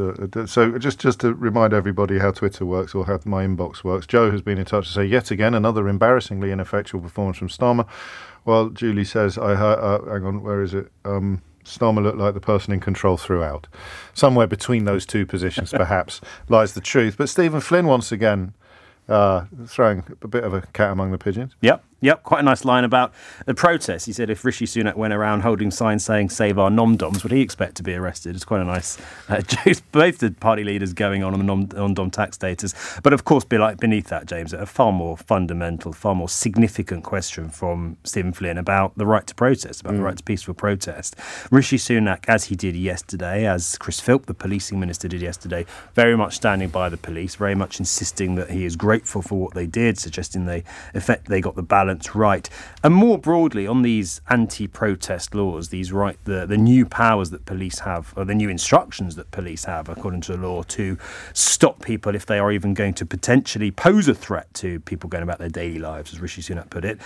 Speaker 1: so just to remind everybody how Twitter works or how my inbox works. Joe has been in touch to say, yet again, another embarrassingly ineffectual performance from Starmer. While Julie says, hang on, where is it? Starmer looked like the person in control throughout. Somewhere between those two positions, perhaps, lies the truth. But Stephen Flynn, once again, throwing a bit of a cat among the pigeons.
Speaker 14: Yep, quite a nice line about the protest. He said if Rishi Sunak went around holding signs saying "Save our nom-doms," would he expect to be arrested? It's quite a nice joke. Both the party leaders going on the nom-dom tax status. But of course, beneath that, James, a far more fundamental, far more significant question from Stephen Flynn about the right to protest, about the right to peaceful protest. Rishi Sunak, as he did yesterday, as Chris Philp, the policing minister, did yesterday, very much standing by the police, very much insisting that he is grateful for what they did, suggesting they got the balance balance right. And more broadly, on these anti-protest laws, the new powers that police have, or the new instructions that police have, according to the law, to stop people if they are even going to potentially pose a threat to people going about their daily lives, as Rishi Sunak put it.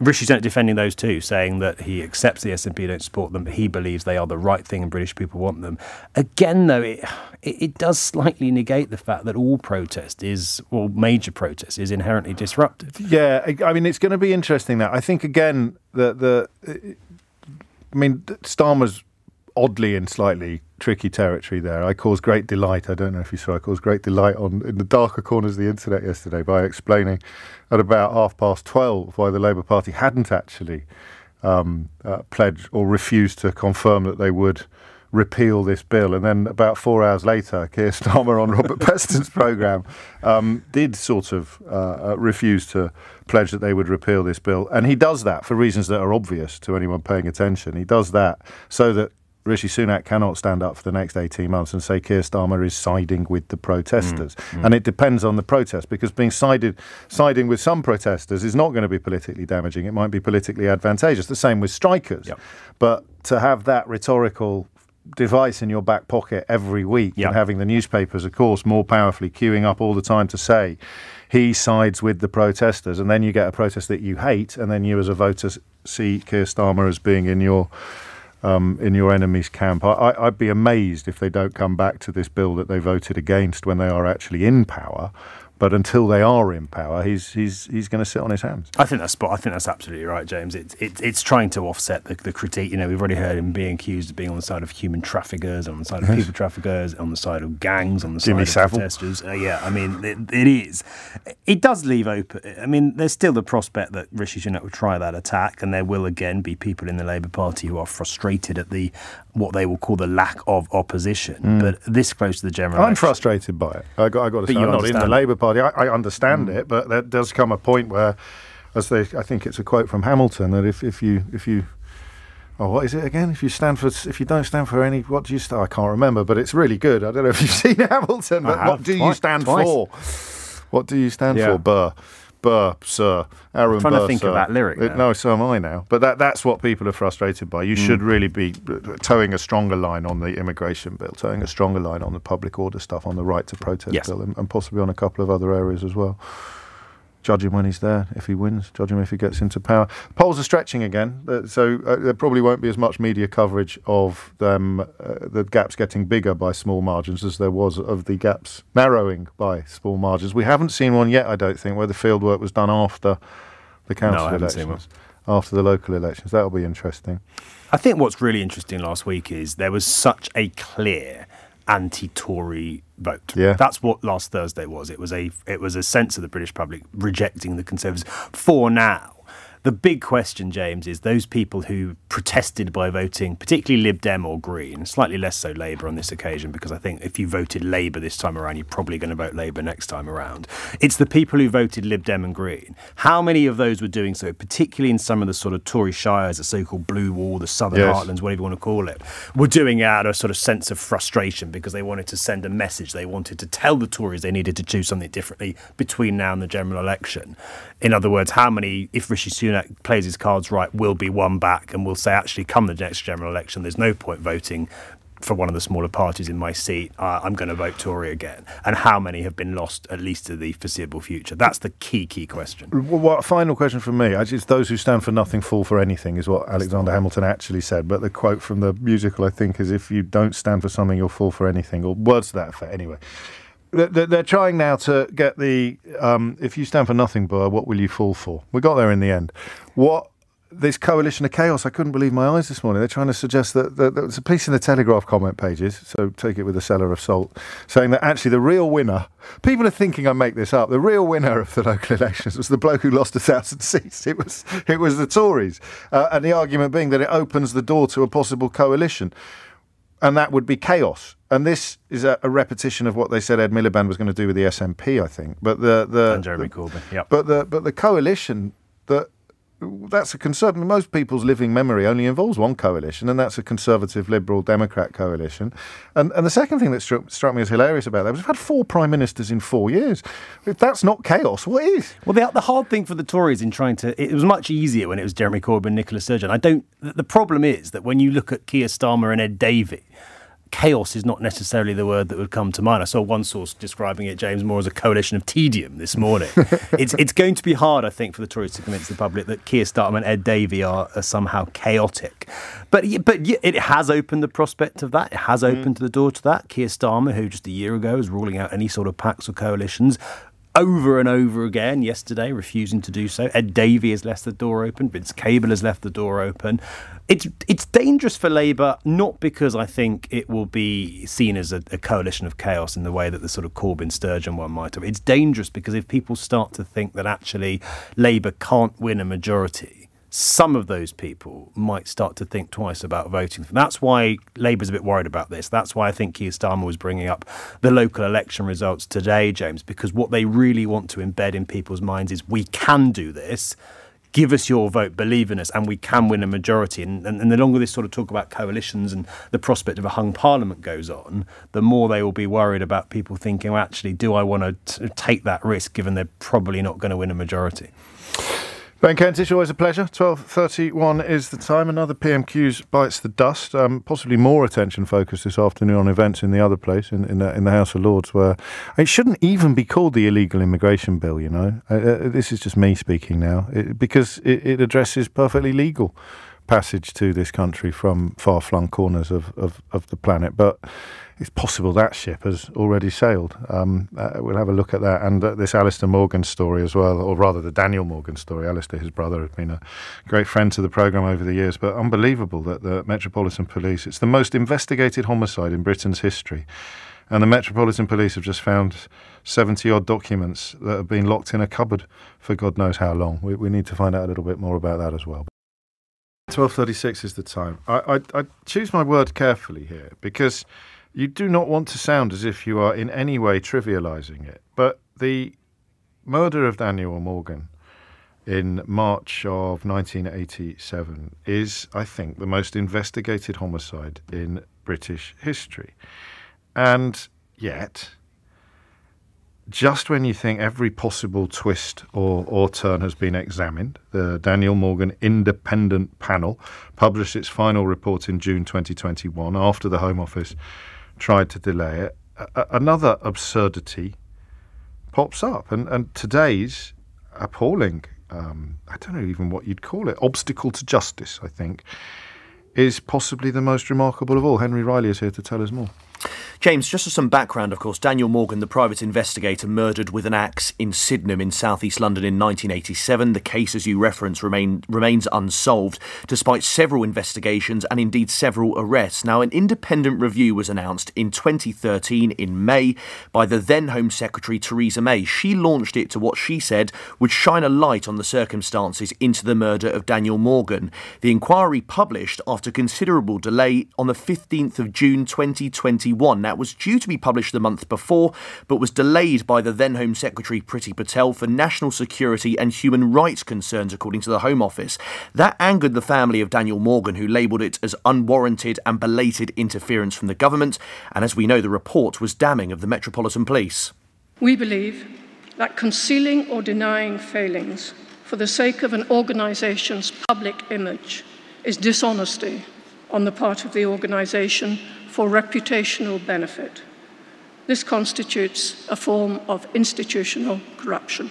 Speaker 14: Rishi Sunak defending those too, saying that he accepts the SNP don't support them, but he believes they are the right thing and British people want them. Again, though, it does slightly negate the fact that all protest major protest is inherently disruptive.
Speaker 1: Yeah, I mean, it's going to be interesting now. I think, again, Starmer's oddly in slightly tricky territory there. I caused great delight, I don't know if you saw, I caused great delight in the darker corners of the internet yesterday by explaining at about 12:30 why the Labour Party hadn't actually pledged or refused to confirm that they would repeal this bill. And then about 4 hours later, Keir Starmer on Robert Peston's programme did sort of refuse to pledge that they would repeal this bill. And he does that for reasons that are obvious to anyone paying attention. He does that so that Rishi Sunak cannot stand up for the next 18 months and say Keir Starmer is siding with the protesters. And it depends on the protest, because being siding with some protesters is not going to be politically damaging. It might be politically advantageous. The same with strikers. Yep. But to have that rhetorical device in your back pocket every week and having the newspapers, of course, more powerfully queuing up all the time to say he sides with the protesters, and then you get a protest that you hate, and then you as a voter see Keir Starmer as being in your enemy's camp. I'd be amazed if they don't come back to this bill that they voted against when they are actually in power. But until they are in power, he's going to sit on his hands.
Speaker 14: I think that's absolutely right, James. It's trying to offset the critique. You know, we've already heard him being accused of being on the side of human traffickers, on the side of people traffickers, on the side of gangs, on the side of protesters. I mean, it is. It does leave open. I mean, there's still the prospect that Rishi Sunak will try that attack, and there will again be people in the Labour Party who are frustrated at what they will call the lack of opposition. But this close to the general election,
Speaker 1: I'm frustrated by it. I got to say, I'm not in the Labour Party. I understand it, but there does come a point where, I think it's a quote from Hamilton, that if you what is it again? If you don't stand for any, what do you stand? I can't remember, but it's really good. I don't know if you've seen Hamilton, but what do you stand for? What do you stand for? Burr, sir. Aaron Burr,
Speaker 14: I'm trying to think of that lyric now.
Speaker 1: No, so am I now. But that's what people are frustrated by. You should really be towing a stronger line on the immigration bill, towing a stronger line on the public order stuff, on the right to protest bill, and possibly on a couple of other areas as well. Judge him when he's there, if he wins. Judge him if he gets into power. Polls are stretching again, so there probably won't be as much media coverage of them, the gaps getting bigger by small margins as there was of the gaps narrowing by small margins. We haven't seen one yet, I don't think, where the fieldwork was done after the council elections, after the local elections. That'll be interesting.
Speaker 14: I think what's really interesting last week is there was such a clear anti-Tory vote. Yeah. That's what last Thursday was. It was a sense of the British public rejecting the Conservatives. For now, the big question, James, is those people who protested by voting, particularly Lib Dem or Green, slightly less so Labour on this occasion, because I think if you voted Labour this time around, you're probably going to vote Labour next time around. It's the people who voted Lib Dem and Green. How many of those were doing so, particularly in some of the sort of Tory shires, the so-called Blue Wall, the Southern Heartlands, whatever you want to call it, were doing it out of a sort of sense of frustration because they wanted to send a message. They wanted to tell the Tories they needed to choose something differently between now and the general election. In other words, how many, if Rishi Sunak plays his cards right, will be won back and will say, actually, come the next general election, there's no point voting for one of the smaller parties in my seat. I'm going to vote Tory again. And how many have been lost, at least to the foreseeable future? That's the key question.
Speaker 1: Well, final question from me. It's those who stand for nothing fall for anything is what Alexander Hamilton actually said. But the quote from the musical, I think, is if you don't stand for something, you'll fall for anything, or words to that effect. Anyway. They're trying now to get the if you stand for nothing, Burr, what will you fall for? We got there in the end. This coalition of chaos, I couldn't believe my eyes this morning. They're trying to suggest that there was a piece in the Telegraph comment pages, so take it with a cellar of salt, saying that actually the real winner, people are thinking I make this up, the real winner of the local elections was the bloke who lost 1,000 seats. It was the Tories. And the argument being that it opens the door to a possible coalition. And that would be chaos. And this is a repetition of what they said Ed Miliband was going to do with the SNP, I think. But
Speaker 14: and Jeremy Corbyn, yeah.
Speaker 1: But the coalition that that's a conservative. Most people's living memory only involves one coalition, and that's a Conservative, Liberal, Democrat coalition. And the second thing that struck me as hilarious about that was we've had 4 prime ministers in 4 years. If that's not chaos, what is?
Speaker 14: Well, the hard thing for the Tories in trying to... It was much easier when it was Jeremy Corbyn, Nicola Sturgeon. The problem is that when you look at Keir Starmer and Ed Davey, chaos is not necessarily the word that would come to mind. I saw one source describing it, James, more as a coalition of tedium this morning. It's going to be hard, I think, for the Tories to convince the public that Keir Starmer and Ed Davey are somehow chaotic. But it has opened the prospect of that. It has opened the door to that. Keir Starmer, who just a year ago was ruling out any sort of pacts or coalitions, over and over again yesterday, refusing to do so. Ed Davey has left the door open. Vince Cable has left the door open. It's dangerous for Labour, not because I think it will be seen as a coalition of chaos in the way that the sort of Corbyn-Sturgeon one might have. It's dangerous because if people start to think that actually Labour can't win a majority, some of those people might start to think twice about voting. That's why Labour's a bit worried about this. That's why I think Keir Starmer was bringing up the local election results today, James, because what they really want to embed in people's minds is we can do this. Give us your vote, believe in us, and we can win a majority. And the longer this sort of talk about coalitions and the prospect of a hung parliament goes on, the more they will be worried about people thinking, well, actually, do I want to take that risk given they're probably not going to win a majority?
Speaker 1: Ben Kentish, always a pleasure. 12:31 is the time. Another PMQ's bites the dust. Possibly more attention focused this afternoon on events in the other place, in the House of Lords, where it shouldn't even be called the illegal immigration bill, you know. This is just me speaking now, because it addresses perfectly legal passage to this country from far-flung corners of the planet. But it's possible that ship has already sailed. We'll have a look at that. And this Alistair Morgan story as well, or rather the Daniel Morgan story. Alistair, his brother, has been a great friend to the programme over the years. But unbelievable that the Metropolitan Police, it's the most investigated homicide in Britain's history. And the Metropolitan Police have just found 70-odd documents that have been locked in a cupboard for God knows how long. We need to find out a little bit more about that as well. 12:36 is the time. I choose my word carefully here because you do not want to sound as if you are in any way trivialising it. But the murder of Daniel Morgan in March of 1987 is, I think, the most investigated homicide in British history. And yet, just when you think every possible twist or turn has been examined, the Daniel Morgan Independent Panel published its final report in June 2021 after the Home Office tried to delay it. Another absurdity pops up. And today's appalling, I don't know even what you'd call it, obstacle to justice, I think, is possibly the most remarkable of all. Henry Riley is here to tell us more.
Speaker 21: James, just as some background, of course, Daniel Morgan, the private investigator, murdered with an axe in Sydenham in south-east London in 1987. The case, as you reference, remains unsolved, despite several investigations and indeed several arrests. Now, an independent review was announced in 2013 in May by the then Home Secretary Theresa May. She launched it to what she said would shine a light on the circumstances into the murder of Daniel Morgan. The inquiry published after considerable delay on the 15th of June 2021. Now, it was due to be published the month before, but was delayed by the then Home Secretary Priti Patel for national security and human rights concerns, according to the Home Office. That angered the family of Daniel Morgan, who labelled it as unwarranted and belated interference from the government. And as we know, the report was damning of the Metropolitan Police.
Speaker 22: We believe that concealing or denying failings for the sake of an organisation's public image is dishonesty on the part of the organisation for reputational benefit. This constitutes a form of institutional corruption.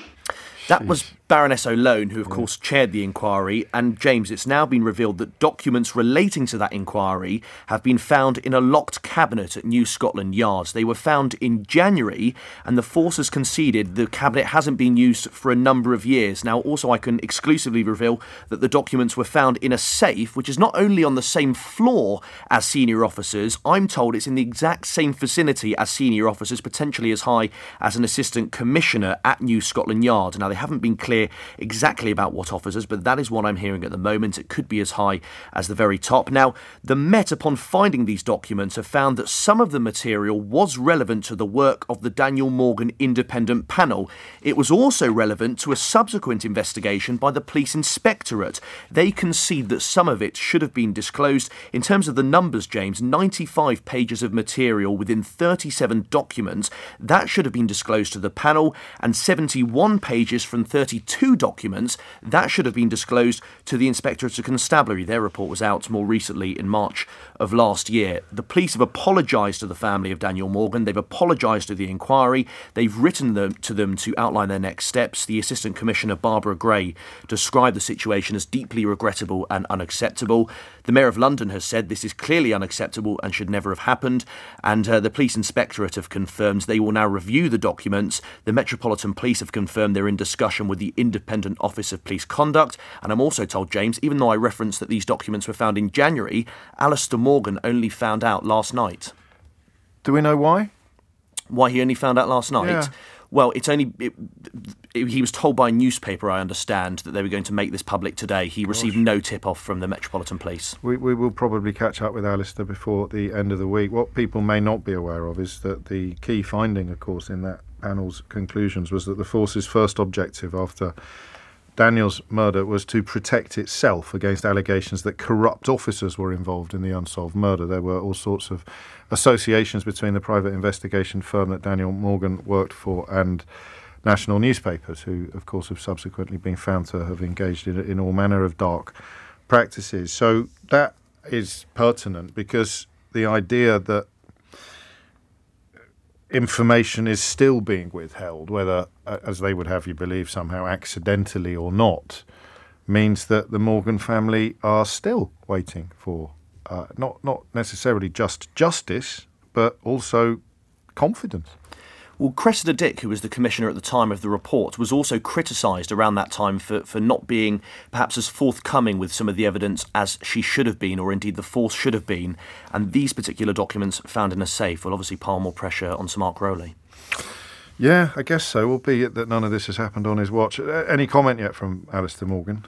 Speaker 21: That was Baroness O'Lone, who of course chaired the inquiry, and James, it's now been revealed that documents relating to that inquiry have been found in a locked cabinet at New Scotland Yard. They were found in January, and the force has conceded the cabinet hasn't been used for a number of years. Now, also I can exclusively reveal that the documents were found in a safe, which is not only on the same floor as senior officers, I'm told it's in the exact same vicinity as senior officers, potentially as high as an assistant commissioner at New Scotland Yard. Now, they haven't been cleared clear exactly about what officers, but that is what I'm hearing at the moment. It could be as high as the very top. Now, the Met, upon finding these documents, have found that some of the material was relevant to the work of the Daniel Morgan Independent Panel. It was also relevant to a subsequent investigation by the Police Inspectorate. They concede that some of it should have been disclosed. In terms of the numbers, James, 95 pages of material within 37 documents, that should have been disclosed to the panel, and 71 pages from 32 documents, that should have been disclosed to the Inspectorate of Constabulary. Their report was out more recently in March of last year. The police have apologised to the family of Daniel Morgan. They've apologised to the inquiry. They've written to them to outline their next steps. The Assistant Commissioner, Barbara Gray, described the situation as deeply regrettable and unacceptable. The Mayor of London has said this is clearly unacceptable and should never have happened. And the Police Inspectorate have confirmed they will now review the documents. The Metropolitan Police have confirmed they're in discussion with the Independent Office of Police Conduct. And I'm also told, James, even though I referenced that these documents were found in January, Alistair Morgan only found out last night.
Speaker 1: Do we know why?
Speaker 21: Why he only found out last night?
Speaker 1: Yeah.
Speaker 21: Well, he was told by a newspaper, I understand, that they were going to make this public today. He received no tip-off from the Metropolitan Police.
Speaker 1: We will probably catch up with Alistair before the end of the week. What people may not be aware of is that the key finding, of course, in that panel's conclusions was that the force's first objective after Daniel's murder was to protect itself against allegations that corrupt officers were involved in the unsolved murder. There were all sorts of associations between the private investigation firm that Daniel Morgan worked for and national newspapers, who, of course, have subsequently been found to have engaged in all manner of dark practices. So that is pertinent, because the idea that information is still being withheld, whether, as they would have you believe, somehow accidentally or not, means that the Morgan family are still waiting for not necessarily just justice, but also confidence.
Speaker 21: Well, Cressida Dick, who was the commissioner at the time of the report, was also criticised around that time for not being perhaps as forthcoming with some of the evidence as she should have been, or indeed the force should have been. And these particular documents found in a safe will obviously pile more pressure on Sir Mark Rowley.
Speaker 1: Yeah, I guess so, albeit that none of this has happened on his watch. Any comment yet from Alistair Morgan?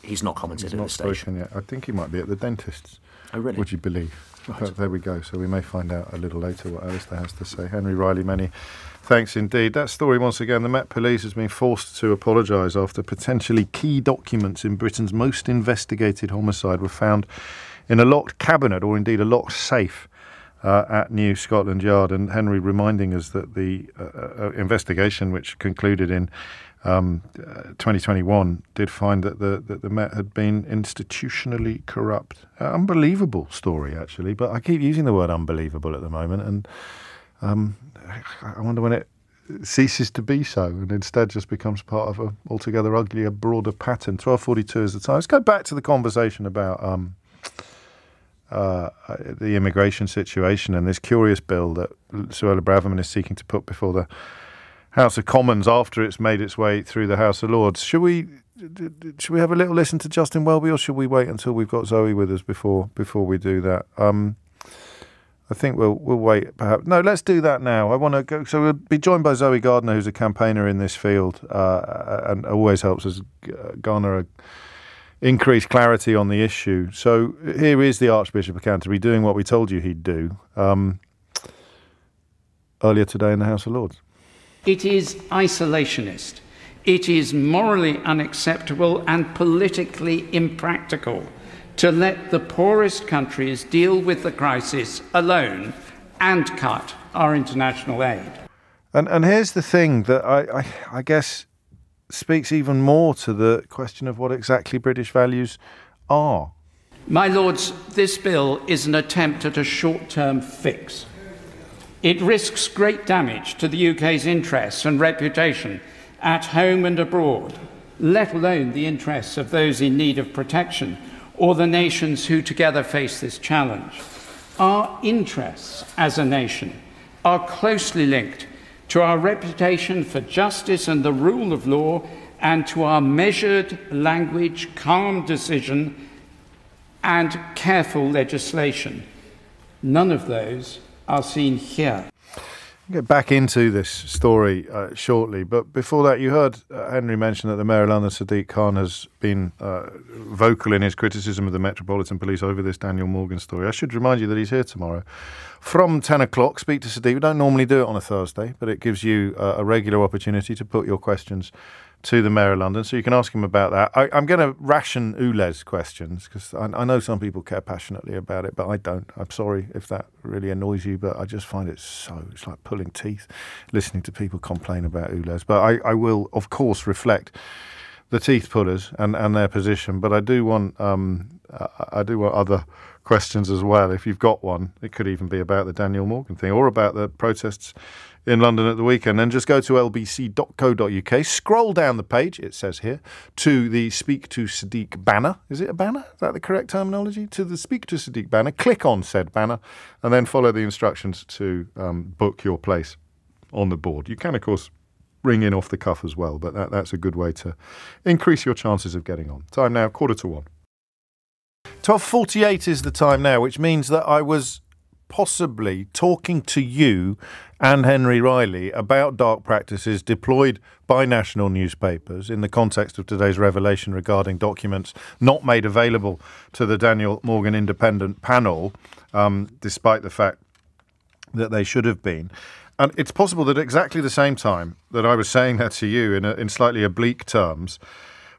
Speaker 21: He's not commented at this stage.
Speaker 1: Yet. I think he might be at the dentist's.
Speaker 21: Oh, really?
Speaker 1: Would you believe? Right. But there we go. So we may find out a little later what Alistair has to say. Henry Riley, many thanks indeed. That story, once again, the Met Police has been forced to apologise after potentially key documents in Britain's most investigated homicide were found in a locked cabinet, or indeed a locked safe, at New Scotland Yard. And Henry reminding us that the investigation, which concluded in 2021, did find that the Met had been institutionally corrupt. Unbelievable story, actually, but I keep using the word unbelievable at the moment, and I wonder when it ceases to be so and instead just becomes part of a altogether uglier, broader pattern. 12:42 is the time. Let's go back to the conversation about the immigration situation and this curious bill that Suella Braverman is seeking to put before the House of Commons after it's made its way through the House of Lords. Should we have a little listen to Justin Welby, or should we wait until we've got Zoe with us before we do that? I think we'll wait, perhaps. No, let's do that now. I want to go. So we'll be joined by Zoe Gardner, who's a campaigner in this field, and always helps us garner increased clarity on the issue. So here is the Archbishop of Canterbury doing what we told you he'd do earlier today in the House of Lords.
Speaker 2: It is isolationist. It is morally unacceptable and politically impractical to let the poorest countries deal with the crisis alone and cut our international aid.
Speaker 1: And here's the thing that I guess speaks even more to the question of what exactly British values are.
Speaker 2: My Lords, this bill is an attempt at a short-term fix. It risks great damage to the UK's interests and reputation at home and abroad, let alone the interests of those in need of protection or the nations who together face this challenge. Our interests as a nation are closely linked to our reputation for justice and the rule of law, and to our measured language, calm decision, and careful legislation. None of those are seen here.
Speaker 1: We'll get back into this story shortly, but before that, you heard Henry mention that the Mayor of London, Sadiq Khan, has been vocal in his criticism of the Metropolitan Police over this Daniel Morgan story. I should remind you that he's here tomorrow from 10 o'clock. Speak to Sadiq. We don't normally do it on a Thursday, but it gives you a regular opportunity to put your questions to the Mayor of London, so you can ask him about that. I'm going to ration Ule's questions, because I know some people care passionately about it, but I don't. I'm sorry if that really annoys you, but I just find it's like pulling teeth listening to people complain about Ule's. But I will, of course, reflect the teeth pullers and their position, but I do want other questions as well. If you've got one, it could even be about the Daniel Morgan thing or about the protests in London at the weekend. Then just go to lbc.co.uk, scroll down the page, it says here, to the Speak to Sadiq banner. Is it a banner? Is that the correct terminology? To the Speak to Sadiq banner. Click on said banner and then follow the instructions to book your place on the board. You can, of course, ring in off the cuff as well, but that's a good way to increase your chances of getting on. Time now, 1:45. 12:48 is the time now, which means that I was possibly talking to you and Henry Riley about dark practices deployed by national newspapers in the context of today's revelation regarding documents not made available to the Daniel Morgan Independent Panel, despite the fact that they should have been. And it's possible that at exactly the same time that I was saying that to you in slightly oblique terms,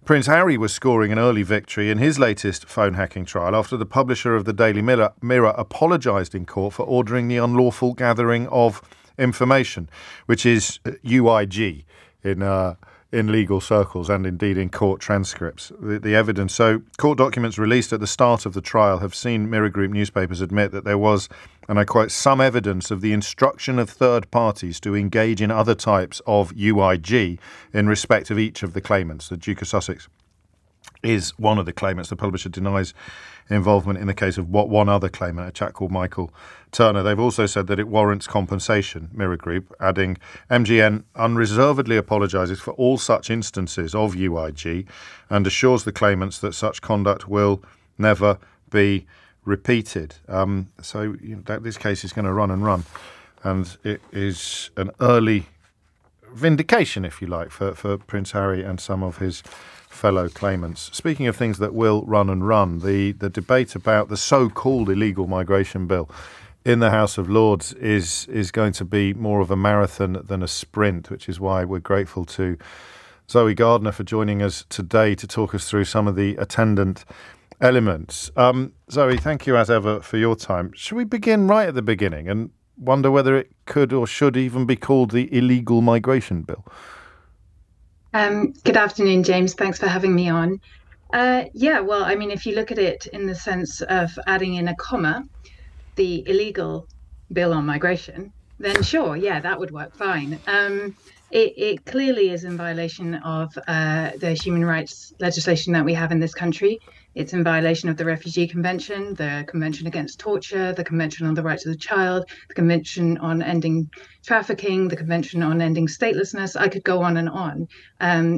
Speaker 1: Prince Harry was scoring an early victory in his latest phone hacking trial after the publisher of the Daily Mirror apologised in court for ordering the unlawful gathering of information, which is UIG in legal circles and indeed in court transcripts. The evidence. So court documents released at the start of the trial have seen Mirror Group newspapers admit that there was, and I quote, some evidence of the instruction of third parties to engage in other types of UIG in respect of each of the claimants. The Duke of Sussex is one of the claimants. The publisher denies involvement in the case of one other claimant, a chap called Michael Turner. They've also said that it warrants compensation, Mirror Group, adding MGN unreservedly apologises for all such instances of UIG and assures the claimants that such conduct will never be repeated. This case is going to run and run, and it is an early vindication, if you like, for Prince Harry and some of his fellow claimants. Speaking of things that will run and run, the debate about the so-called illegal migration bill in the House of Lords is going to be more of a marathon than a sprint, which is why we're grateful to Zoe Gardner for joining us today to talk us through some of the attendant elements. Zoe, thank you as ever for your time. Should we begin right at the beginning and wonder whether it could or should even be called the illegal migration bill?
Speaker 3: Good afternoon, James. Thanks for having me on. If you look at it in the sense of adding in a comma, the illegal bill on migration, then sure, that would work fine. It clearly is in violation of the human rights legislation that we have in this country. It's in violation of the Refugee Convention, the Convention Against Torture, the Convention on the Rights of the Child, the Convention on Ending Trafficking, the Convention on Ending Statelessness. I could go on and on.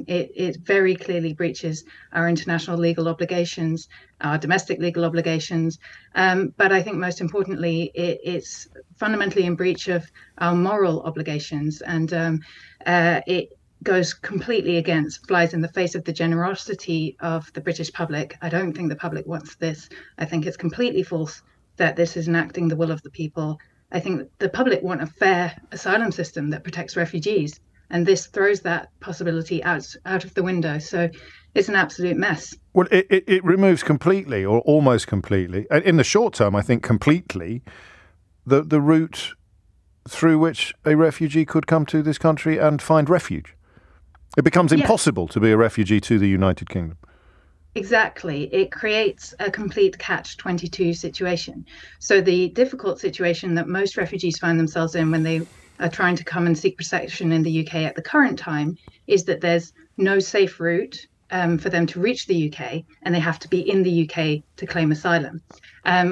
Speaker 3: It very clearly breaches our international legal obligations, our domestic legal obligations. But I think most importantly, it's fundamentally in breach of our moral obligations. And it goes completely flies in the face of the generosity of the British public. I don't think the public wants this. I think it's completely false that this is enacting the will of the people. I think the public want a fair asylum system that protects refugees, and this throws that possibility out of the window. So it's an absolute mess.
Speaker 1: Well, it removes completely, or almost completely, in the short term, I think completely, the route through which a refugee could come to this country and find refuge. It becomes impossible to be a refugee to the United Kingdom.
Speaker 3: Exactly. It creates a complete catch-22 situation. So the difficult situation that most refugees find themselves in when they are trying to come and seek protection in the UK at the current time is that there's no safe route for them to reach the UK, and they have to be in the UK to claim asylum.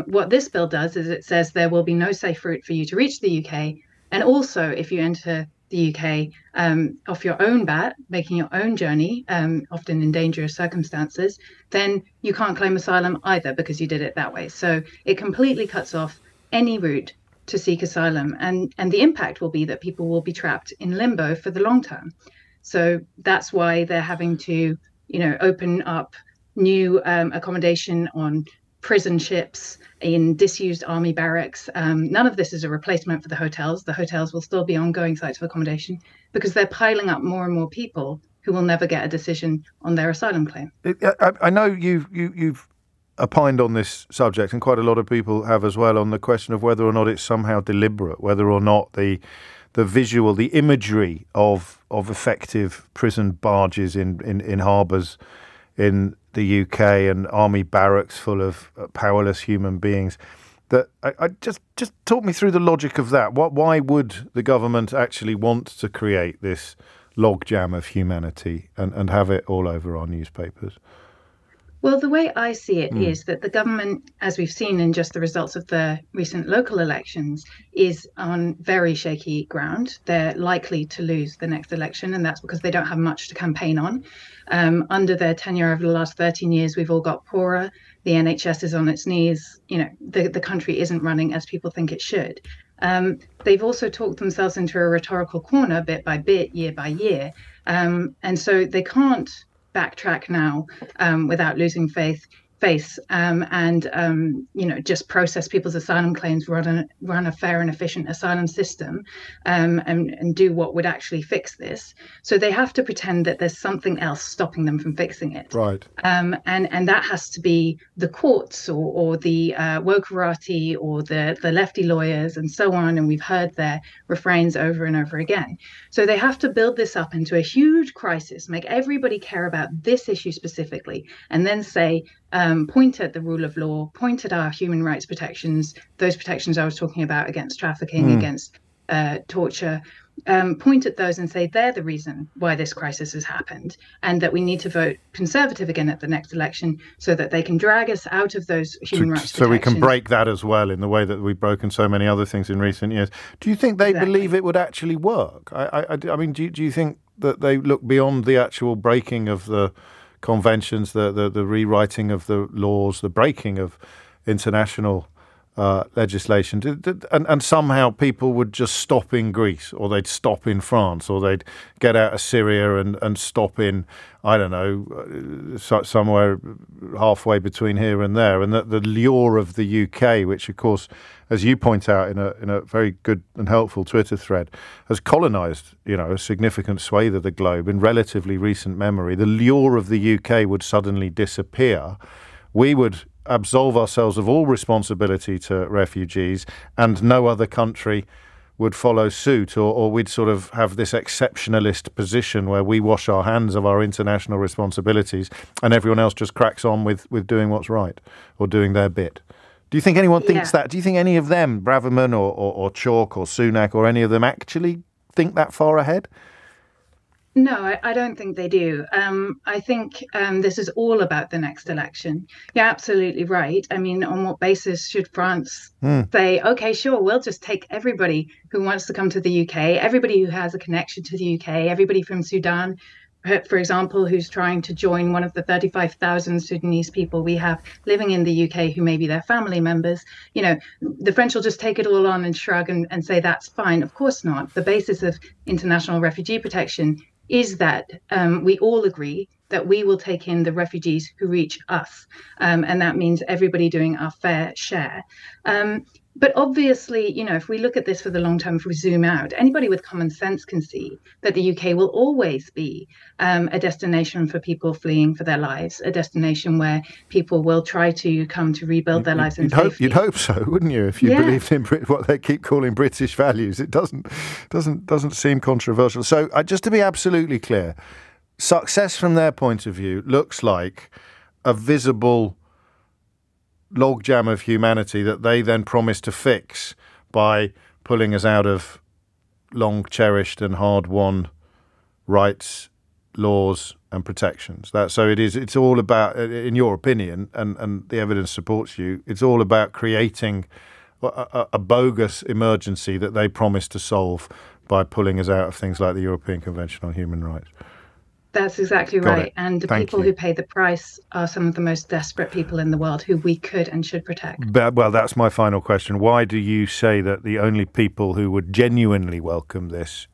Speaker 3: What this bill does is it says there will be no safe route for you to reach the UK, and also if you enter the UK off your own bat, making your own journey, often in dangerous circumstances, then you can't claim asylum either because you did it that way. So it completely cuts off any route to seek asylum. And the impact will be that people will be trapped in limbo for the long term. So that's why they're having to, open up new accommodation on prison ships, in disused army barracks. None of this is a replacement for the hotels. The hotels will still be ongoing sites of accommodation because they're piling up more and more people who will never get a decision on their asylum claim.
Speaker 1: I know you've opined on this subject, and quite a lot of people have as well, on the question of whether or not it's somehow deliberate, whether or not the visual, the imagery of effective prison barges in harbours in the UK and army barracks full of powerless human beings. That I just talk me through the logic of that. Why would the government actually want to create this logjam of humanity and have it all over our newspapers?
Speaker 3: Well, the way I see it is that the government, as we've seen in just the results of the recent local elections, is on very shaky ground. They're likely to lose the next election, and that's because they don't have much to campaign on. Under their tenure over the last 13 years, we've all got poorer. The NHS is on its knees. The country isn't running as people think it should. They've also talked themselves into a rhetorical corner bit by bit, year by year. And so they can't backtrack now without losing face and just process people's asylum claims, run a fair and efficient asylum system, and do what would actually fix this. So they have to pretend that there's something else stopping them from fixing it.
Speaker 1: Right.
Speaker 3: And that has to be the courts or the wokerati or the lefty lawyers and so on. And we've heard their refrains over and over again. So they have to build this up into a huge crisis, make everybody care about this issue specifically, and then say, point at the rule of law, point at our human rights protections, those protections I was talking about against trafficking, against torture, point at those and say they're the reason why this crisis has happened, and that we need to vote Conservative again at the next election so that they can drag us out of those human rights protections.
Speaker 1: So we can break that as well in the way that we've broken so many other things in recent years. Do you think they believe it would actually work? I mean, do you think that they look beyond the actual breaking of the conventions, the rewriting of the laws, the breaking of international legislation, and somehow people would just stop in Greece, or they'd stop in France, or they'd get out of Syria and stop in, I don't know, somewhere halfway between here and there, and that the lure of the UK, which of course, as you point out in a very good and helpful Twitter thread, has colonised, a significant swathe of the globe in relatively recent memory. The lure of the UK would suddenly disappear. We would absolve ourselves of all responsibility to refugees, and no other country would follow suit, or we'd sort of have this exceptionalist position where we wash our hands of our international responsibilities and everyone else just cracks on with doing what's right or doing their bit. Do you think anyone thinks that? Do you think any of them, Braverman or Chalk or Sunak or any of them, actually think that far ahead?
Speaker 3: No, I don't think they do. I think this is all about the next election. You're absolutely right. I mean, on what basis should France say, okay, sure, we'll just take everybody who wants to come to the UK, everybody who has a connection to the UK, everybody from Sudan, for example, who's trying to join one of the 35,000 Sudanese people we have living in the UK who may be their family members. The French will just take it all on and shrug and say that's fine. Of course not. The basis of international refugee protection is that we all agree that we will take in the refugees who reach us. And that means everybody doing our fair share. But obviously, if we look at this for the long term, if we zoom out, anybody with common sense can see that the UK will always be a destination for people fleeing for their lives, a destination where people will try to come to rebuild their lives in safety.
Speaker 1: You'd hope so, wouldn't you? If you believed in what they keep calling British values, it doesn't seem controversial. So just to be absolutely clear, success from their point of view looks like a visible logjam of humanity that they then promise to fix by pulling us out of long cherished and hard won rights, laws and protections. It's all about, in your opinion, and the evidence supports you, it's all about creating a bogus emergency that they promise to solve by pulling us out of things like the European Convention on Human Rights.
Speaker 3: That's exactly
Speaker 1: Got
Speaker 3: right.
Speaker 1: it.
Speaker 3: And the
Speaker 1: Thank
Speaker 3: people
Speaker 1: you.
Speaker 3: who pay the price are some of the most desperate people in the world who we could and should protect.
Speaker 1: Well, that's my final question. Why do you say that the only people who would genuinely welcome this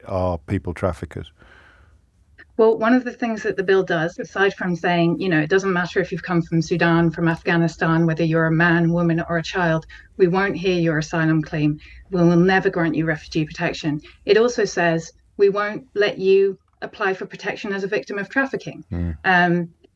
Speaker 1: are people traffickers?
Speaker 3: Well, one of the things that the bill does, aside from saying, it doesn't matter if you've come from Sudan, from Afghanistan, whether you're a man, woman, or a child, we won't hear your asylum claim. We will never grant you refugee protection. It also says we won't let you apply for protection as a victim of trafficking.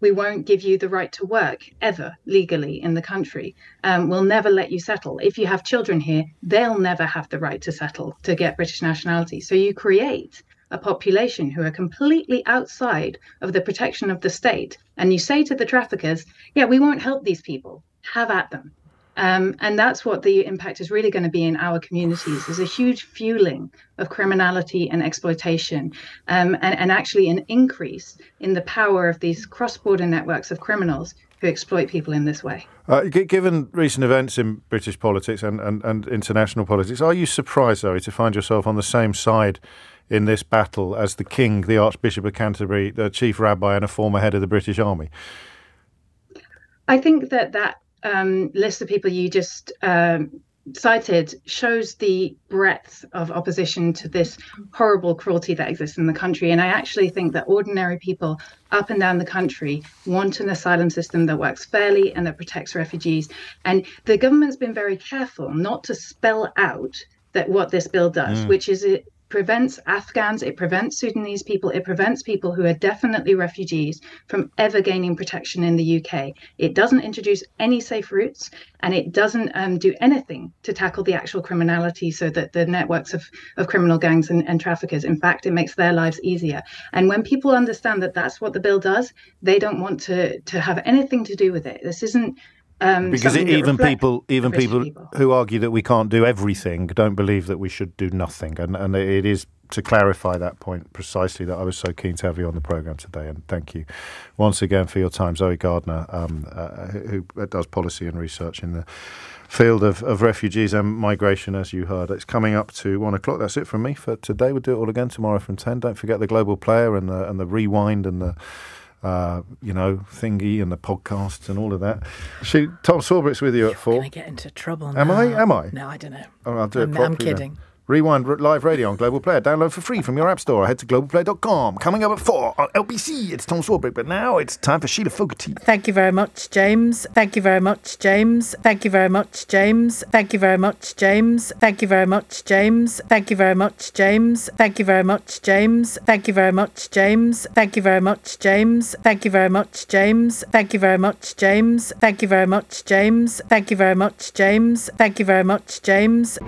Speaker 3: We won't give you the right to work ever legally in the country. We'll never let you settle. If you have children here, they'll never have the right to settle, to get British nationality. So you create a population who are completely outside of the protection of the state. And you say to the traffickers, yeah, we won't help these people. Have at them. And that's what the impact is really going to be in our communities. There's a huge fueling of criminality and exploitation, and actually an increase in the power of these cross-border networks of criminals who exploit people in this way.
Speaker 1: Given recent events in British politics and international politics, are you surprised, Zoe, to find yourself on the same side in this battle as the King, the Archbishop of Canterbury, the Chief Rabbi and a former head of the British Army?
Speaker 3: I think that list of people you just cited shows the breadth of opposition to this horrible cruelty that exists in the country. And I actually think that ordinary people up and down the country want an asylum system that works fairly and that protects refugees. And the government's been very careful not to spell out that what this bill does, which is it prevents Afghans, it prevents Sudanese people, it prevents people who are definitely refugees from ever gaining protection in the UK. It doesn't introduce any safe routes, and it doesn't do anything to tackle the actual criminality so that the networks of criminal gangs and traffickers, in fact, it makes their lives easier. And when people understand that that's what the bill does, they don't want to have anything to do with it. This isn't
Speaker 1: because even people who argue that we can't do everything don't believe that we should do nothing, and it is to clarify that point precisely that I was so keen to have you on the programme today. And thank you once again for your time, Zoe Gardner, who does policy and research in the field of refugees and migration, as you heard. It's coming up to 1 o'clock. That's it from me for today. We'll do it all again tomorrow from 10. Don't forget the Global Player and the Rewind and the thingy and the podcasts and all of that. Tom Swarbrick's with you at 4.
Speaker 4: You're going to get into trouble now.
Speaker 1: Am I?
Speaker 4: No, I don't know.
Speaker 1: Oh, I'll do it properly.
Speaker 4: I'm kidding.
Speaker 1: Then. Rewind live radio on Global Player. Download for free from your app store. Head to globalplayer.com. Coming up at 4 on LBC. It's Tom Swarbrick. But now it's time for Sheila Fogarty.
Speaker 4: Thank you very much, James. Thank you very much, James. Thank you very much, James. Thank you very much, James. Thank you very much, James. Thank you very much, James. Thank you very much, James. Thank you very much, James. Thank you very much, James. Thank you very much, James. Thank you very much, James. Thank you very much, James. Thank you very much, James. Thank you very much, James.